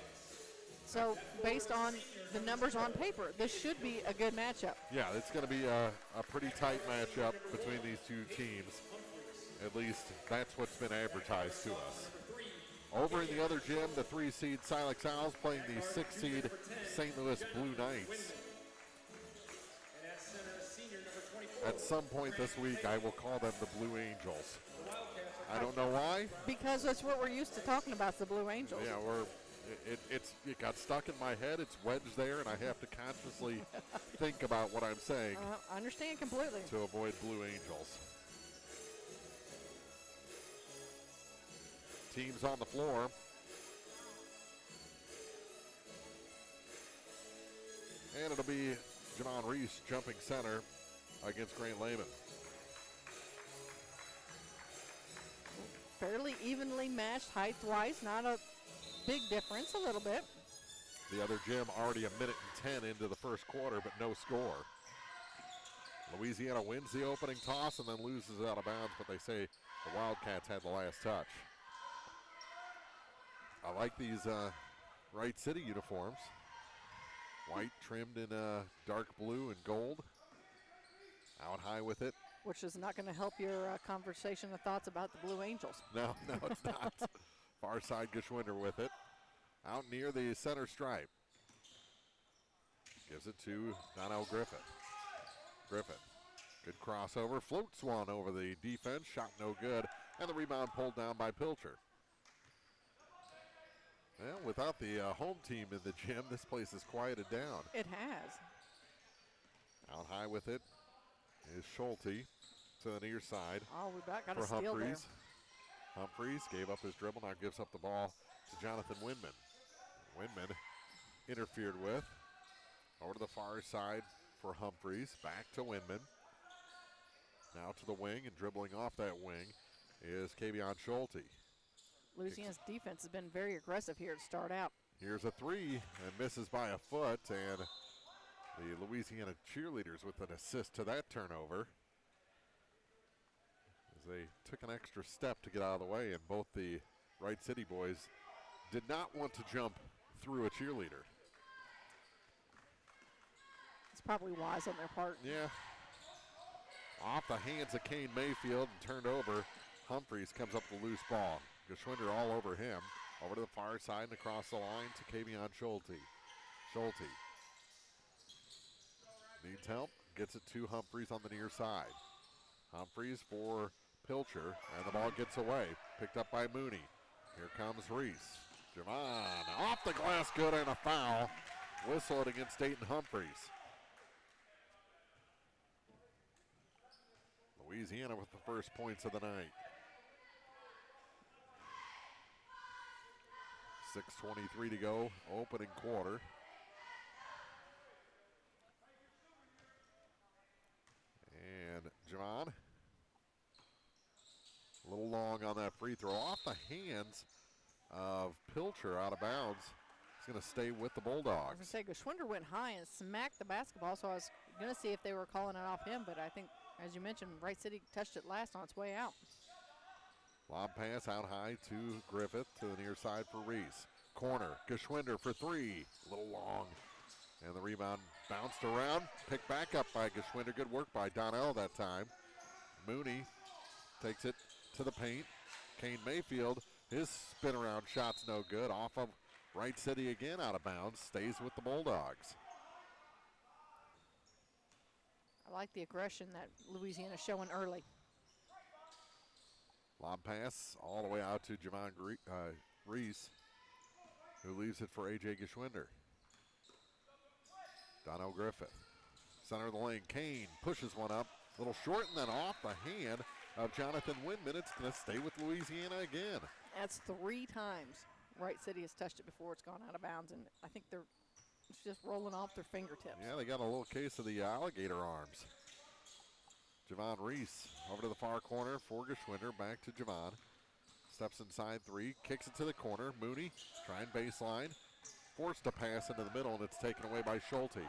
D: So based on the numbers on paper, this should be a good matchup.
C: Yeah, it's going to be a pretty tight matchup between these two teams. At least that's what's been advertised to us. Over in the other gym, the 3-seed Silex Owls playing the 6-seed St. Louis Blue Knights. At some point this week, I will call them the Blue Angels. I don't know why.
D: Because that's what we're used to talking about, the Blue Angels.
C: Yeah, it got stuck in my head. It's wedged there, and I have to consciously think about what I'm saying.
D: I understand completely.
C: To avoid Blue Angels. Teams on the floor. And it'll be Javon Reese jumping center against Grant Lehman.
D: Fairly evenly matched height-wise, not a big difference, a little bit.
C: The other gym already a minute and 10 into the first quarter, but no score. Louisiana wins the opening toss and then loses out of bounds, but they say the Wildcats had the last touch. I like these Wright City uniforms. White trimmed in dark blue and gold. Out high with it.
D: Which is not going to help your conversation of thoughts about the Blue Angels.
C: No, it's not. Far side Geschwinder with it. Out near the center stripe. Gives it to Donnell Griffith. Griffith, good crossover. Floats one over the defense. Shot no good. And the rebound pulled down by Pilcher. Well, without the home team in the gym, this place is quieted down.
D: It has.
C: Out high with it is Schulte to the near side.
D: Oh, we got a
C: for
D: steal
C: Humphreys.
D: there.
C: Humphreys gave up his dribble, now gives up the ball to Jonathan Winman. Winman interfered with. Over to the far side for Humphreys. Back to Winman. Now to the wing, and dribbling off that wing is Kavion Schulte.
D: Louisiana's defense has been very aggressive here to start out.
C: Here's a three, and misses by a foot, and the Louisiana cheerleaders with an assist to that turnover. As they took an extra step to get out of the way, and both the Wright City boys did not want to jump through a cheerleader.
D: It's probably wise on their part.
C: Yeah. Off the hands of Kane Mayfield and turned over. Humphreys comes up with a loose ball. Geschwinder all over him. Over to the far side and across the line to Kavion Schulte. Schulte needs help. Gets it to Humphreys on the near side. Humphreys for Pilcher, and the ball gets away. Picked up by Mooney. Here comes Reese. Javon off the glass, good, and a foul. Whistle it against Dayton Humphreys. Louisiana with the first points of the night. 6:23 to go, opening quarter. And Javon, a little long on that free throw. Off the hands of Pilcher, out of bounds. He's going to stay with the Bulldogs.
D: I was going to say, Geschwinder went high and smacked the basketball, so I was going to see if they were calling it off him, but I think, as you mentioned, Wright City touched it last on its way out.
C: Lob pass out high to Griffith to the near side for Reese. Corner, Geschwinder for three. A little long. And the rebound bounced around. Picked back up by Geschwinder. Good work by Donnell that time. Mooney takes it to the paint. Kane Mayfield, his spin around shot's no good. Off of Wright City again, out of bounds. Stays with the Bulldogs.
D: I like the aggression that Louisiana's showing early.
C: Lob pass all the way out to Javon Reese, who leaves it for A.J. Geschwinder. Donnell Griffith, center of the lane. Kane pushes one up, a little short, and then off the hand of Jonathan Winman. It's going to stay with Louisiana again.
D: That's 3 times Wright City has touched it before it's gone out of bounds, and I think it's just rolling off their fingertips.
C: Yeah, they got a little case of the alligator arms. Javon Reese over to the far corner for Geschwinder. Back to Javon. Steps inside 3, kicks it to the corner. Mooney trying baseline. Forced to pass into the middle, and it's taken away by Schulte.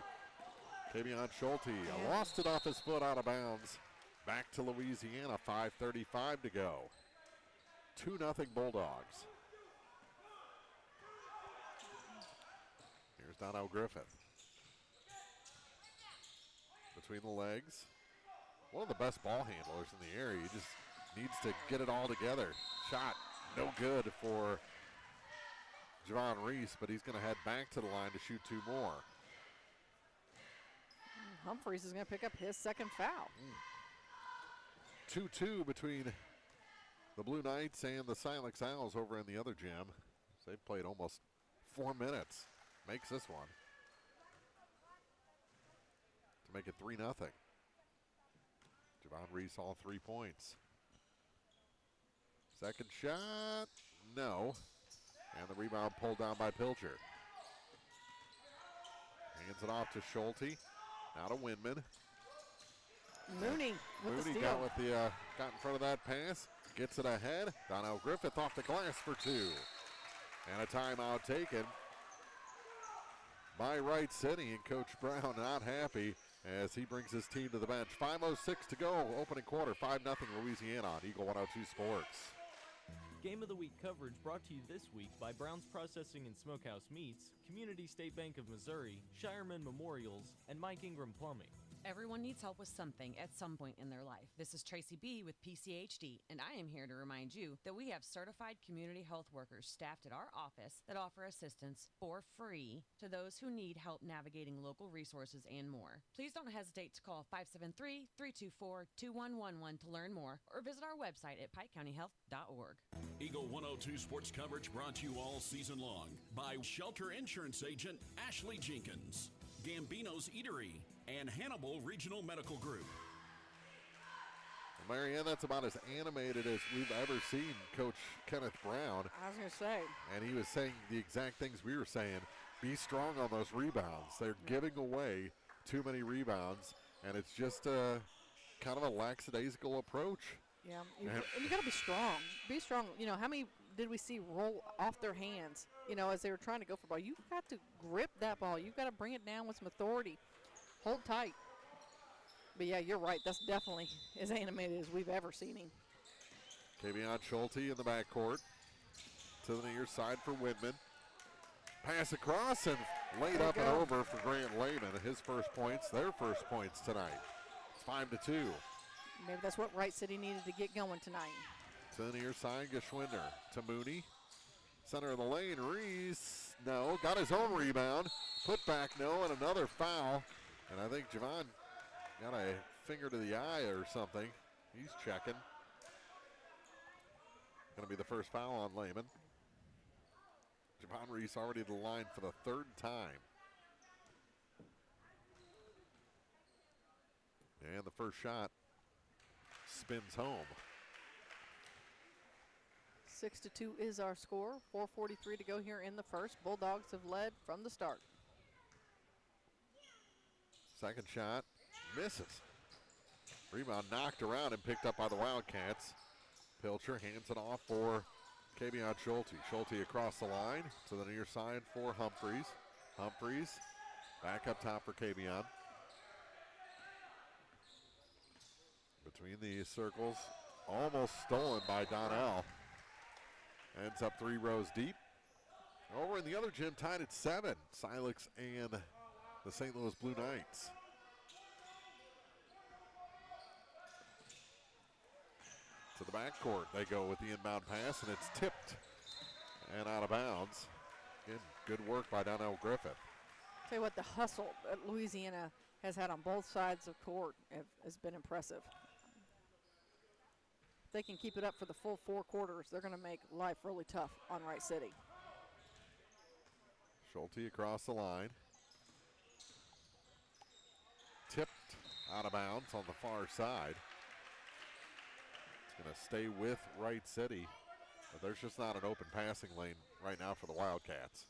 C: Kavion Schulte lost it off his foot, out of bounds. Back to Louisiana, 5:35 to go. 2-0 Bulldogs. Here's Donnell Griffith. Between the legs. One of the best ball handlers in the area. He just needs to get it all together. Shot no good for Javon Reese, but he's going to head back to the line to shoot 2 more.
D: Humphreys is going to pick up his second foul.
C: 2-2 between the Blue Knights and the Silex Owls over in the other gym. They've played almost 4 minutes. Makes this one to make it 3-0. Javon Reese all 3 points. Second shot, no. And the rebound pulled down by Pilcher. Hands it off to Schulte. Now to Windman.
D: Mooney with the steal.
C: Got in front of that pass. Gets it ahead. Donnell Griffith off the glass for 2. And a timeout taken by Wright City. And Coach Brown not happy as he brings his team to the bench. 5:06 to go. Opening quarter. 5-0 Louisiana on Eagle 102 Sports.
E: Game of the Week coverage brought to you this week by Brown's Processing and Smokehouse Meats, Community State Bank of Missouri, Shireman Memorials, and Mike Ingram Plumbing.
G: Everyone needs help with something at some point in their life. This is Tracy B. with PCHD, and I am here to remind you that we have certified community health workers staffed at our office that offer assistance for free to those who need help navigating local resources and more. Please don't hesitate to call 573-324-2111 to learn more or visit our website at pikecountyhealth.org.
J: Eagle 102 sports coverage brought to you all season long by Shelter Insurance Agent Ashley Jenkins, Gambino's Eatery, and Hannibal Regional Medical Group.
C: Marianne, that's about as animated as we've ever seen Coach Kenneth Brown.
D: I was going to say.
C: And he was saying the exact things we were saying. Be strong on those rebounds. They're giving away too many rebounds, and it's just kind of a lackadaisical approach.
D: Yeah, and you got to be strong. Be strong. You know, how many did we see roll off their hands, as they were trying to go for the ball? You've got to grip that ball. You've got to bring it down with some authority. Hold tight. But, yeah, you're right. That's definitely as animated as we've ever seen him.
C: Kavion Schulte in the backcourt. To the near side for Whitman. Pass across and laid up and over for Grant Lehman. His first points, their first points tonight. It's 5-2.
D: Maybe that's what Wright City needed to get going tonight.
C: To the near side, Geschwinder. To Mooney. Center of the lane, Reese. No, got his own rebound. Put back, no, and another foul. And I think Javon got a finger to the eye or something. He's checking. Going to be the first foul on Lehman. Javon Reese already to the line for the 3rd time. And the first shot spins home.
D: 6-2 is our score. 4:43 to go here in the first. Bulldogs have led from the start.
C: Second shot misses. Rebound knocked around and picked up by the Wildcats. Pilcher hands it off for Kavion Schulte. Schulte across the line to the near side for Humphreys. Humphreys back up top for Kavion. Between the circles, almost stolen by Donnell. Ends up 3 rows deep. Over in the other gym, tied at 7. Silex and the St. Louis Blue Knights. To the backcourt, they go with the inbound pass, and it's tipped and out of bounds. Again, good work by Donnell Griffith.
D: Tell you what, the hustle that Louisiana has had on both sides of court has been impressive. If they can keep it up for the full 4 quarters, they're going to make life really tough on Wright City.
C: Schulte across the line. Tipped out of bounds on the far side. It's going to stay with Wright City, but there's just not an open passing lane right now for the Wildcats.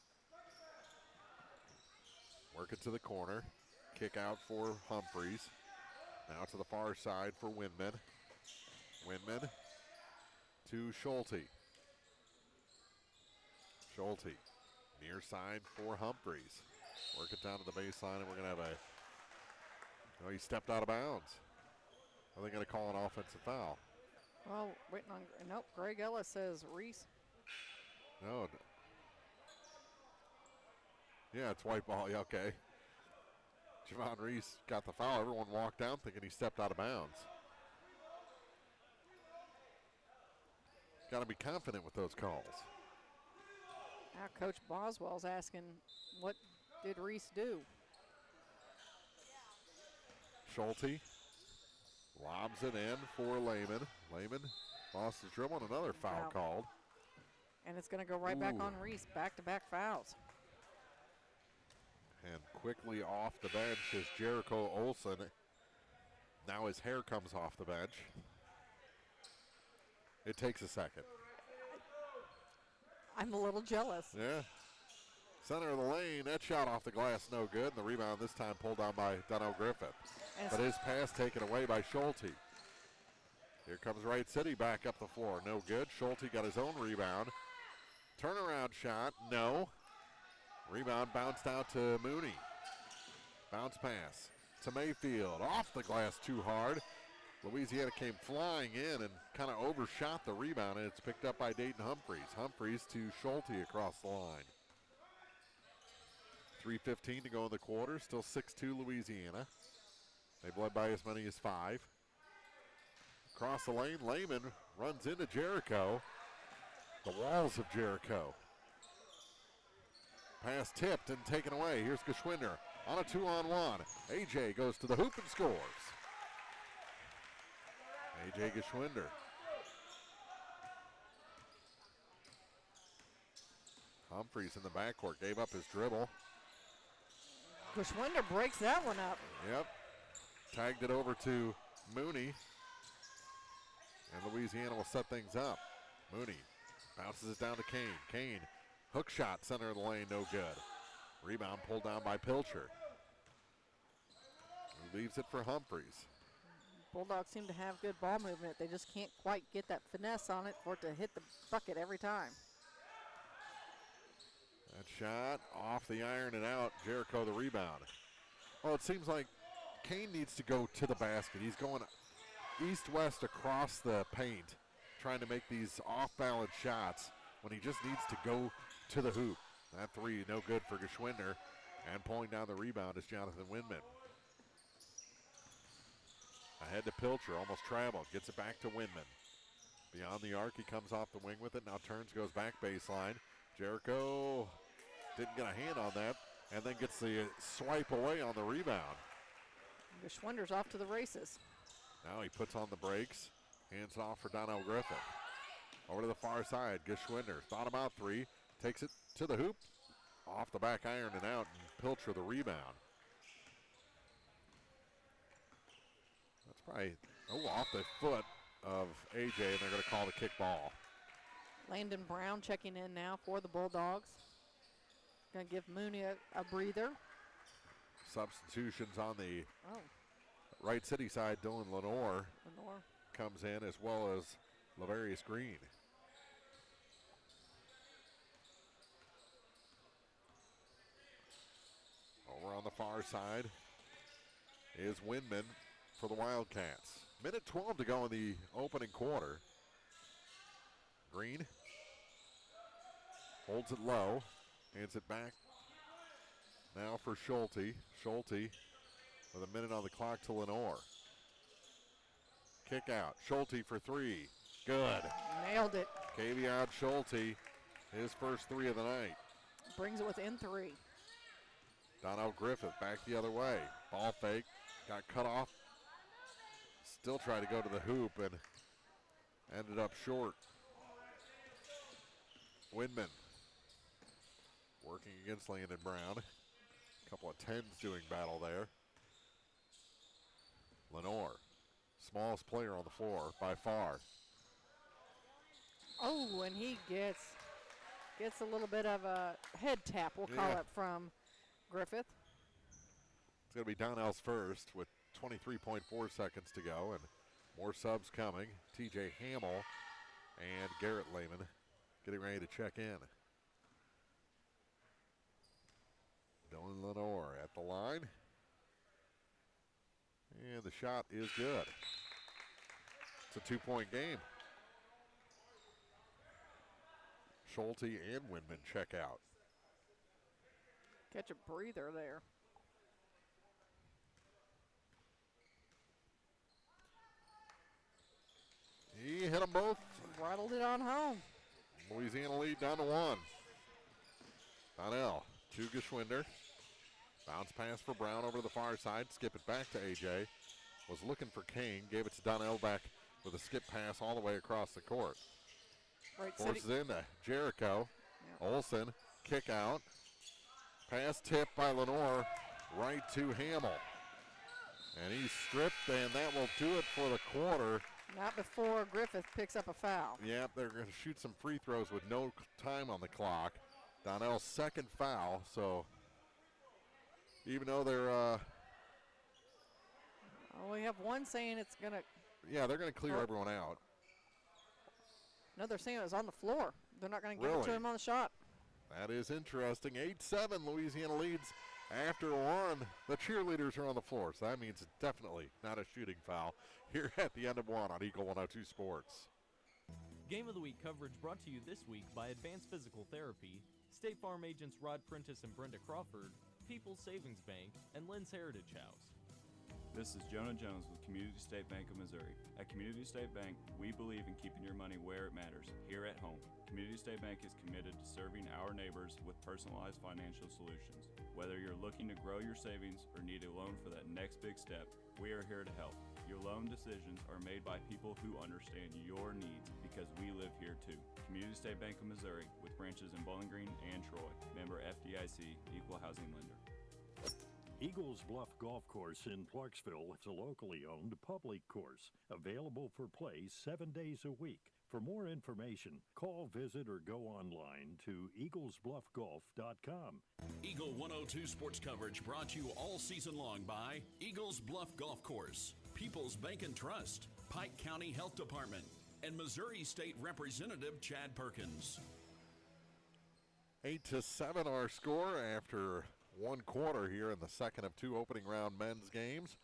C: Work it to the corner. Kick out for Humphreys. Now to the far side for Windman. Windman to Schulte. Schulte near side for Humphreys. Work it down to the baseline, and we're going to have he stepped out of bounds. Are they going to call an offensive foul?
D: Well, waiting on, nope, Greg Ellis says Reese.
C: No. Yeah, it's white ball, yeah, okay. Javon Reese got the foul. Everyone walked down thinking he stepped out of bounds. Got to be confident with those calls.
D: Now Coach Boswell's asking, what did Reese do?
C: Schulte lobs it in for Lehman. Lehman lost his dribble and another foul called.
D: And it's going to go right back on Reese. Back-to-back fouls.
C: And quickly off the bench is Jericho Olson. Now his hair comes off the bench. It takes a second.
D: I'm a little jealous.
C: Yeah. Center of the lane, that shot off the glass, no good. And the rebound this time pulled down by Dunno Griffith. But his pass taken away by Schulte. Here comes Wright City back up the floor, no good. Schulte got his own rebound. Turnaround shot, no. Rebound bounced out to Mooney. Bounce pass to Mayfield, off the glass too hard. Louisiana came flying in and kind of overshot the rebound, and it's picked up by Dayton Humphreys. Humphreys to Schulte across the line. 3:15 to go in the quarter, still 6-2 Louisiana. They've led by as many as 5. Across the lane, Lehman runs into Jericho. The walls of Jericho. Pass tipped and taken away. Here's Geschwinder on a 2-on-1. AJ goes to the hoop and scores. AJ Geschwinder. Humphreys in the backcourt gave up his dribble.
D: Geschwinder breaks that one up.
C: Yep. Tagged it over to Mooney. And Louisiana will set things up. Mooney bounces it down to Kane. Kane, hook shot, center of the lane, no good. Rebound pulled down by Pilcher. He leaves it for Humphreys.
D: Bulldogs seem to have good ball movement. They just can't quite get that finesse on it for it to hit the bucket every time.
C: That shot off the iron and out. Jericho the rebound. Well, it seems like Kane needs to go to the basket. He's going east-west across the paint, trying to make these off-balance shots when he just needs to go to the hoop. That three, no good for Geschwinder. And pulling down the rebound is Jonathan Windman. Ahead to Pilcher, almost traveled, gets it back to Windman. Beyond the arc, he comes off the wing with it, now turns, goes back baseline. Jericho didn't get a hand on that, and then gets the swipe away on the rebound.
D: Geschwinder's off to the races.
C: Now he puts on the brakes, hands it off for Donnell Griffith. Over to the far side, Geschwinder, thought about three, takes it to the hoop, off the back iron and out, and Pilcher the rebound. That's probably, off the foot of AJ, and they're going to call the kick ball.
D: Landon Brown checking in now for the Bulldogs. Going to give Mooney a breather.
C: Substitutions on the Wright City side. Dylan Lenore comes in, as well as Lavarius Green. Over on the far side is Windman for the Wildcats. Minute 12 to go in the opening quarter. Green holds it low, hands it back now for Schulte. Schulte with a minute on the clock to Lenore. Kick out, Schulte for three, good.
D: Nailed it.
C: Kavion Schulte, his first three of the night.
D: Brings it within 3.
C: Donnell Griffith back the other way. Ball fake, got cut off. Still tried to go to the hoop and ended up short. Windman working against Landon Brown. A couple of 10s doing battle there. Lenore, smallest player on the floor by far.
D: Oh, and he gets a little bit of a head tap, we'll call it, from Griffith.
C: It's going to be Donnell's first with 23.4 seconds to go, and more subs coming. TJ Hamill and Garrett Lehman getting ready to check in. Dylan Lenore at the line. And the shot is good. It's a 2-point game. Schulte and Windman check out.
D: Catch a breather there.
C: He hit them both.
D: Rattled it on home.
C: Louisiana lead down to 1. Donnell to Geschwinder. Bounce pass for Brown over to the far side. Skip it back to AJ. Was looking for Kane. Gave it to Donnell back with a skip pass all the way across the court. Forces into Jericho. Olsen, kick out. Pass tip by Lenore. Right to Hamill. And he's stripped, and that will do it for the quarter.
D: Not before Griffith picks up a foul.
C: Yep, they're going to shoot some free throws with no time on the clock. Donnell's second foul, so even though they're
D: we have one saying it's going to.
C: Yeah, they're going to clear everyone out.
D: No, they're saying it was on the floor. They're not going to give it to him on the shot.
C: That is interesting. 8-7, Louisiana leads after one. The cheerleaders are on the floor, so that means it's definitely not a shooting foul here at the end of one on Eagle 102 Sports.
E: Game of the Week coverage brought to you this week by Advanced Physical Therapy, State Farm agents Rod Prentice and Brenda Crawford, People's Savings Bank, and Lynn's Heritage House.
N: This is Jonah Jones with Community State Bank of Missouri. At Community State Bank, we believe in keeping your money where it matters, here at home. Community State Bank is committed to serving our neighbors with personalized financial solutions. Whether you're looking to grow your savings or need a loan for that next big step, we are here to help. Your loan decisions are made by people who understand your needs because we live here too. Community State Bank of Missouri with branches in Bowling Green and Troy. Member FDIC, Equal Housing Lender.
V: Eagles Bluff Golf Course in Clarksville is a locally owned public course, available for play 7 days a week. For more information, call, visit, or go online to eaglesbluffgolf.com.
J: Eagle 102 sports coverage brought to you all season long by Eagles Bluff Golf Course, People's Bank and Trust, Pike County Health Department, and Missouri State Representative Chad Perkins.
C: 8-7 our score after one quarter here in the second of two opening round men's games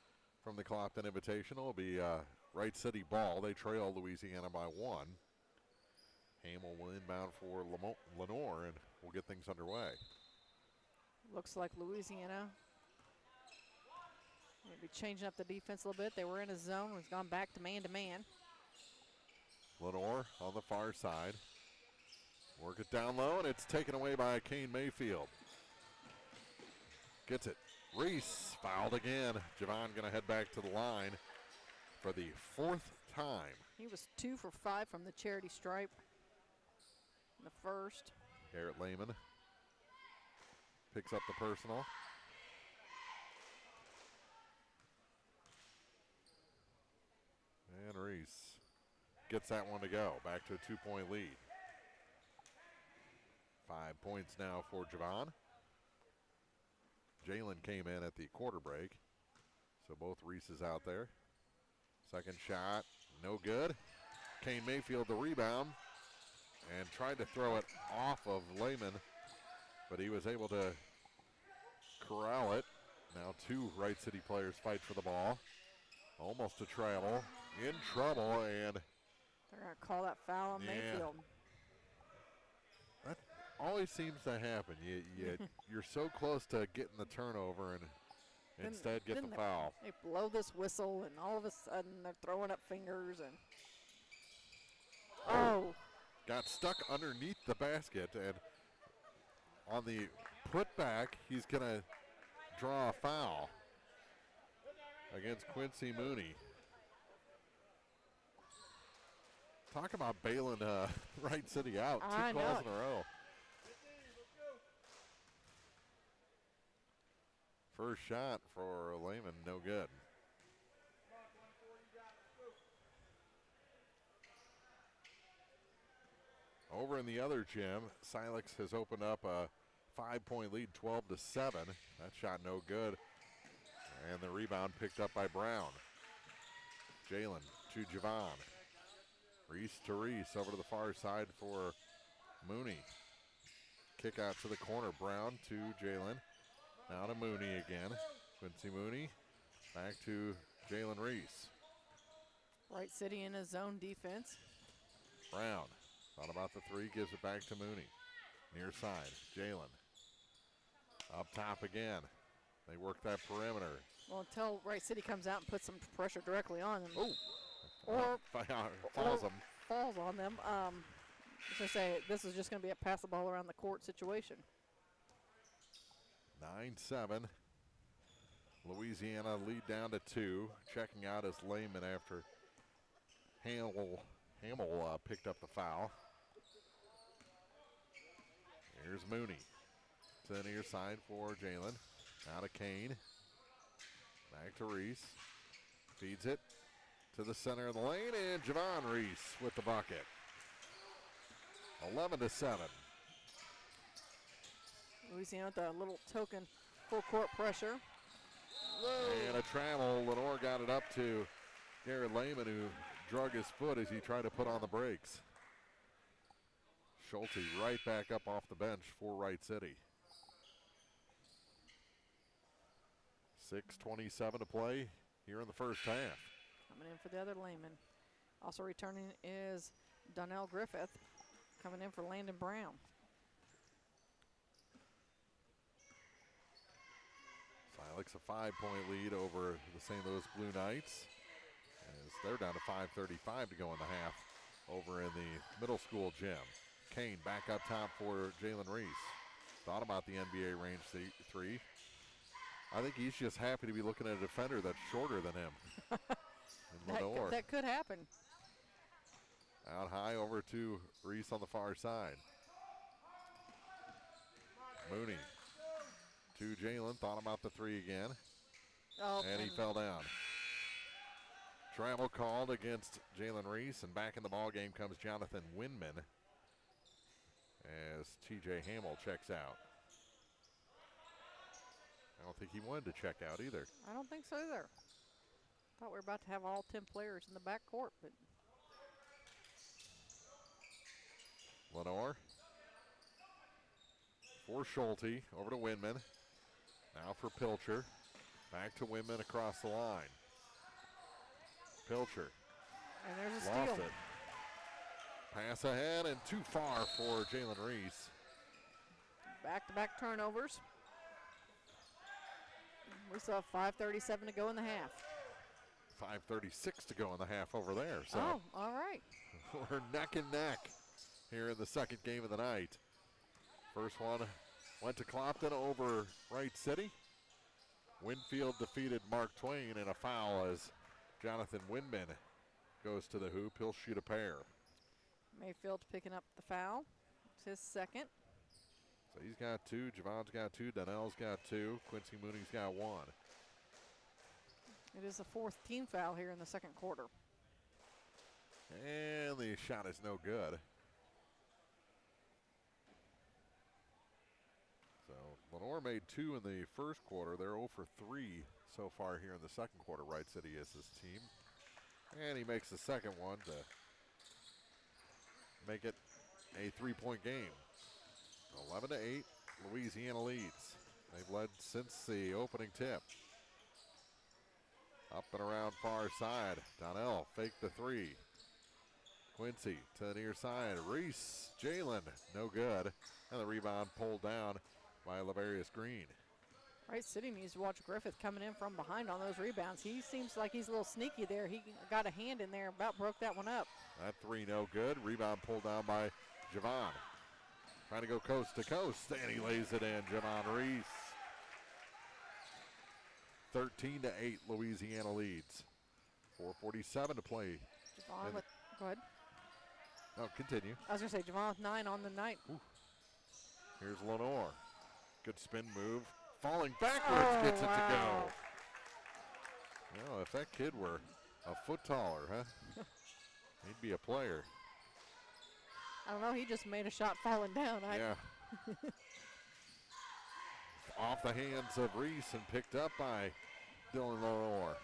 C: from the Clopton Invitational. Will be Wright City ball. They trail Louisiana by one. Hamill will inbound for Lenore, and we'll get things underway.
D: Looks like Louisiana maybe changing up the defense a little bit. They were in a zone. It's gone back to man.
C: Lenore on the far side. Work it down low, and it's taken away by Kane Mayfield. Gets it. Reese fouled again. Javon going to head back to the line for the fourth time.
D: He was 2 for 5 from the charity stripe in the first.
C: Garrett Lehman picks up the personal. And Reese gets that one to go. Back to a 2-point lead. 5 points now for Javon. Jalen came in at the quarter break, so both Reeses out there. Second shot, no good. Kane Mayfield the rebound and tried to throw it off of Lehman, but he was able to corral it. Now two Wright City players fight for the ball. Almost a travel, in trouble, and
D: they're going to call that foul on Mayfield.
C: That always seems to happen. You're so close to getting the turnover and instead get the foul.
D: They blow this whistle, and all of a sudden they're throwing up fingers. And
C: got stuck underneath the basket, and on the putback, he's going to draw a foul against Quincy Mooney. Talk about bailing Wright City out. Two calls in a row. First shot for Lehman, no good. Over in the other gym, Silex has opened up a 5-point lead, 12-7. That shot no good. And the rebound picked up by Brown. Jalen to Javon. Reese to Reese over to the far side for Mooney. Kick out to the corner. Brown to Jalen. Now to Mooney again. Quincy Mooney back to Jalen Reese.
D: Wright City in a zone defense.
C: Brown thought about the three, gives it back to Mooney. Near side, Jalen. Up top again. They work that perimeter.
D: Well, until Wright City comes out and puts some pressure directly on them.
C: Or falls
D: on them. As I say, this is just going to be a pass the ball around the court situation.
C: 9-7. Louisiana lead down to 2. Checking out is Lehman after Hamill picked up the foul. Here's Mooney to the near side for Jalen. Now to Kane. Back to Reese. Feeds it to the center of the lane, and Javon Reese with the bucket. 11-7.
D: Louisiana with a little token full court pressure. Whoa.
C: And a travel. Lenore got it up to Garrett Lehman, who drug his foot as he tried to put on the brakes. Schulte right back up off the bench for Wright City. 6:27 to play here in the first half.
D: Coming in for the other Lehman. Also returning is Donnell Griffith. Coming in for Landon Brown.
C: Silex a 5-point lead over the St. Louis Blue Knights, as they're down to 5:35 to go in the half over in the middle school gym. Kane back up top for Jalen Reese. Thought about the NBA range three. I think he's just happy to be looking at a defender that's shorter than him.
D: That could happen.
C: Out high over to Reese on the far side. Mooney to Jalen, thought about the three again.
D: Oh,
C: and he fell down. Travel called against Jalen Reese, and back in the ball game comes Jonathan Winman as TJ Hamill checks out. I don't think he wanted to check out either.
D: I don't think so either. Thought we were about to have all 10 players in the back court, but
C: Lenore for Schulte, over to Winman. Now for Pilcher. Back to Winman across the line. Pilcher.
D: And there's a
C: lost
D: steal.
C: it. Pass ahead and too far for Jalen Reese.
D: Back-to-back turnovers. We still have 5:37 to go in the half.
C: 5:36 to go in the half over there. So
D: oh, all right.
C: we're neck and neck here in the second game of the night. First one went to Clopton over Wright City. Winfield defeated Mark Twain in a foul as Jonathan Winman goes to the hoop. He'll shoot a pair.
D: Mayfield picking up the foul. It's his second.
C: So he's got 2, Javon's got 2, Donnell's got 2, Quincy Mooney's got 1.
D: It is the 4th team foul here in the second quarter.
C: And the shot is no good. So Lenore made 2 in the first quarter. They're 0 for 3 so far here in the second quarter. Wright City is his team. And he makes the second one to make it a 3-point game. 11-8, Louisiana leads. They've led since the opening tip. Up and around far side. Donnell faked the 3. Quincy to the near side. Reese, Jalen, no good. And the rebound pulled down by Lavarius Green.
D: Wright City needs to watch Griffith coming in from behind on those rebounds. He seems like he's a little sneaky there. He got a hand in there, about broke that one up.
C: That 3 no good. Rebound pulled down by Javon. Trying to go coast to coast, and he lays it in. Javon Reese. 13-8, Louisiana leads. 4:47 to play.
D: Javon with, go ahead.
C: No, continue.
D: I was going to say, Javon with 9 on the night.
C: Ooh. Here's Lenore. Good spin move. Falling backwards, gets it to go. Well, if that kid were a foot taller, huh? He'd be a player.
D: I don't know, he just made a shot falling down.
C: Yeah. Off the hands of Reese and picked up by Dylan Lenore.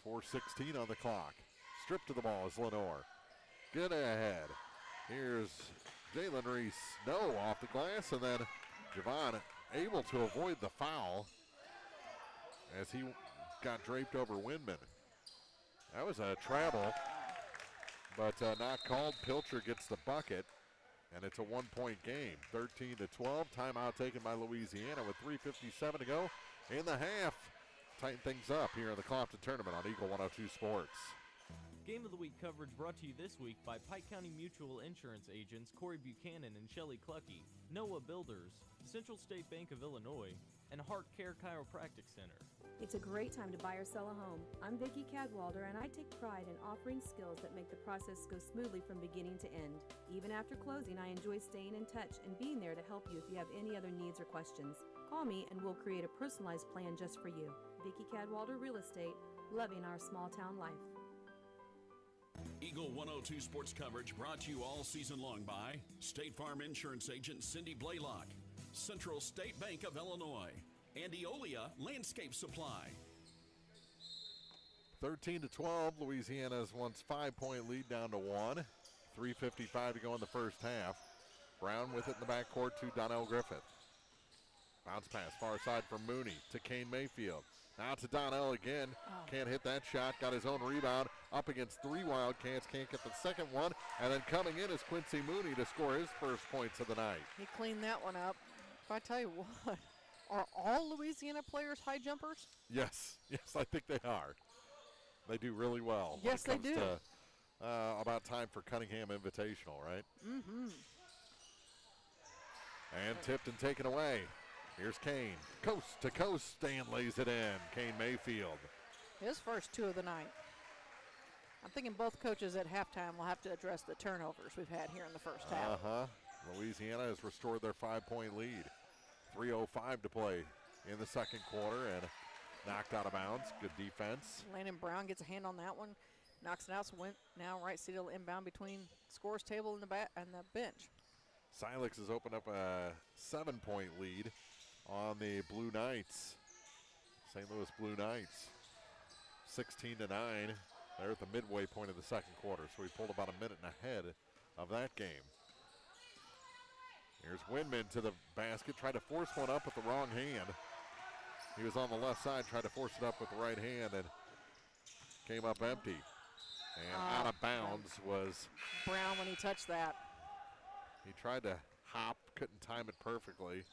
C: 4:16 on the clock. Stripped to the ball is Lenore. Good ahead. Here's Jalen Reese. No, off the glass, and then Javon able to avoid the foul as he got draped over Winman. That was a travel, but not called. Pilcher gets the bucket, and it's a 1-point game. 13-12. Timeout taken by Louisiana with 3:57 to go in the half. Tighten things up here in the Clopton tournament on Eagle 102 Sports.
E: Game of the Week coverage brought to you this week by Pike County Mutual Insurance agents Corey Buchanan and Shelley Clucky, Noah Builders, Central State Bank of Illinois, and Heart Care Chiropractic Center.
I: It's a great time to buy or sell a home. I'm Vicki Cadwalder, and I take pride in offering skills that make the process go smoothly from beginning to end. Even after closing, I enjoy staying in touch and being there to help you if you have any other needs or questions. Call me and we'll create a personalized plan just for you. Vicki Cadwalder Real Estate, loving our small town life.
J: Eagle 102 sports coverage brought to you all season long by State Farm Insurance Agent Cindy Blaylock, Central State Bank of Illinois, and Eolia Landscape Supply.
C: 13-12, Louisiana's once 5-point lead down to 1. 3:55 to go in the first half. Brown with it in the backcourt to Donnell Griffith. Bounce pass far side from Mooney to Kane Mayfield. Now to Donnell again. Can't hit that shot. Got his own rebound. Up against 3 Wildcats. Can't get the second one. And then coming in is Quincy Mooney to score his first points of the night.
D: He cleaned that one up. If I tell you what, are all Louisiana players high jumpers?
C: Yes, I think they are. They do really well.
D: Yes, they do.
C: About time for Cunningham Invitational, right?
D: Mm-hmm.
C: And tipped and taken away. Here's Kane. Coast to coast and lays it in. Kane Mayfield.
D: His first 2 of the night. I'm thinking both coaches at halftime will have to address the turnovers we've had here in the first half.
C: Louisiana has restored their 5-point lead. 3:05 to play in the second quarter and knocked out of bounds. Good defense.
D: Landon Brown gets a hand on that one. Knocks it out. So now Wright City will inbound between scores table and the bench.
C: Silex has opened up a 7-point lead on the Blue Knights. St. Louis Blue Knights. 16-9. They're at the midway point of the second quarter, so we pulled about a minute and ahead of that game. Here's Winman to the basket, tried to force one up with the wrong hand. He was on the left side, tried to force it up with the right hand and came up empty. And out of bounds was
D: Brown when he touched that.
C: He tried to hop, couldn't time it perfectly.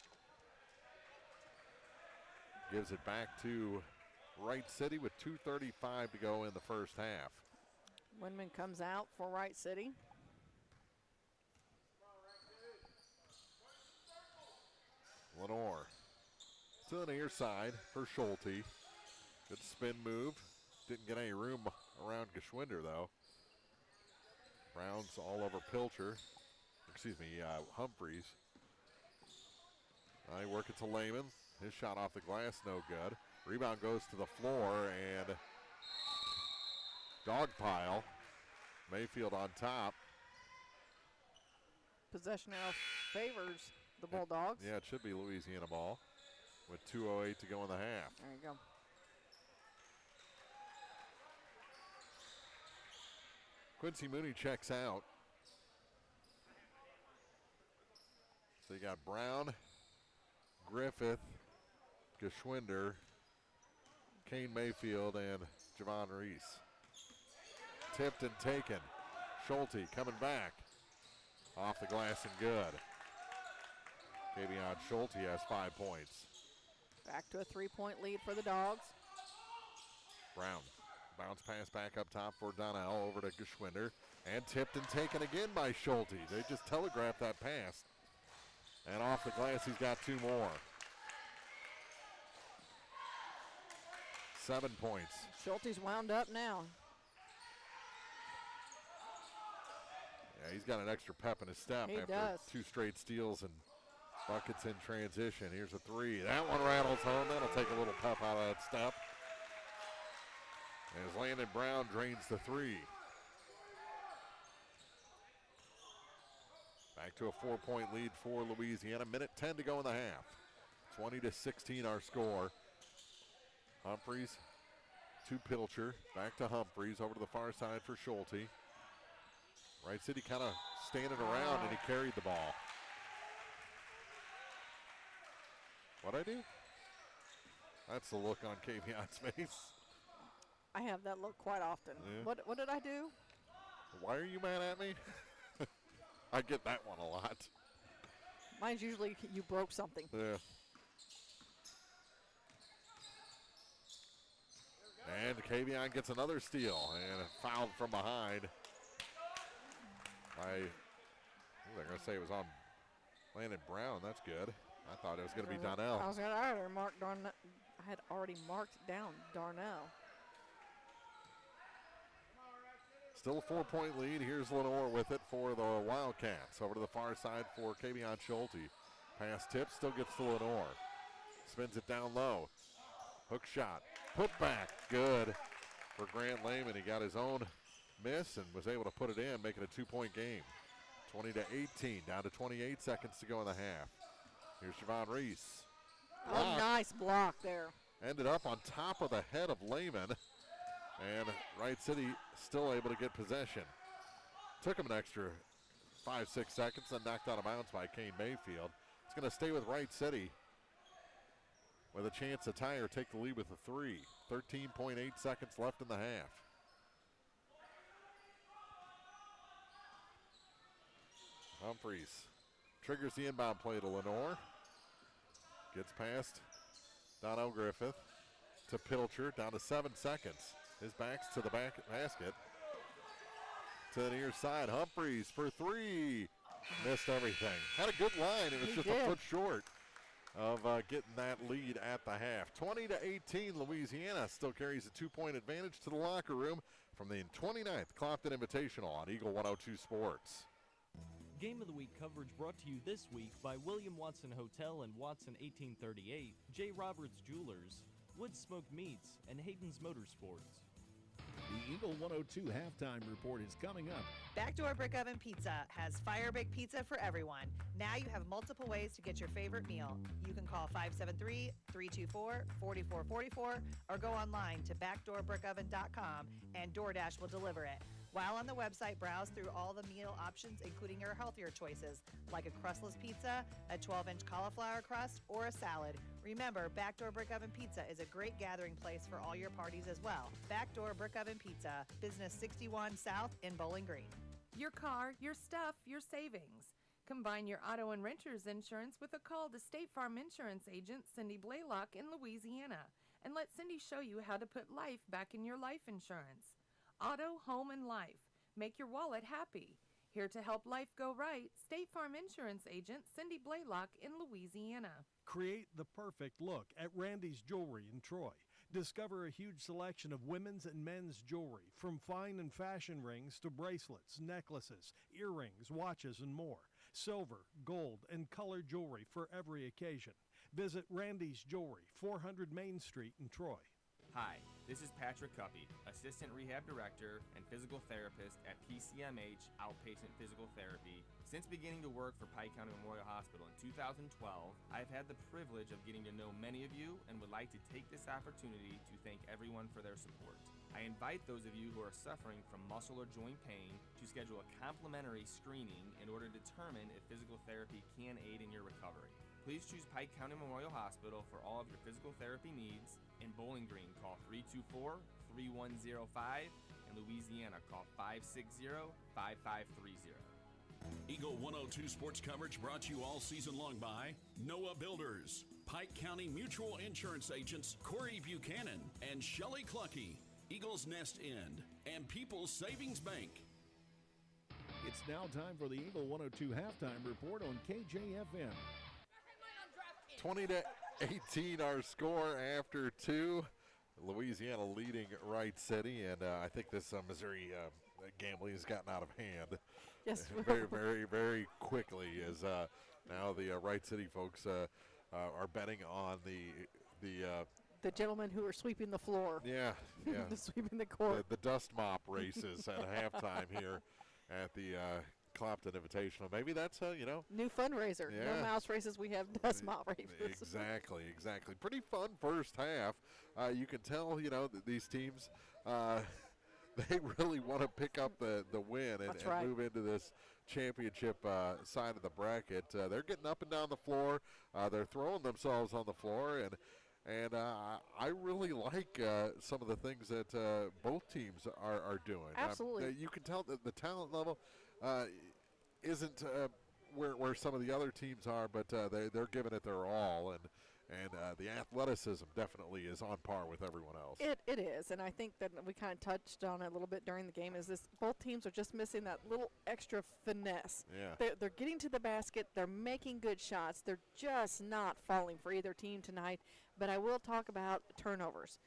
C: Gives it back to Wright City with 2:35 to go in the first half.
D: Winman comes out for Wright City.
C: Lenore to the near side for Schulte. Good spin move. Didn't get any room around Geschwinder though. Brown's all over Pilcher. Humphreys. They work it to Lehman. His shot off the glass, no good. Rebound goes to the floor and dog pile. Mayfield on top.
D: Possession arrow favors the Bulldogs.
C: Yeah, it should be Louisiana ball with 2:08 to go in the half.
D: There you go.
C: Quincy Mooney checks out. So you got Brown, Griffith, Geschwinder, Kane Mayfield, and Javon Reese. Tipped and taken. Schulte coming back. Off the glass and good. Kavion Schulte has 5 points.
D: Back to a 3-point lead for the Dogs.
C: Brown. Bounce pass back up top for Donnell over to Geschwinder. And tipped and taken again by Schulte. They just telegraphed that pass. And off the glass, he's got 2 more. 7 points.
D: Schulte's wound up now.
C: Yeah, he's got an extra pep in his step
D: He
C: after
D: does.
C: 2 straight steals and buckets in transition. Here's a 3. That one rattles home. That'll take a little pep out of that step. As Landon Brown drains the 3. Back to a 4-point lead for Louisiana. Minute 10 to go in the half. 20-16 our score. Humphreys to Pilcher. Back to Humphreys over to the far side for Schulte. Wright City kind of standing around and he carried the ball. What'd I do? That's the look on Kavion's face.
D: I have that look quite often.
C: Yeah.
D: What did I do?
C: Why are you mad at me? I get that one a lot.
D: Mine's usually you broke something.
C: Yeah. And Kavion gets another steal and fouled from behind. They're going to say it was on Landon Brown. That's good. I thought it was going to be Donnell.
D: I had already marked down Darnell.
C: Still a 4-point lead. Here's Lenore with it for the Wildcats. Over to the far side for Kavion Schulte. Pass tip, still gets to Lenore. Spins it down low. Hook shot. Put back. Good for Grant Lehman. He got his own miss and was able to put it in, making a 2-point game. 20-18, down to 28 seconds to go in the half. Here's Siobhan Reese.
D: Oh, nice block there.
C: Ended up on top of the head of Lehman. And Wright City still able to get possession. Took him an extra 5-6 seconds, then knocked out of bounds by Kane Mayfield. It's going to stay with Wright City with a chance to tie or take the lead with a 3. 13.8 seconds left in the half. Humphreys triggers the inbound play to Lenore. Gets past Donnell Griffith to Pilcher, down to 7 seconds. His back's to the back basket. To the near side, Humphreys for 3. Missed everything. Had a good line. It was just a foot short of getting that lead at the half. 20-18, Louisiana still carries a 2-point advantage to the locker room from the 29th Clopton Invitational on Eagle 102 Sports.
E: Game of the Week coverage brought to you this week by William Watson Hotel and Watson 1838, J. Roberts Jewelers, Wood Smoked Meats, and Hayden's Motorsports.
B: The Eagle 102 halftime report is coming up.
O: Backdoor Brick Oven Pizza has fire baked pizza for everyone. Now you have multiple ways to get your favorite meal. You can call 573-324-4444 or go online to backdoorbrickoven.com and DoorDash will deliver it. While on the website, browse through all the meal options, including your healthier choices, like a crustless pizza, a 12-inch cauliflower crust, or a salad. Remember, Backdoor Brick Oven Pizza is a great gathering place for all your parties as well. Backdoor Brick Oven Pizza, Business 61 South in Bowling Green.
Q: Your car, your stuff, your savings. Combine your auto and renter's insurance with a call to State Farm Insurance agent Cindy Blaylock in Louisiana, and let Cindy show you how to put life back in your life insurance. Auto, home, and life. Make your wallet happy. Here to help life go right, State Farm Insurance agent Cindy Blaylock in Louisiana.
B: Create the perfect look at Randy's Jewelry in Troy. Discover a huge selection of women's and men's jewelry, from fine and fashion rings to bracelets, necklaces, earrings, watches, and more. Silver, gold, and color jewelry for every occasion. Visit Randy's Jewelry, 400 Main Street in Troy.
X: Hi, this is Patrick Cuppy, Assistant Rehab Director and Physical Therapist at PCMH Outpatient Physical Therapy. Since beginning to work for Pike County Memorial Hospital in 2012, I've had the privilege of getting to know many of you and would like to take this opportunity to thank everyone for their support. I invite those of you who are suffering from muscle or joint pain to schedule a complimentary screening in order to determine if physical therapy can aid in your recovery. Please choose Pike County Memorial Hospital for all of your physical therapy needs. In Bowling Green, call 324-3105. In Louisiana, call 560-5530.
J: Eagle 102 sports coverage brought to you all season long by Noah Builders, Pike County Mutual Insurance agents Corey Buchanan and Shelley Clucky, Eagles Nest Inn, and People's Savings Bank.
B: It's now time for the Eagle 102 halftime report on KJFM.
C: 20-18 our score after 2. Louisiana leading Wright City, and I think this Missouri gambling has gotten out of hand.
D: Yes,
C: very, very, very quickly, as now the Wright City folks are betting on
D: the gentlemen who are sweeping the floor.
C: Yeah.
D: Sweeping the court.
C: The dust mop races at halftime here at the Clopton Invitational. Maybe that's
D: new fundraiser.
C: Yeah.
D: No mouse races. We have dust mop races.
C: Exactly. Pretty fun first half. You can tell that these teams they really want to pick up the win and move into this championship side of the bracket. They're getting up and down the floor. They're throwing themselves on the floor, and I really like some of the things that both teams are doing.
D: Absolutely.
C: You can tell that the talent level isn't where some of the other teams are, but they're giving it their all, And the athleticism definitely is on par with everyone else.
D: It is, and I think that we kind of touched on it a little bit during the game, is this both teams are just missing that little extra finesse.
C: Yeah.
D: They're getting to the basket. They're making good shots. They're just not falling for either team tonight. But I will talk about turnovers.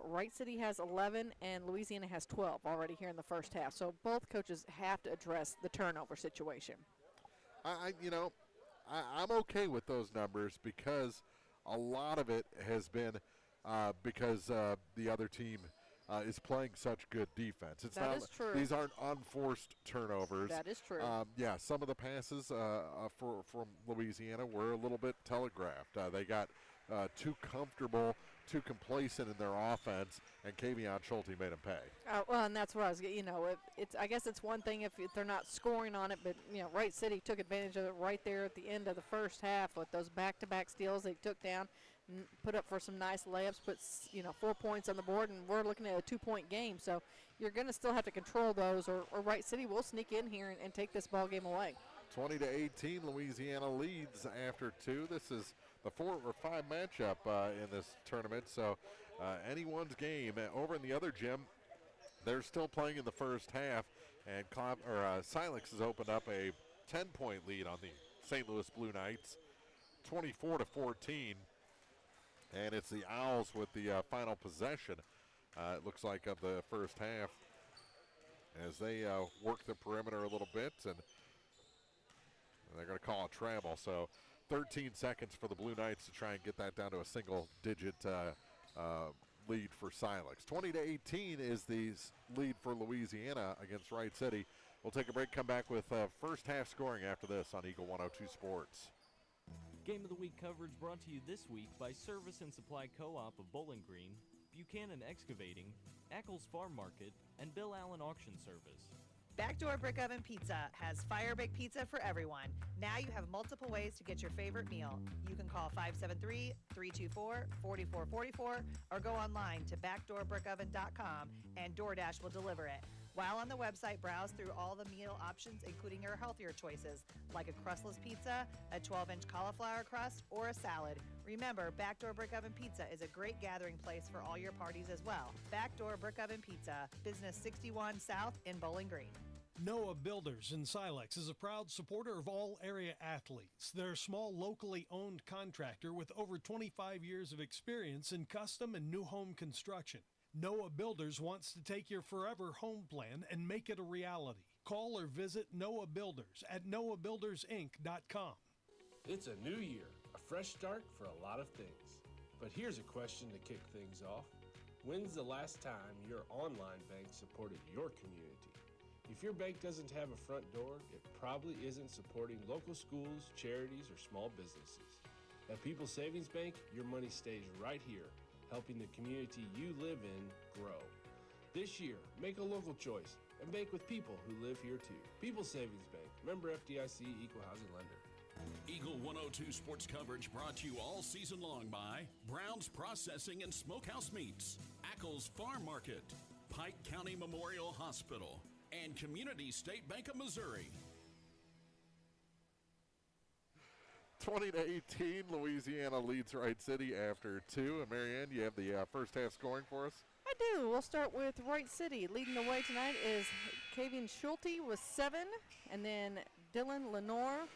D: Wright City has 11, and Louisiana has 12 already here in the first half. So both coaches have to address the turnover situation.
C: I'm okay with those numbers because a lot of it has been because the other team is playing such good defense.
D: That is true.
C: These aren't unforced turnovers.
D: That is true.
C: Some of the passes from Louisiana were a little bit telegraphed. They got too comfortable, too complacent in their offense, and Kavion Schulte made them pay.
D: Well, and that's what I was, I guess it's one thing if they're not scoring on it, but, Wright City took advantage of it right there at the end of the first half with those back-to-back steals they took down, put up for some nice layups, put, 4 points on the board, and we're looking at a 2-point game. So you're going to still have to control those, or Wright City will sneak in here and take this ball game away.
C: 20-18, Louisiana leads after 2. This is the 4 or 5 matchup in this tournament, so anyone's game. Over in the other gym, they're still playing in the first half, and Silex has opened up a 10-point lead on the St. Louis Blue Knights, 24-14, and it's the Owls with the final possession, it looks like, of the first half as they work the perimeter a little bit, and they're going to call a travel. So 13 seconds for the Blue Knights to try and get that down to a single-digit lead for Silex. 20-18 is the lead for Louisiana against Wright City. We'll take a break, come back with first half scoring after this on Eagle 102 Sports.
E: Game of the Week coverage brought to you this week by Service and Supply Co-op of Bowling Green, Buchanan Excavating, Ackles Farm Market, and Bill Allen Auction Service.
O: Backdoor Brick Oven Pizza has fire baked pizza for everyone. Now you have multiple ways to get your favorite meal. You can call 573-324-4444 or go online to backdoorbrickoven.com and DoorDash will deliver it. While on the website, browse through all the meal options, including your healthier choices, like a crustless pizza, a 12-inch cauliflower crust, or a salad. Remember, Backdoor Brick Oven Pizza is a great gathering place for all your parties as well. Backdoor Brick Oven Pizza, Business 61 South in Bowling Green.
B: Noah Builders in Silex is a proud supporter of all area athletes. They're a small, locally owned contractor with over 25 years of experience in custom and new home construction. Noah Builders wants to take your forever home plan and make it a reality. Call or visit Noah Builders at noahbuildersinc.com.
A: It's a new year, a fresh start for a lot of things. But here's a question to kick things off. When's the last time your online bank supported your community? If your bank doesn't have a front door, it probably isn't supporting local schools, charities, or small businesses. At People's Savings Bank, your money stays right here, helping the community you live in grow. This year, make a local choice and bank with people who live here too. People's Savings Bank, member FDIC, equal housing lender.
J: Eagle 102 sports coverage brought to you all season long by Brown's Processing and Smokehouse Meats, Ackles Farm Market, Pike County Memorial Hospital, and Community State Bank of Missouri.
C: 20-18, Louisiana leads Wright City after 2. And Marianne, you have the first half scoring for us?
D: I do. We'll start with Wright City. Leading the way tonight is Kavion Schulte with 7, and then Dylan Lenore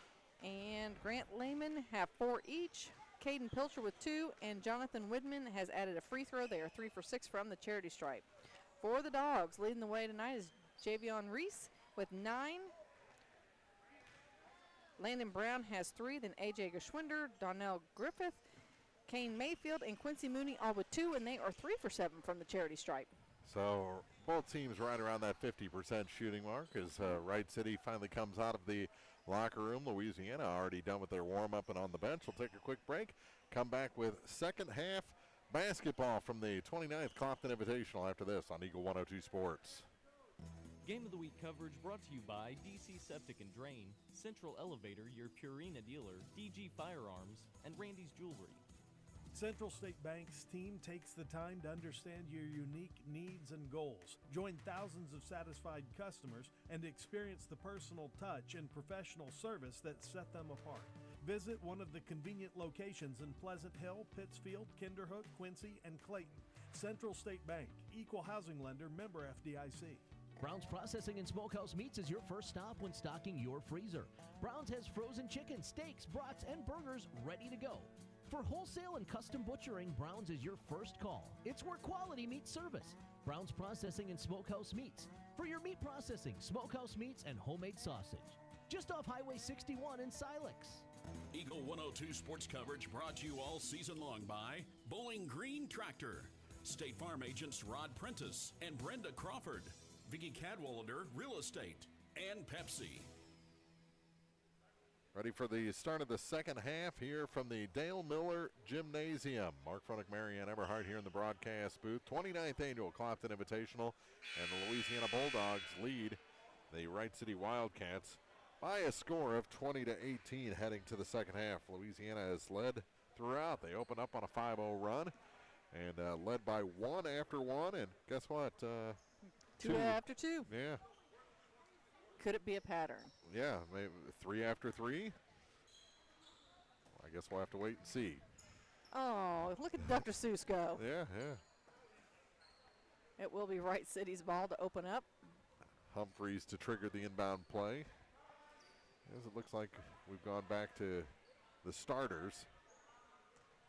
D: and Grant Lehman have 4 each. Caden Pilcher with 2, and Jonathan Widman has added a free throw. They are 3 for 6 from the charity stripe. For the Dogs, leading the way tonight is Javion Reese with 9. Landon Brown has 3, then A.J. Geschwinder, Donnell Griffith, Kane Mayfield, and Quincy Mooney all with 2, and they are 3 for 7 from the charity stripe.
C: So both teams right around that 50% shooting mark as Wright City finally comes out of the locker room. Louisiana already done with their warm-up and on the bench. We'll take a quick break, come back with second half basketball from the 29th Clopton Invitational after this on Eagle 102 Sports.
E: Game of the Week coverage brought to you by DC Septic and Drain, Central Elevator, your Purina dealer, DG Firearms, and Randy's Jewelry.
B: Central State Bank's team takes the time to understand your unique needs and goals. Join thousands of satisfied customers and experience the personal touch and professional service that set them apart. Visit one of the convenient locations in Pleasant Hill, Pittsfield, Kinderhook, Quincy, and Clayton. Central State Bank, equal housing lender, member FDIC.
H: Brown's Processing and Smokehouse Meats is your first stop when stocking your freezer. Brown's has frozen chicken, steaks, brats, and burgers ready to go. For wholesale and custom butchering, Brown's is your first call. It's where quality meets service. Brown's Processing and Smokehouse Meats. For your meat processing, smokehouse meats, and homemade sausage. Just off Highway 61 in Silex.
J: Eagle 102 sports coverage brought to you all season long by Bowling Green Tractor, State Farm agents Rod Prentice and Brenda Crawford, Vicki Cadwalader Real Estate, and Pepsi.
C: Ready for the start of the second half here from the Dale Miller Gymnasium. Mark Fronick, Marianne Everhart here in the broadcast booth. 29th annual Clopton Invitational, and the Louisiana Bulldogs lead the Wright City Wildcats by a score of 20-18 heading to the second half. Louisiana has led throughout. They open up on a 5-0 run and led by one after one. And guess what?
D: Two after two.
C: Yeah.
D: Could it be a pattern?
C: Yeah, maybe 3 after 3. I guess we'll have to wait and see.
D: Oh, look at Dr. Seuss go.
C: Yeah, yeah.
D: It will be Wright City's ball to open up.
C: Humphreys to trigger the inbound play. As it looks like we've gone back to the starters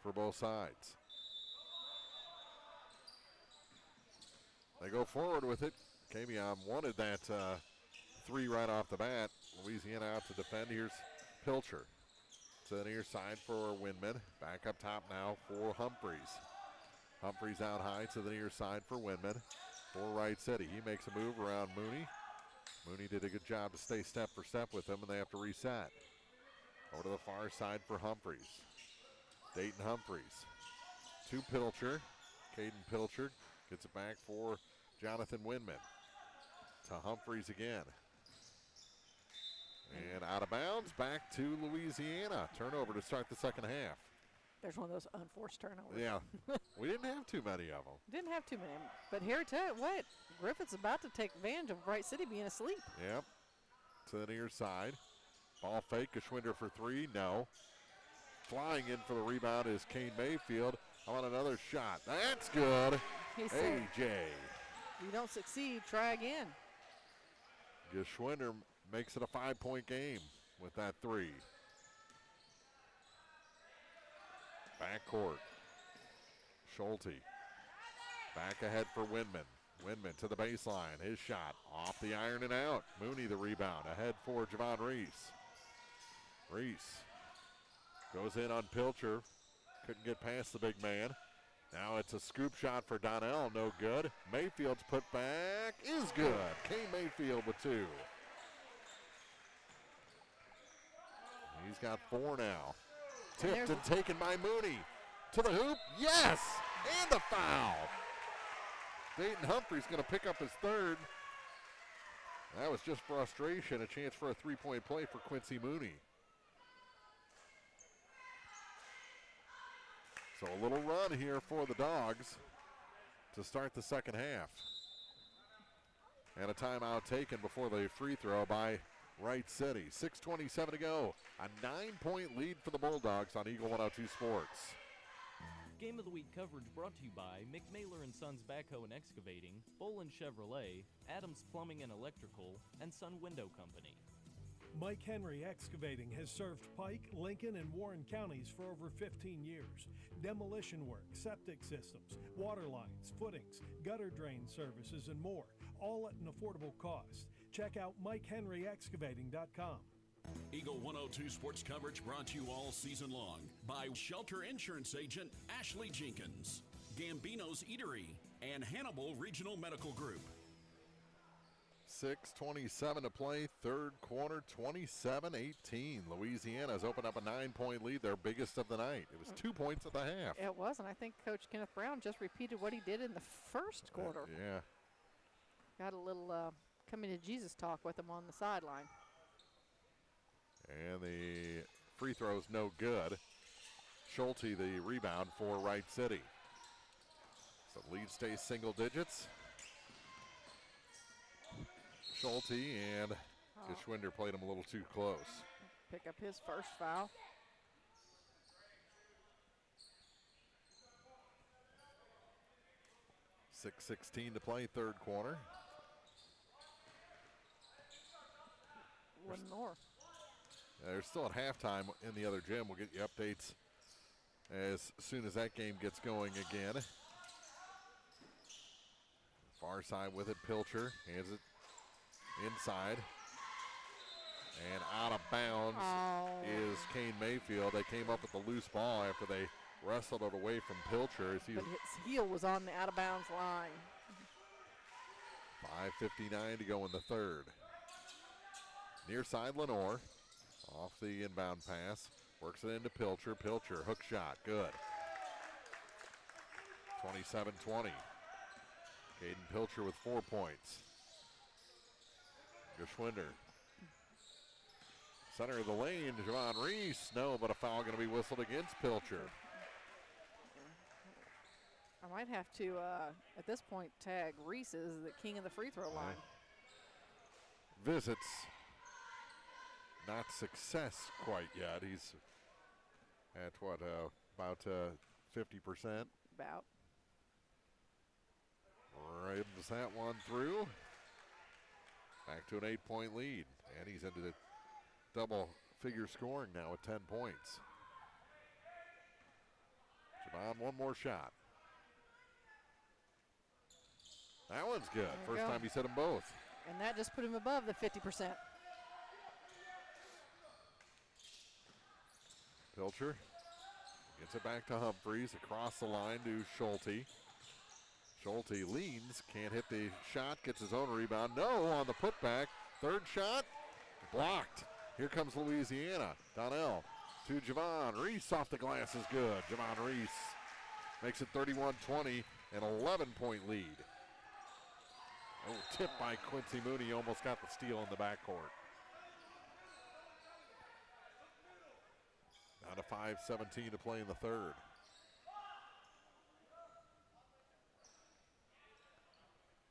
C: for both sides. They go forward with it. Kavion wanted that 3 right off the bat. Louisiana out to defend. Here's Pilcher to the near side for Winman. Back up top now for Humphreys. Humphreys out high to the near side for Winman. For Wright City. He makes a move around Mooney. Mooney did a good job to stay step for step with him, and they have to reset. Over to the far side for Humphreys. Dayton Humphreys to Pilcher. Caden Pilcher gets it back for Jonathan Winman. To Humphreys again. And out of bounds, back to Louisiana. Turnover to start the second half.
D: There's one of those unforced turnovers.
C: Yeah, we didn't have too many of them.
D: Didn't have too many. But here, tell you what, Griffith's about to take advantage of Wright City being asleep.
C: Yep. To the near side. Ball fake, Geschwinder for 3, no. Flying in for the rebound is Kane Mayfield. I want another shot. That's good.
D: He said,
C: AJ.
D: If you don't succeed, try again.
C: Geschwinder makes it a 5-point game with that 3. Backcourt. Schulte. Back ahead for Winman. Winman to the baseline. His shot off the iron and out. Mooney the rebound. Ahead for Javon Reese. Reese goes in on Pilcher. Couldn't get past the big man. Now it's a scoop shot for Donnell. No good. Mayfield's put back is good. Kane Mayfield with 2. He's got 4 now. Tipped and taken by Mooney. To the hoop. Yes! And a foul. Dayton Humphrey's going to pick up his 3rd. That was just frustration. A chance for a 3-point play for Quincy Mooney. So a little run here for the Dogs to start the second half. And a timeout taken before the free throw by Wright City. 6:27 to go. A 9-point lead for the Bulldogs on Eagle 102 Sports.
E: Game of the Week coverage brought to you by McMailer & Sons Backhoe and Excavating, Bolin Chevrolet, Adams Plumbing and Electrical, and Sun Window Company.
B: Mike Henry Excavating has served Pike, Lincoln, and Warren counties for over 15 years. Demolition work, septic systems, water lines, footings, gutter drain services, and more, all at an affordable cost. Check out MikeHenryExcavating.com.
J: Eagle 102 sports coverage brought to you all season long by Shelter Insurance Agent Ashley Jenkins, Gambino's Eatery, and Hannibal Regional Medical Group.
C: 6:27 to play, third quarter, 27-18. Louisiana's opened up a 9-point lead, their biggest of the night. It was 2 points at the half.
D: It was, and I think Coach Kenneth Brown just repeated what he did in the first quarter.
C: Yeah.
D: Got a little coming to Jesus talk with him on the sideline.
C: And the free throw's no good. Schulte the rebound for Wright City. So lead stays single digits. Schulte and Geschwinder played him a little too close.
D: Pick up his first foul.
C: 6:16 to play, third quarter.
D: Lenore.
C: They're still at halftime in the other gym. We'll get you updates as soon as that game gets going again. Far side with it, Pilcher hands it inside. And out of bounds is Kane Mayfield. They came up with the loose ball after they wrestled it away from Pilcher.
D: But his heel was on the out-of-bounds line.
C: 5:59 to go in the third. Near side, Lenore. Off the inbound pass. Works it into Pilcher. Pilcher, hook shot, good. 27-20. Caden Pilcher with 4 points. Geschwinder. Center of the lane, Javon Reese. No, but a foul going to be whistled against Pilcher.
D: I might have to, at this point, tag Reese as the king of the free throw line.
C: Visits. Not success quite yet. He's at what, about 50%?
D: About.
C: Rims that one through. Back to an 8-point lead. And he's into the double figure scoring now with 10 points. Javon, one more shot. That one's good. First time he's hit them both.
D: And that just put him above the 50%.
C: Pilcher gets it back to Humphreys, across the line to Schulte. Schulte leans, can't hit the shot, gets his own rebound. No, on the putback. Third shot, blocked. Here comes Louisiana. Donnell to Javon. Reese off the glass is good. Javon Reese makes it 31-20, an 11-point lead. Oh, tipped by Quincy Mooney, almost got the steal in the backcourt. Down to 5:17 to play in the third.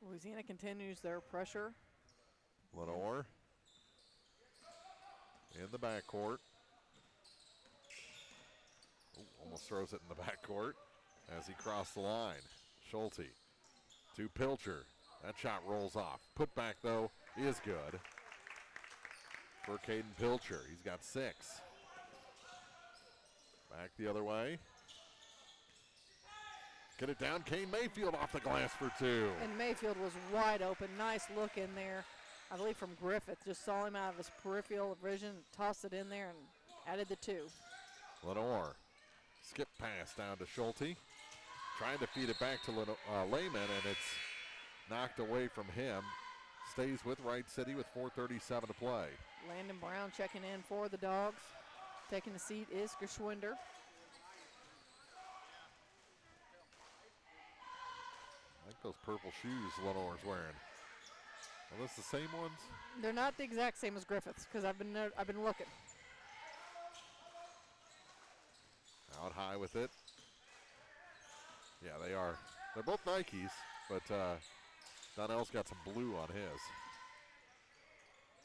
D: Louisiana continues their pressure.
C: Lenore in the backcourt. Almost throws it in the backcourt as he crossed the line. Schulte to Pilcher. That shot rolls off. Put back, though, is good for Caden Pilcher. He's got 6. Back the other way. Get it down. Kane Mayfield off the glass for 2.
D: And Mayfield was wide open. Nice look in there. I believe from Griffith. Just saw him out of his peripheral vision, tossed it in there, and added the 2.
C: Lenore. Skip pass down to Schulte. Trying to feed it back to Lehman, and it's knocked away from him. Stays with Wright City with 4:37 to play.
D: Landon Brown checking in for the Dogs. Taking the seat is Geschwinder.
C: I like those purple shoes Lenore's wearing. Are those the same ones?
D: They're not the exact same as Griffith's because I've been looking.
C: Out high with it. Yeah, they are. They're both Nikes, but Donnell's got some blue on his.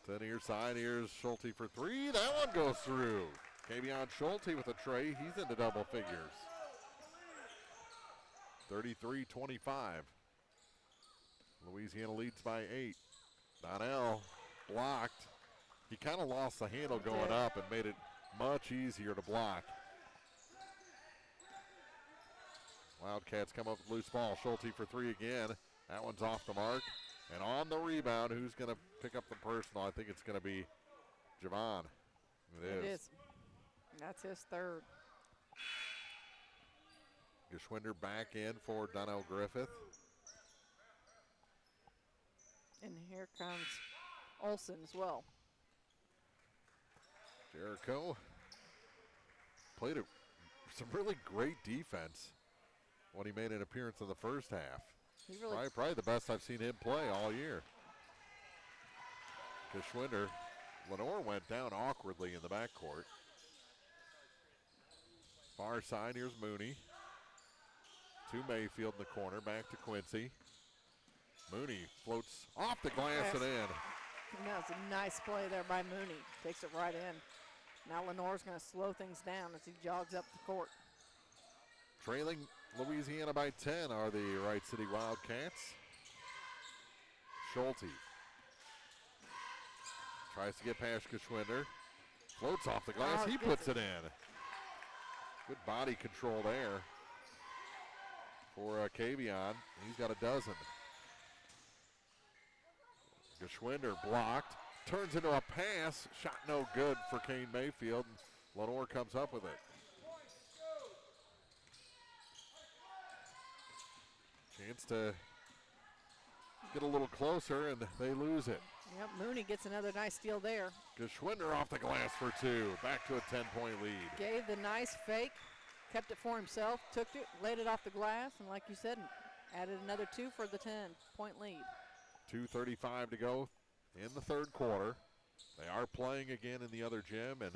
C: To the near side, here's Schulte for 3. That one goes through. Kavion Schulte with a tray. He's into double figures. 33-25. Louisiana leads by 8. Donnell blocked. He kind of lost the handle going up and made it much easier to block. Wildcats come up with loose ball. Schulte for 3 again. That one's off the mark. And on the rebound, who's going to pick up the personal? I think it's going to be Javon. It is.
D: That's his third.
C: Geschwinder back in for Donnell Griffith.
D: And here comes Olsen as well.
C: Jericho played some really great defense when he made an appearance in the first half. Probably the best I've seen him play all year. Geschwinder. Lenore went down awkwardly in the backcourt. Far side, here's Mooney. To Mayfield in the corner, back to Quincy. Mooney floats off the glass and in.
D: That was a nice play there by Mooney. Takes it right in. Now Lenore's going to slow things down as he jogs up the court.
C: Trailing Louisiana by 10 are the Wright City Wildcats. Schulte tries to get past Geschwinder. Floats off the glass. He puts it in. Good body control there for Kavion. He's got a dozen. Geschwinder blocked. Turns into a pass. Shot no good for Kane Mayfield. Lenore comes up with it. Chance to get a little closer, and they lose it.
D: Yep, Mooney gets another nice steal there.
C: Geschwinder off the glass for 2. Back to a 10-point lead.
D: Gave the nice fake, kept it for himself, took it, laid it off the glass, and like you said, added another 2 for the 10-point lead.
C: 2:35 to go in the third quarter. They are playing again in the other gym, and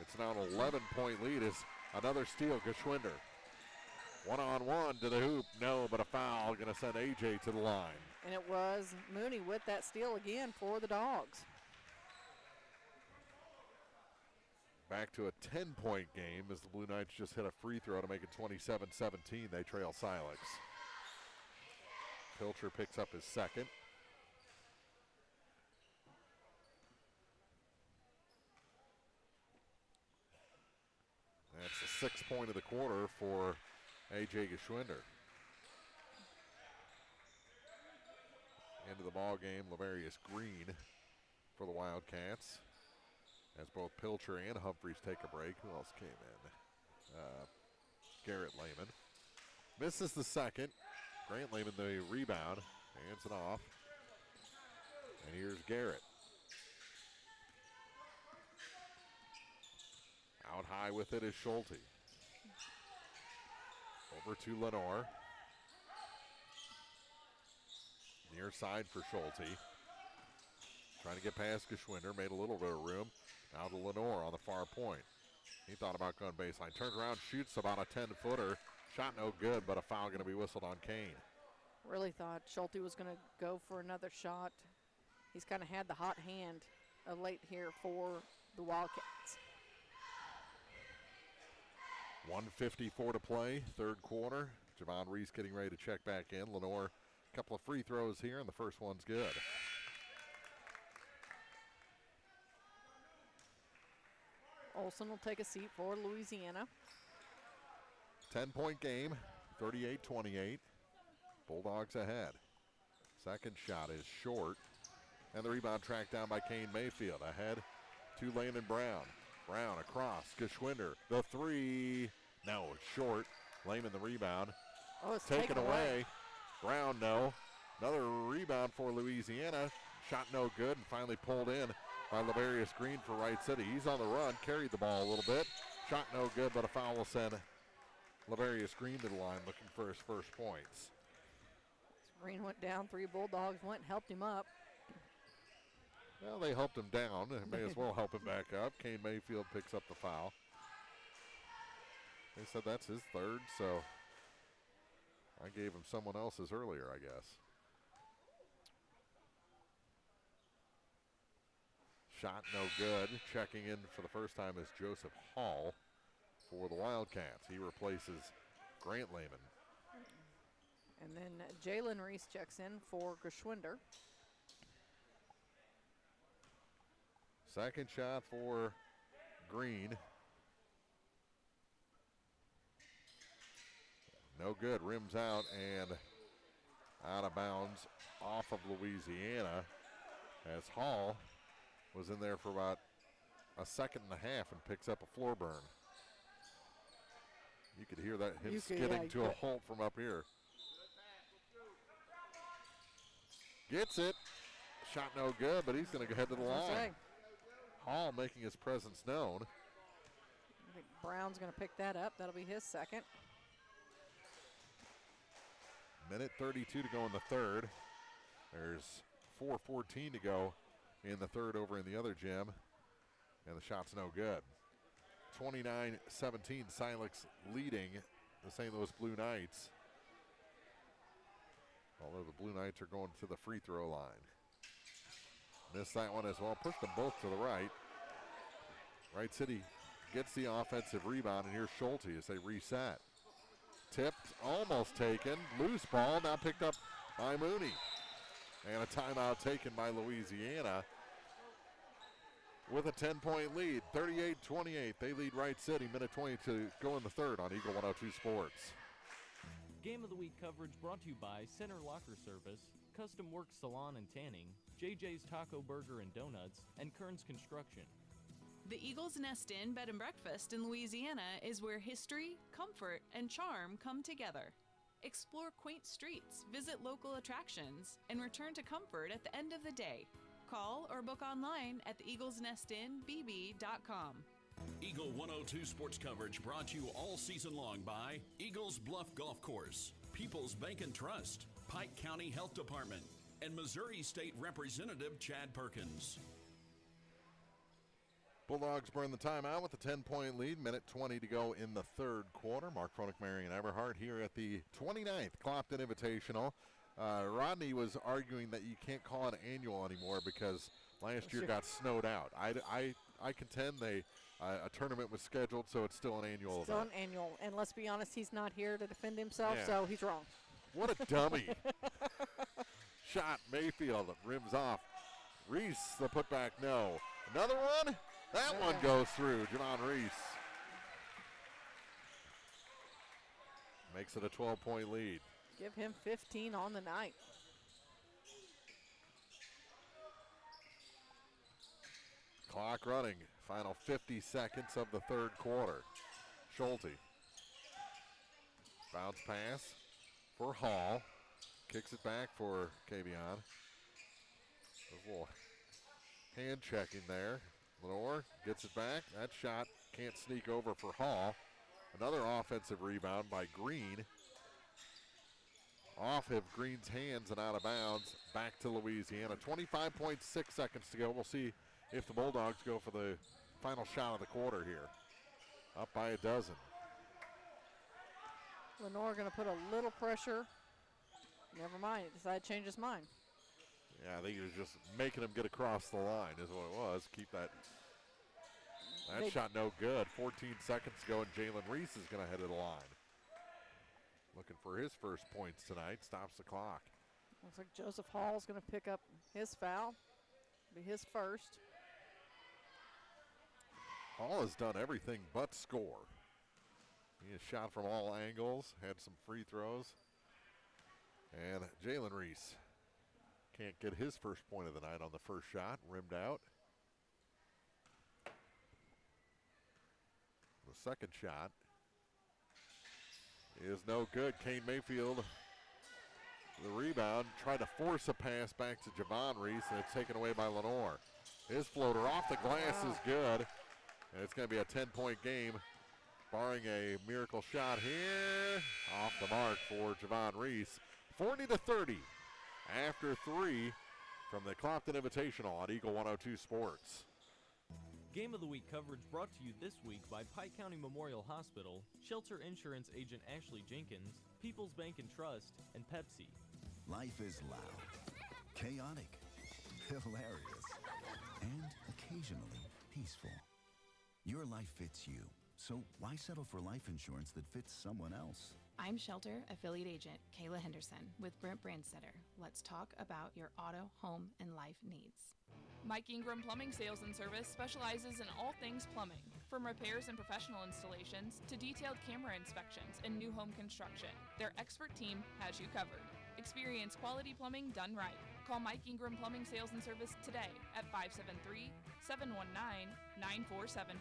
C: it's now an 11-point lead. Is another steal, Geschwinder. One-on-one to the hoop. No, but a foul. Going to send AJ to the line.
D: And it was Mooney with that steal again for the Dogs.
C: Back to a 10-point game as the Blue Knights just hit a free throw to make it 27-17. They trail Silex. Pilcher picks up his second. That's the 6th point of the quarter for A.J. Geschwinder. Into the ball game, Lavarius Green for the Wildcats. As both Pilcher and Humphreys take a break. Who else came in? Garrett Lehman. Misses the second. Grant Lehman the rebound. Hands it off. And here's Garrett. Out high with it is Schulte. Over to Lenore. Near side for Schulte. Trying to get past Geschwinder. Made a little bit of room. Now to Lenore on the far point. He thought about going baseline. Turns around, shoots about a 10-footer. Shot no good, but a foul going to be whistled on Kane.
D: Really thought Schulte was going to go for another shot. He's kind of had the hot hand late here for the Wildcats.
C: 1:54 to play, third quarter. Javon Reese getting ready to check back in. Lenore, a couple of free throws here, and the first one's good.
D: Olson will take a seat for Louisiana.
C: 10-point game, 38-28. Bulldogs ahead. Second shot is short. And the rebound tracked down by Kane Mayfield. Ahead to Landon Brown. Brown across. Geschwinder. The three. No, it's short. Lehman the rebound.
D: Oh, it's
C: taken away. Brown, no. Another rebound for Louisiana. Shot no good and finally pulled in by Lavarius Green for Wright City. He's on the run, carried the ball a little bit. Shot no good, but a foul will send Lavarius Green to the line looking for his first points.
D: Green went down, 3 Bulldogs went and helped him up.
C: Well, they helped him down. They may as well help him back up. Kane Mayfield picks up the foul. They said that's his third, so I gave him someone else's earlier, I guess. Shot no good. Checking in for the first time is Joseph Hall for the Wildcats. He replaces Grant Lehman.
D: And then Jalen Reese checks in for Geschwinder.
C: Second shot for Green. No good. Rims out and out of bounds off of Louisiana as Hall was in there for about a second and a half and picks up a floor burn. You could hear that, him skidding to a halt from up here. Gets it. Shot no good, but he's going to go head to the line. Hall making his presence known.
D: I think Brown's going to pick that up. That'll be his second.
C: Minute 32 to go in the third. There's 4:14 to go in the third over in the other gym. And the shot's no good. 29-17, Silex leading the St. Louis Blue Knights. Although the Blue Knights are going to the free throw line. Missed that one as well. Pushed them both to the right. Wright City gets the offensive rebound, and here's Schulte as they reset. tipped, almost taken. Loose ball, now picked up by Mooney. And a timeout taken by Louisiana with a 10-point lead, 38-28. They lead Wright City, minute 20 to go in the third on Eagle 102 Sports.
E: Game of the Week coverage brought to you by Center Locker Service, Custom Work Salon and Tanning, JJ's Taco Burger and Donuts, and Kearns Construction.
L: The Eagles Nest Inn Bed and Breakfast in Louisiana is where history, comfort, and charm come together. Explore quaint streets, visit local attractions, and return to comfort at the end of the day. Call or book online at theeaglesnestinbb.com.
J: Eagle 102 sports coverage brought to you all season long by Eagles Bluff Golf Course, People's Bank and Trust, Pike County Health Department, and Missouri State Representative Chad Perkins.
C: Bulldogs burn the timeout with a 10-point lead, minute 20 to go in the third quarter. Mark Froelich, Marion Everhart here at the 29th Clopton Invitational. Rodney was arguing that you can't call it annual anymore because last year got snowed out. I contend a tournament was scheduled, so it's still an annual
D: Still
C: event.
D: an annual, and let's be honest, he's not here to defend himself,
C: Yeah.
D: so he's wrong.
C: What a dummy. Shot, Mayfield, rims off. Reese, the putback, no. Another one? That one goes through, Javon Reese. Makes it a 12-point lead.
D: Give him 15 on the night.
C: Clock running. Final 50 seconds of the third quarter. Schulte. Bounce pass for Hall. Kicks it back for Kavion. A little hand checking there. Lenore gets it back. That shot can't sneak over for Hall. Another offensive rebound by Green. Off of Green's hands and out of bounds. Back to Louisiana. 25.6 seconds to go. We'll see if the Bulldogs go for the final shot of the quarter here. Up by a dozen.
D: Lenore going to put a little pressure. Never mind, it decided to change his mind.
C: Yeah, I think he was just making him get across the line is what it was. Keep that shot no good. 14 seconds to go, and Jalen Reese is going to head to the line. Looking for his first points tonight. Stops the clock.
D: Looks like Joseph Hall is going to pick up his foul. Be his first.
C: Hall has done everything but score. He has shot from all angles, had some free throws. And Jalen Reese can't get his first point of the night on the first shot. Rimmed out. The second shot is no good. Kane Mayfield, the rebound, tried to force a pass back to Javon Reese, and it's taken away by Lenore. His floater off the glass is good, and it's going to be a 10-point game, barring a miracle shot here. Off the mark for Javon Reese. 40-30 after 3 from the Clopton Invitational on Eagle 102 Sports.
E: Game of the Week coverage brought to you this week by Pike County Memorial Hospital, Shelter Insurance Agent Ashley Jenkins, People's Bank and Trust, and Pepsi.
K: Life is loud, chaotic, hilarious, and occasionally peaceful. Your life fits you, so why settle for life insurance that fits someone else?
M: I'm Shelter Affiliate Agent Kayla Henderson with Brent Brandstetter. Let's talk about your auto, home, and life needs.
T: Mike Ingram Plumbing Sales and Service specializes in all things plumbing, from repairs and professional installations to detailed camera inspections and new home construction. Their expert team has you covered. Experience quality plumbing done right. Call Mike Ingram Plumbing Sales and Service today at 573-719-9474.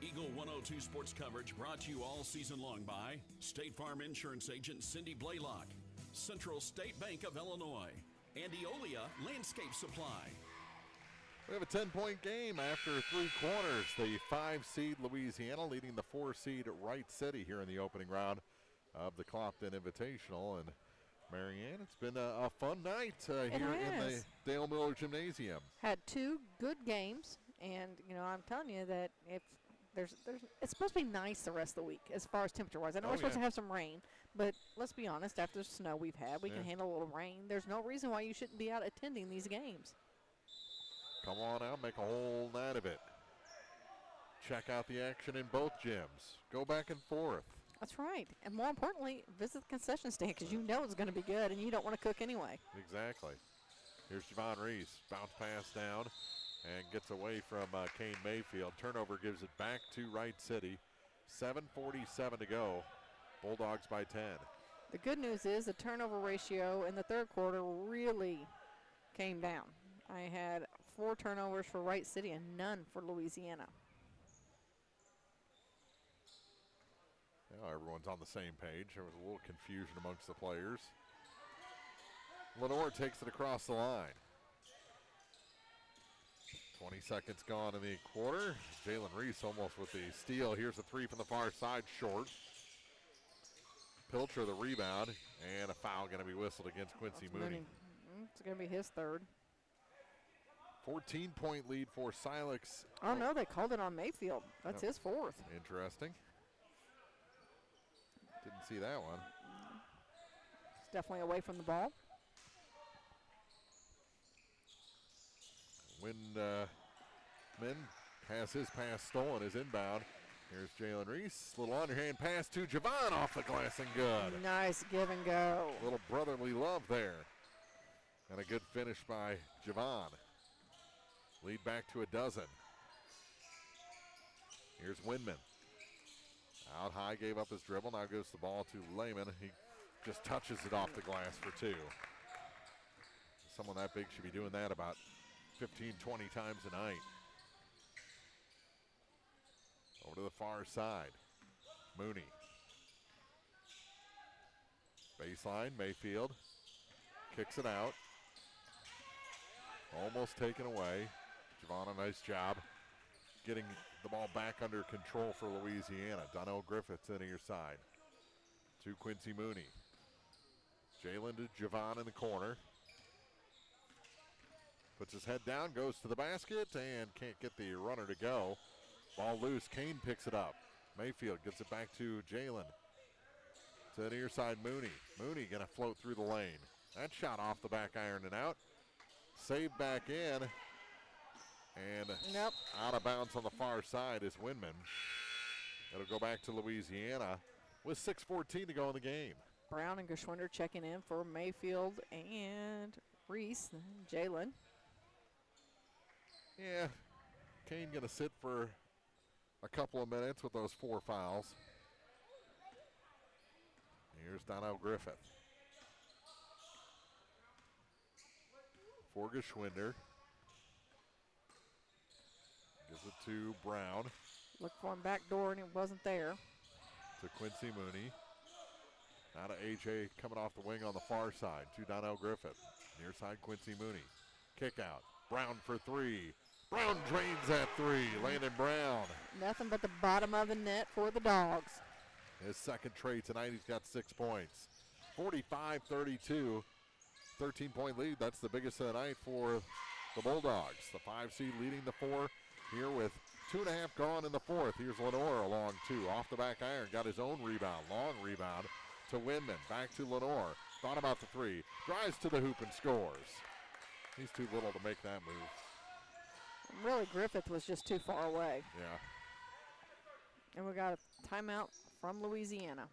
J: Eagle 102 sports coverage brought to you all season long by State Farm Insurance Agent Cindy Blaylock, Central State Bank of Illinois, and Eolia Landscape Supply.
C: We have a 10-point game after 3 quarters. The 5-seed Louisiana leading the 4-seed Wright City here in the opening round of the Clopton Invitational. And Marianne, it's been a fun night here in the Dale Miller Gymnasium.
D: Had 2 good games, and I'm telling you that if it's supposed to be nice the rest of the week as far as temperature-wise. I know we're supposed to have some rain, but let's be honest, after the snow we've had, we can handle a little rain. There's no reason why you shouldn't be out attending these games.
C: Come on out, make a whole night of it. Check out the action in both gyms. Go back and forth.
D: That's right. And more importantly, visit the concession stand because you know it's going to be good and you don't want to cook anyway.
C: Exactly. Here's Javon Reese. Bounce pass down and gets away from Kane Mayfield. Turnover gives it back to Wright City. 7:47 to go. Bulldogs by 10.
D: The good news is the turnover ratio in the third quarter really came down. I had 4 turnovers for Wright City and none for Louisiana.
C: Now everyone's on the same page. There was a little confusion amongst the players. Lenore takes it across the line. 20 seconds gone in the quarter. Jalen Reese almost with the steal. Here's a 3 from the far side, short. Pilcher the rebound, and a foul going to be whistled against Quincy Mooney.
D: It's going to be his third.
C: 14-point lead for Silex.
D: Oh, no, they called it on Mayfield. That's his fourth.
C: Interesting. Didn't see that one.
D: It's definitely away from the ball.
C: Windman has his pass stolen, is inbound. Here's Jalen Reese. Little underhand pass to Javon off the glass and good.
D: Nice give and go.
C: Little brotherly love there. And a good finish by Javon. Lead back to a dozen. Here's Windman. Out high, gave up his dribble. Now goes the ball to Lehman. He just touches it off the glass for 2. Someone that big should be doing that about 15, 20 times a night. Over to the far side. Mooney. Baseline, Mayfield. Kicks it out. Almost taken away. Javon, a nice job getting the ball back under control for Louisiana. Donnell Griffiths in your side. To Quincy Mooney. Jalen to Javon in the corner. Puts his head down, goes to the basket, and can't get the runner to go. Ball loose, Kane picks it up. Mayfield gets it back to Jalen. To the near side, Mooney. Mooney gonna float through the lane. That shot off the back iron and out. Saved back in. And out of bounds on the far side is Windman. It'll go back to Louisiana with 6:14 to go in the game.
D: Brown and Geschwinder checking in for Mayfield and Reese and Jalen.
C: Yeah, Kane gonna sit for a couple of minutes with those 4 fouls. Here's Donnell Griffith. For Geschwinder. Gives it to Brown.
D: Looked for him back door and it wasn't there.
C: To Quincy Mooney. Now to AJ coming off the wing on the far side. To Donnell Griffith. Near side Quincy Mooney. Kick out. Brown for 3. Brown drains that 3. Landon Brown.
D: Nothing but the bottom of the net for the Dogs.
C: His second trade tonight, he's got 6 points. 45-32, 13-point lead. That's the biggest of the night for the Bulldogs. The 5 seed leading the 4 here with 2.5 gone in the fourth. Here's Lenore along 2. Off the back iron, got his own rebound. Long rebound to Windman. Back to Lenore. Thought about the 3. Drives to the hoop and scores. He's too little to make that move.
D: Really, Griffith was just too far away.
C: Yeah.
D: And we got a timeout from Louisiana.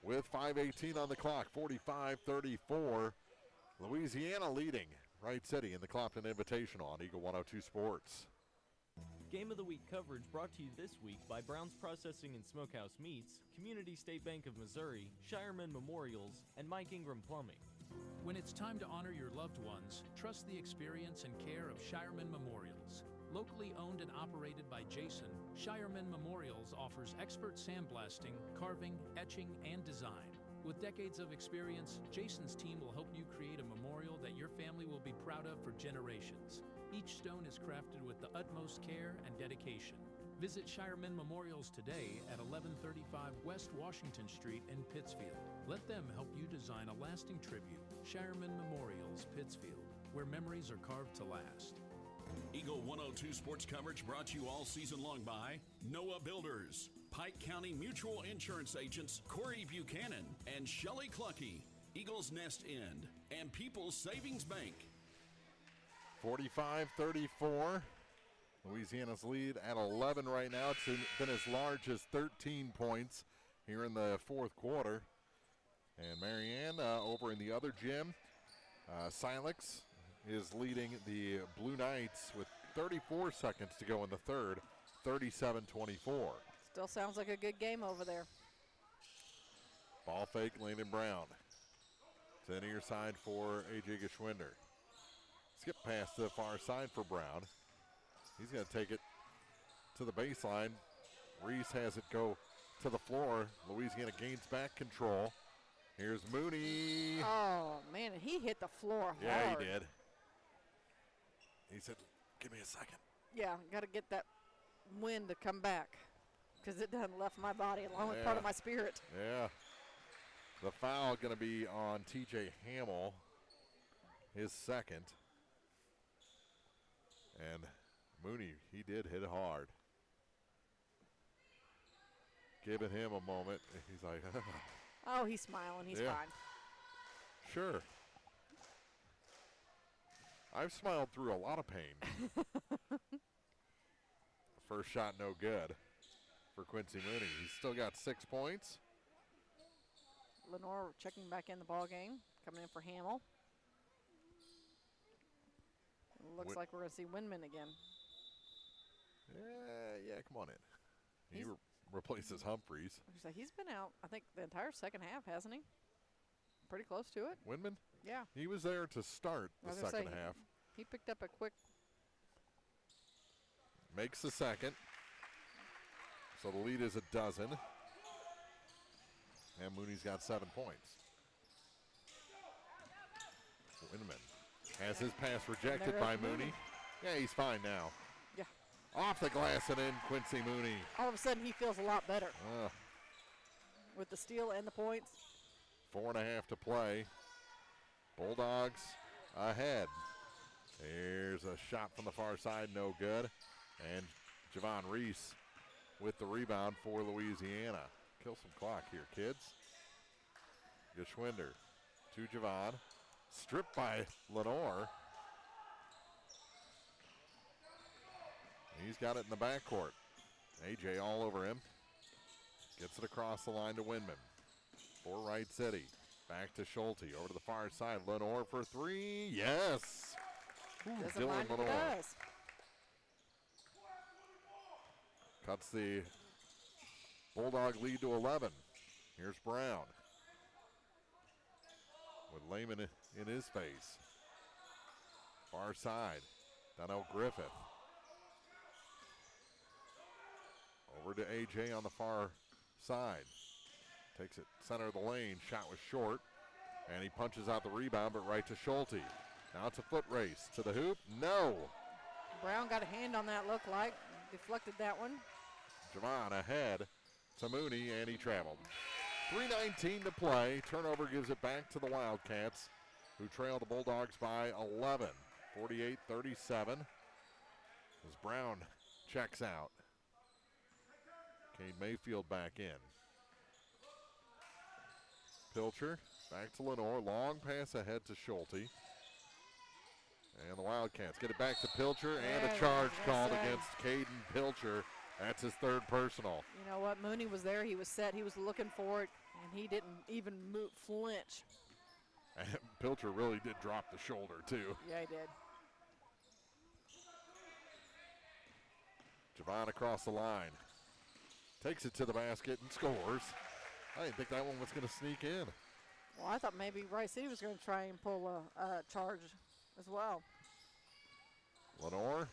C: With 5:18 on the clock, 45-34. Louisiana leading Wright City in the Clopton Invitational on Eagle 102 Sports.
E: Game of the Week coverage brought to you this week by Brown's Processing and Smokehouse Meats, Community State Bank of Missouri, Shireman Memorials, and Mike Ingram Plumbing.
F: When it's time to honor your loved ones, trust the experience and care of Shireman Memorials. Locally owned and operated by Jason, Shireman Memorials offers expert sandblasting, carving, etching, and design. With decades of experience, Jason's team will help you create a memorial that your family will be proud of for generations. Each stone is crafted with the utmost care and dedication. Visit Shireman Memorials today at 1135 West Washington Street in Pittsfield. Let them help you design a lasting tribute. Shireman Memorials, Pittsfield, where memories are carved to last.
J: Eagle 102 sports coverage brought to you all season long by Noah Builders, Pike County Mutual Insurance Agents Corey Buchanan and Shelley Clucky, Eagles Nest End, and People's Savings Bank.
C: 45-34. Louisiana's lead at 11 right now. It's been as large as 13 points here in the fourth quarter. And Marianne over in the other gym, Silex is leading the Blue Knights with 34 seconds to go in the third, 37-24.
D: Still sounds like a good game over there.
C: Ball fake, Landon Brown. To the near side for A.J. Geschwinder. Skip pass to the far side for Brown. He's going to take it to the baseline. Reese has it go to the floor. Louisiana gains back control. Here's Mooney.
D: Oh, man, he hit the floor hard.
C: Yeah, he did. He said, give me a second.
D: Yeah, got to get that wind to come back because it done left my body along with part of my spirit.
C: Yeah. The foul going to be on T.J. Hamill, his second. And Mooney, he did hit hard. Giving him a moment. He's like,
D: oh, he's smiling. He's fine.
C: Sure. I've smiled through a lot of pain. First shot no good for Quincy Mooney. He's still got 6 points.
D: Lenore checking back in the ball game, coming in for Hamill. Looks like we're going to see Windman again.
C: Yeah, come on in. He replaces Humphreys.
D: He's been out, I think, the entire second half, hasn't he? Pretty close to it.
C: Windman?
D: Yeah.
C: He was there to start the second half.
D: He picked up a quick.
C: Makes the second. So the lead is a dozen. And Mooney's got 7 points. Windman has his pass rejected by Mooney. Yeah, he's fine now.
D: Yeah.
C: Off the glass and in, Quincy Mooney.
D: All of a sudden, he feels a lot better. With the steal and the points.
C: 4.5 to play. Bulldogs ahead. Here's a shot from the far side, no good. And Javon Reese with the rebound for Louisiana. Kill some clock here, kids. Geschwinder to Javon. Stripped by Lenore. He's got it in the backcourt. AJ all over him. Gets it across the line to Windman. For Wright City. Back to Schulte. Over to the far side. Lenore for three. Yes. Ooh, Dylan Lenore. Cuts the Bulldog lead to 11. Here's Brown. With Lehman in his face. Far side. Donnell Griffith. Over to AJ on the far side. Takes it center of the lane. Shot was short. And he punches out the rebound, but right to Schulte. Now it's a foot race. To the hoop. No.
D: Brown got a hand on that, look like. Deflected that one.
C: Javon ahead to Mooney, and he traveled. 3:19 to play. Turnover gives it back to the Wildcats, who trail the Bulldogs by 11. 48-37. As Brown checks out. Kane Mayfield back in. Pilcher back to Lenore. Long pass ahead to Schulte. And the Wildcats get it back to Pilcher, and a charge called against Caden Pilcher. That's his third personal.
D: You know what? Mooney was there. He was set. He was looking for it, and he didn't even flinch.
C: And Pilcher really did drop the shoulder, too.
D: Yeah, he did.
C: Javon across the line. Takes it to the basket and scores. I didn't think that one was going to sneak in.
D: Well, I thought maybe Wright City was going to try and pull a charge as well.
C: Lenore.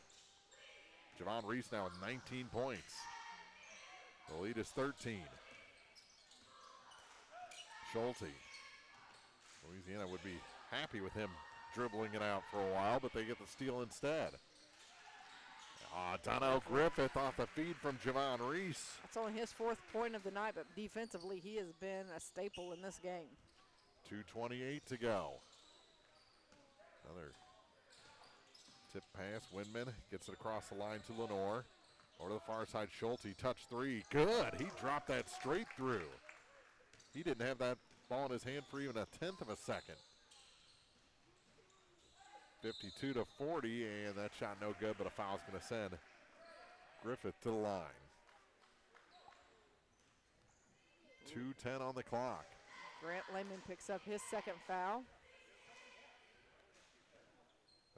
C: Javon Reese now with 19 points. The lead is 13. Schulte. Louisiana would be happy with him dribbling it out for a while, but they get the steal instead. Donnell Griffith off the feed from Javon Reese.
D: That's only his 4th point of the night, but defensively he has been a staple in this game.
C: 2:28 to go. Another tip pass. Windman gets it across the line to Lenore. Over to the far side, Schulte, touch three. Good. He dropped that straight through. He didn't have that ball in his hand for even a 1/10 of a second. 52-40, and that shot no good, but a foul's going to send Griffith to the line. 2:10 on the clock.
D: Grant Lehman picks up his second foul.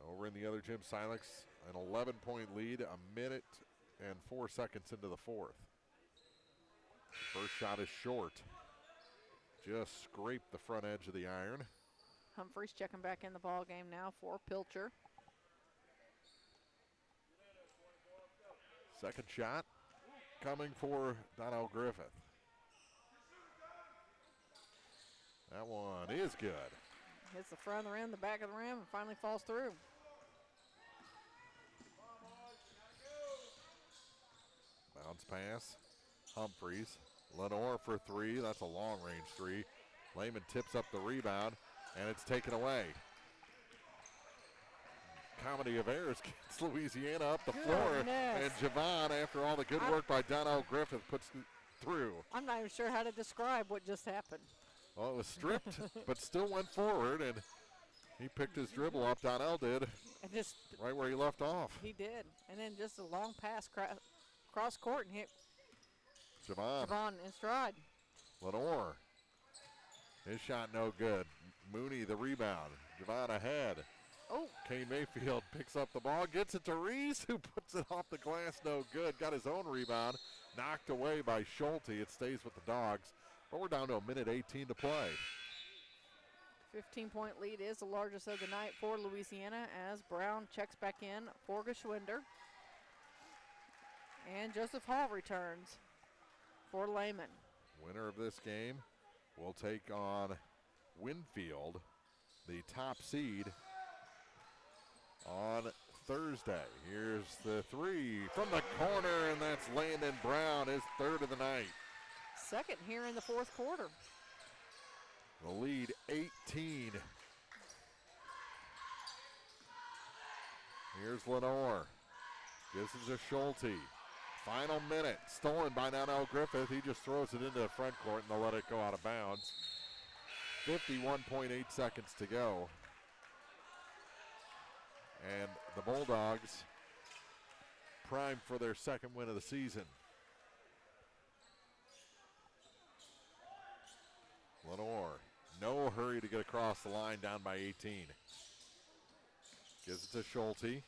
C: Over in the other gym, Silex, an 11-point lead, 1 minute and 4 seconds into the fourth. First shot is short. Just scraped the front edge of the iron.
D: Humphreys checking back in the ball game now for Pilcher.
C: Second shot coming for Donnell Griffith. That one is good.
D: Hits the front of the rim, the back of the rim, and finally falls through.
C: Bounce pass. Humphreys. Lenore for three. That's a long-range three. Lehman tips up the rebound, and it's taken away. Comedy of errors gets Louisiana up the floor. And Javon, after all the good work by Donnell Griffith, puts it through.
D: I'm not even sure how to describe what just happened.
C: Well, it was stripped, but still went forward, and he picked his dribble up. Donnell did,
D: and just
C: right where he left off.
D: He did, and then just a long pass cross court and hit Javon in stride.
C: Lenore, his shot no good. Mooney the rebound. Javon ahead.
D: Oh.
C: Kay Mayfield picks up the ball, gets it to Reese, who puts it off the glass, no good. Got his own rebound, knocked away by Schulte. It stays with the Dogs, but we're down to 1:18 to play.
D: 15-point lead is the largest of the night for Louisiana as Brown checks back in for Geschwinder. And Joseph Hall returns for Lehman.
C: Winner of this game will take on Winfield, the top seed, on Thursday. Here's the three from the corner, and that's Landon Brown, his third of the night.
D: Second here in the fourth quarter.
C: The lead 18. Here's Lenore. Gives it to Schulte. Final minute. Stolen by Donnell Griffith. He just throws it into the front court and they'll let it go out of bounds. 51.8 seconds to go. And the Bulldogs primed for their second win of the season. Lenore, no hurry to get across the line, down by 18. Gives it to Schulte.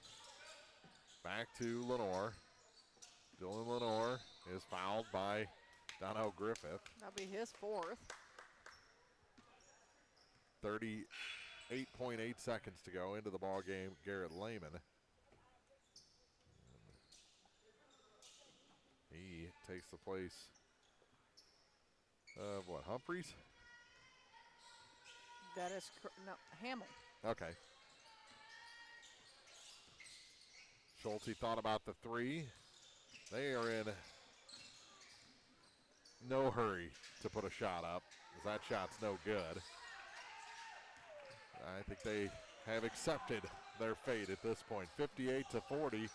C: Back to Lenore. Dylan Lenore is fouled by Donnell Griffith.
D: That'll be his fourth.
C: 38.8 seconds to go into the ball game. Garrett Lehman. He takes the place of what, Humphreys?
D: That is, no, Hamill.
C: Okay. Schulte thought about the three. They are in no hurry to put a shot up, because that shot's no good. I think they have accepted their fate at this point. 58-40.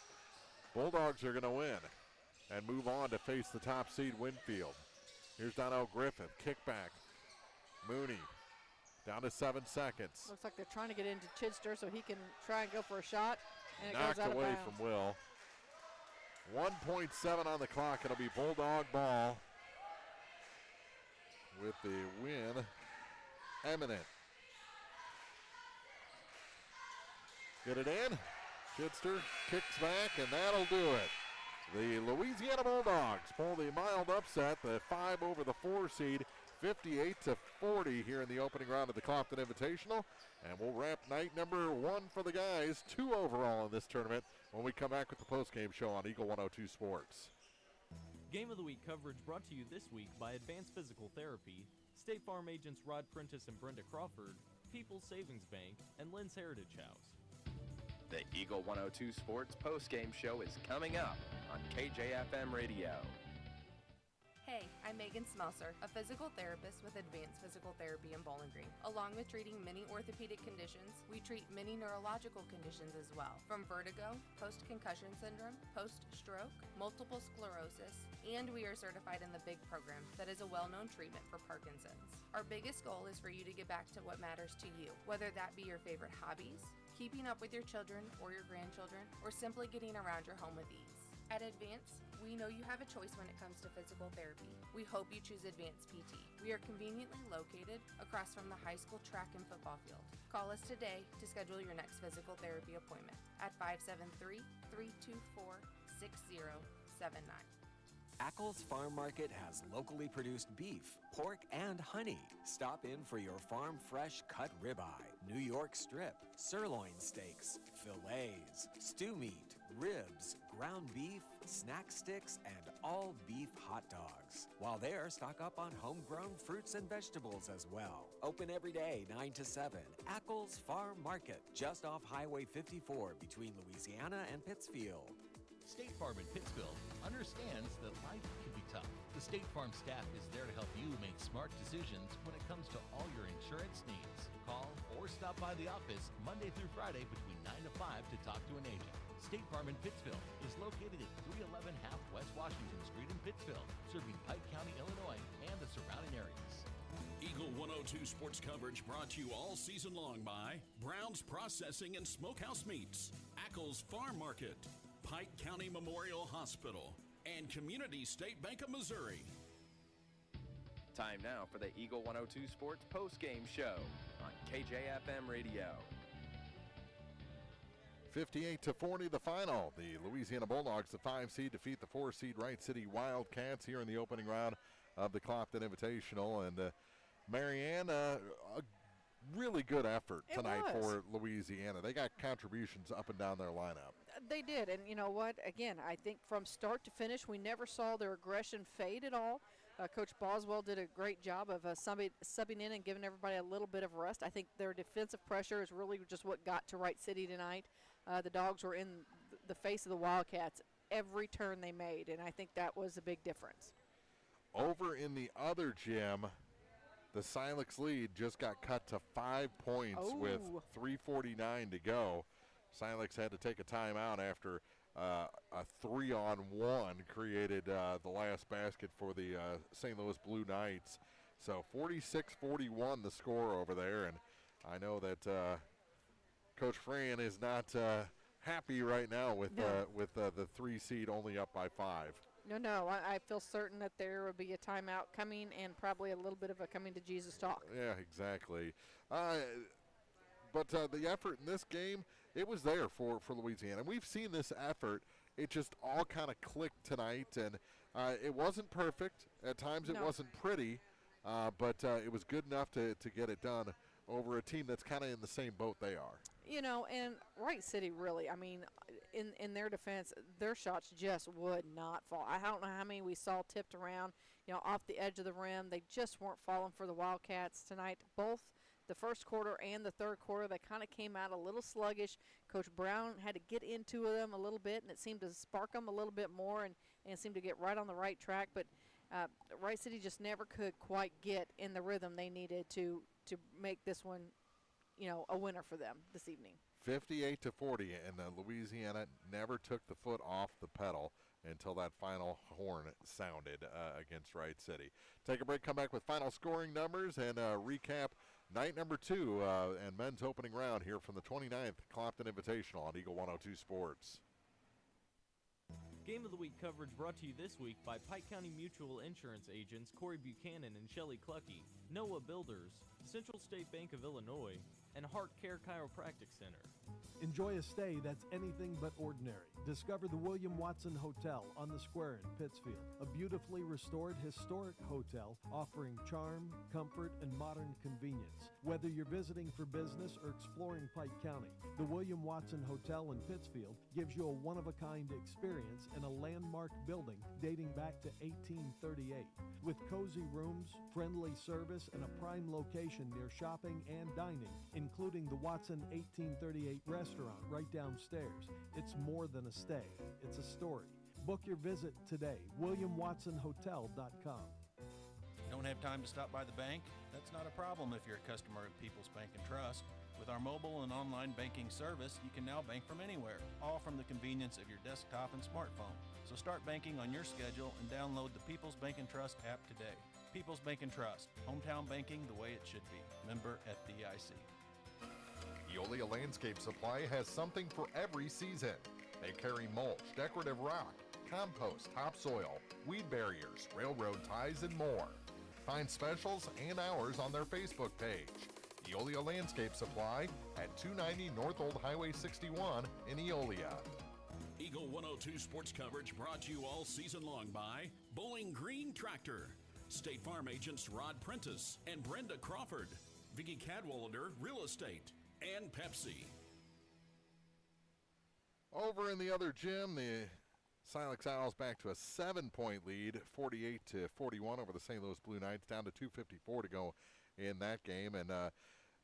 C: Bulldogs are going to win and move on to face the top seed Winfield. Here's Donnell Griffith, kickback. Mooney down to 7 seconds.
D: Looks like they're trying to get into Chidster so he can try and go for a shot. And it
C: knocked
D: goes out
C: away
D: of bounds.
C: from Will. 1.7 on the clock. It'll be Bulldog ball with the win imminent. Get it in. Chidster kicks back, and that'll do it. The Louisiana Bulldogs pull the mild upset, the 5 over the 4 seed, 58-40 here in the opening round of the Clopton Invitational. And we'll wrap night number 1 for the guys, 2 overall in this tournament, when we come back with the postgame show on Eagle 102 Sports.
E: Game of the Week coverage brought to you this week by Advanced Physical Therapy, State Farm agents Rod Prentice and Brenda Crawford, People's Savings Bank, and Lynn's Heritage House.
R: The Eagle 102 Sports postgame show is coming up on KJFM Radio.
S: Hey, I'm Megan Smelser, a physical therapist with Advanced Physical Therapy in Bowling Green. Along with treating many orthopedic conditions, we treat many neurological conditions as well, from vertigo, post-concussion syndrome, post-stroke, multiple sclerosis, and we are certified in the BIG program that is a well-known treatment for Parkinson's. Our biggest goal is for you to get back to what matters to you, whether that be your favorite hobbies, keeping up with your children or your grandchildren, or simply getting around your home with ease. At Advance, we know you have a choice when it comes to physical therapy. We hope you choose Advance PT. We are conveniently located across from the high school track and football field. Call us today to schedule your next physical therapy appointment at 573-324-6079.
G: Ackles Farm Market has locally produced beef, pork, and honey. Stop in for your farm fresh cut ribeye, New York strip, sirloin steaks, fillets, stew meat, ribs, ground beef, snack sticks, and all beef hot dogs. While there, stock up on homegrown fruits and vegetables as well. Open every day, 9 to 7. Ackles Farm Market, just off Highway 54 between Louisiana and Pittsfield.
P: State Farm in Pittsfield understands that life can be tough. The State Farm staff is there to help you make smart decisions when it comes to all your insurance needs. Call or stop by the office Monday through Friday between 9 to 5 to talk to an agent. State Farm in Pittsfield is located at 311 half West Washington Street in Pittsfield, serving Pike County, Illinois, and the surrounding areas.
J: Eagle 102 sports coverage brought to you all season long by Brown's Processing and Smokehouse Meats, Ackles Farm Market, Pike County Memorial Hospital, and Community State Bank of Missouri.
R: Time now for the Eagle 102 Sports postgame show on KJFM Radio.
C: 58-40 the final. The Louisiana Bulldogs, the 5 seed, defeat the 4 seed Wright City Wildcats here in the opening round of the Clopton Invitational. And Marianne, a really good effort tonight for Louisiana. They got contributions up and down their lineup.
D: They did, and you know what? Again, I think from start to finish, we never saw their aggression fade at all. Coach Boswell did a great job of subbing in and giving everybody a little bit of rest. I think their defensive pressure is really just what got to Wright City tonight. The Dogs were in the face of the Wildcats every turn they made, and I think that was a big difference.
C: Over in the other gym, the Silex lead just got cut to 5 points with 3:49 to go. Silex had to take a timeout after a 3-on-1 created the last basket for the St. Louis Blue Knights. So 46-41 the score over there, and I know that Coach Fran is not happy right now with the 3 seed only up by 5.
D: No, I feel certain that there will be a timeout coming and probably a little bit of a coming to Jesus talk.
C: Yeah, exactly. But the effort in this game, it was there for Louisiana. And we've seen this effort. It just all kind of clicked tonight, and it wasn't perfect. At times it wasn't pretty, but it was good enough to get it done over a team that's kind of in the same boat they are.
D: You know, and Wright City really, I mean, in their defense, their shots just would not fall. I don't know how many we saw tipped around, off the edge of the rim. They just weren't falling for the Wildcats tonight. Both the first quarter and the third quarter, they kind of came out a little sluggish. Coach Brown had to get into them a little bit, and it seemed to spark them a little bit more and seemed to get right on the right track. But Wright City just never could quite get in the rhythm they needed to make this one, a winner for them this evening.
C: 58-40, and Louisiana never took the foot off the pedal until that final horn sounded against Wright City. Take a break, come back with final scoring numbers, and recap night number 2 and men's opening round here from the 29th Clopton Invitational on Eagle 102 Sports.
E: Game of the Week coverage brought to you this week by Pike County Mutual Insurance agents Corey Buchanan and Shelley Clucky, Noah Builders, Central State Bank of Illinois, and Heart Care Chiropractic Center.
B: Enjoy a stay that's anything but ordinary. Discover the William Watson Hotel on the Square in Pittsfield, a beautifully restored historic hotel offering charm, comfort, and modern convenience. Whether you're visiting for business or exploring Pike County, the William Watson Hotel in Pittsfield gives you a one-of-a-kind experience in a landmark building dating back to 1838. With cozy rooms, friendly service, and a prime location near shopping and dining, including the Watson 1838 restaurant right downstairs. It's more than a stay, it's a story. Book your visit today, WilliamWatsonHotel.com.
U: Don't have time to stop by the bank? That's not a problem if you're a customer at People's Bank and Trust. With our mobile and online banking service, you can now bank from anywhere, all from the convenience of your desktop and smartphone. So start banking on your schedule and download the People's Bank and Trust app today. People's Bank and Trust, hometown banking the way it should be. Member FDIC.
C: Eolia Landscape Supply has something for every season. They carry mulch, decorative rock, compost, topsoil, weed barriers, railroad ties, and more. Find specials and hours on their Facebook page. Eolia Landscape Supply at 290 North Old Highway 61 in Eolia.
J: Eagle 102 sports coverage brought to you all season long by Bowling Green Tractor, State Farm agents Rod Prentice and Brenda Crawford, Vicki Cadwallader Real Estate, and Pepsi.
C: Over in the other gym, the Silex Owls back to a 7-point lead, 48-41 over the St. Louis Blue Knights, down to 2:54 to go in that game. And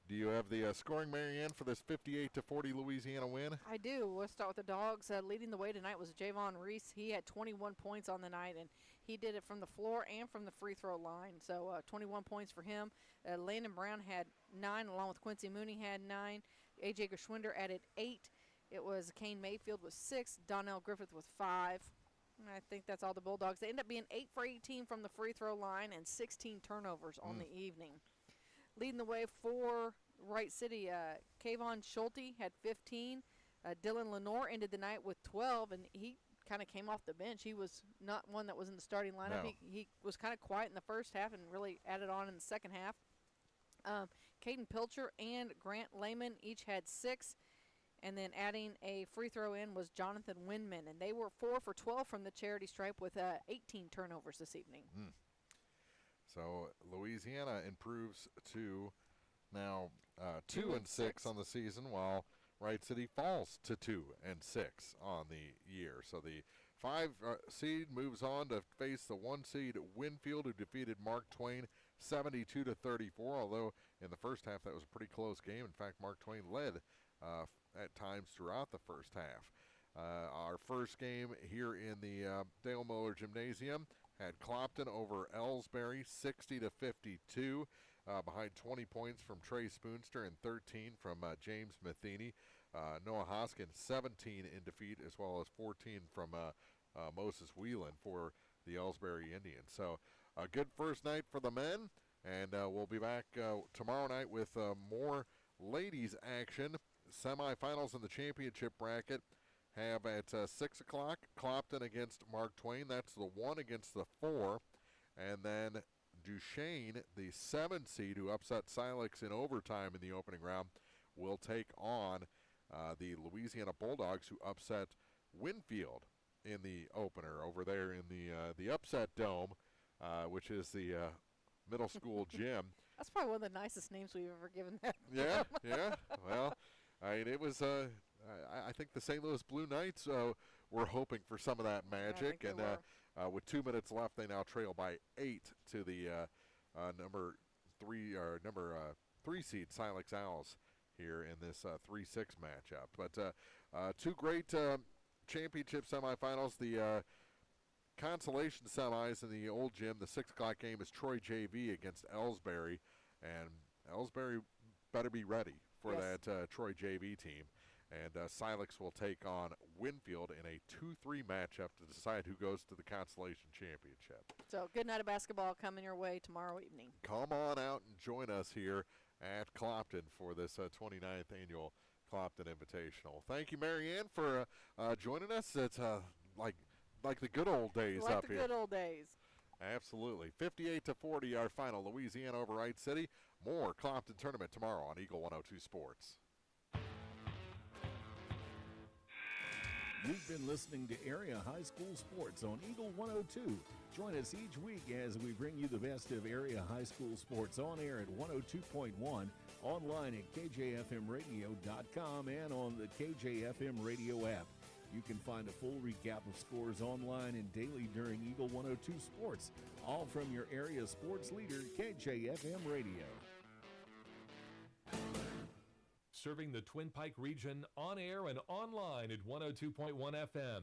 C: do you have the scoring, Marianne, for this 58-40 Louisiana win?
D: I do. We'll start with the Dogs. Leading the way tonight was Javon Reese. He had 21 points on the night, and he did it from the floor and from the free throw line. So 21 points for him. Landon Brown had 9, along with Quincy Mooney had 9. A.J. Gershwinder added 8. It was Kane Mayfield with 6. Donnell Griffith with 5. And I think that's all the Bulldogs. They end up being 8 for 18 from the free throw line and 16 turnovers on the evening. Leading the way for Wright City, Kayvon Schulte had 15. Dylan Lenore ended the night with 12, and he kind of came off the bench. He was not one that was in the starting lineup.
C: No.
D: He was kind of quiet in the first half and really added on in the second half. Caden Pilcher and Grant Lehman each had 6. And then adding a free throw in was Jonathan Winman. And they were 4 for 12 from the charity stripe with 18 turnovers this evening.
C: So Louisiana improves to now 2-6 on the season, while Wright City falls to 2-6 on the year. So the 5 seed moves on to face the 1 seed Winfield, who defeated Mark Twain 72-34, although in the first half that was a pretty close game. In fact, Mark Twain led at times throughout the first half. Our first game here in the Dale Miller Gymnasium had Clopton over Elsberry 60-52, behind 20 points from Trey Spoonster and 13 from James Matheny. Noah Hoskins 17 in defeat, as well as 14 from Moses Whelan for the Elsberry Indians. So a good first night for the men, and we'll be back tomorrow night with more ladies action. Semifinals in the championship bracket have at 6 o'clock Clopton against Mark Twain. That's the 1 against the 4. And then Duchesne, the 7 seed who upset Silex in overtime in the opening round, will take on the Louisiana Bulldogs, who upset Winfield in the opener over there in the Upset Dome, which is the middle school gym.
D: That's probably one of the nicest names we've ever given that.
C: Yeah. Well, I mean, it was, I think the St. Louis Blue Knights were hoping for some of that magic. And with 2 minutes left, they now trail by 8 to the number 3 seed Silex Owls here in this 3-6 matchup. But 2 great championship semifinals. The consolation semis in the old gym, the 6 o'clock game is Troy JV against Elsberry. And Elsberry better be ready for that Troy JV team. And Silex will take on Winfield in a 2-3 matchup to decide who goes to the Consolation Championship.
D: So good night of basketball coming your way tomorrow evening.
C: Come on out and join us here at Clopton for this 29th annual Clopton Invitational. Thank you, Marianne, for joining us. It's like the good old days up here.
D: Like the good old days.
C: Absolutely. 58-40 our final. Louisiana over Wright City. More Clopton tournament tomorrow on Eagle 102 Sports.
I: You've been listening to Area High School Sports on Eagle 102. Join us each week as we bring you the best of area high school sports on air at 102.1, online at kjfmradio.com, and on the KJFM radio app. You can find a full recap of scores online and daily during Eagle 102 Sports, all from your area sports leader, KJFM Radio.
N: Serving the Twin Pike region on air and online at 102.1 FM.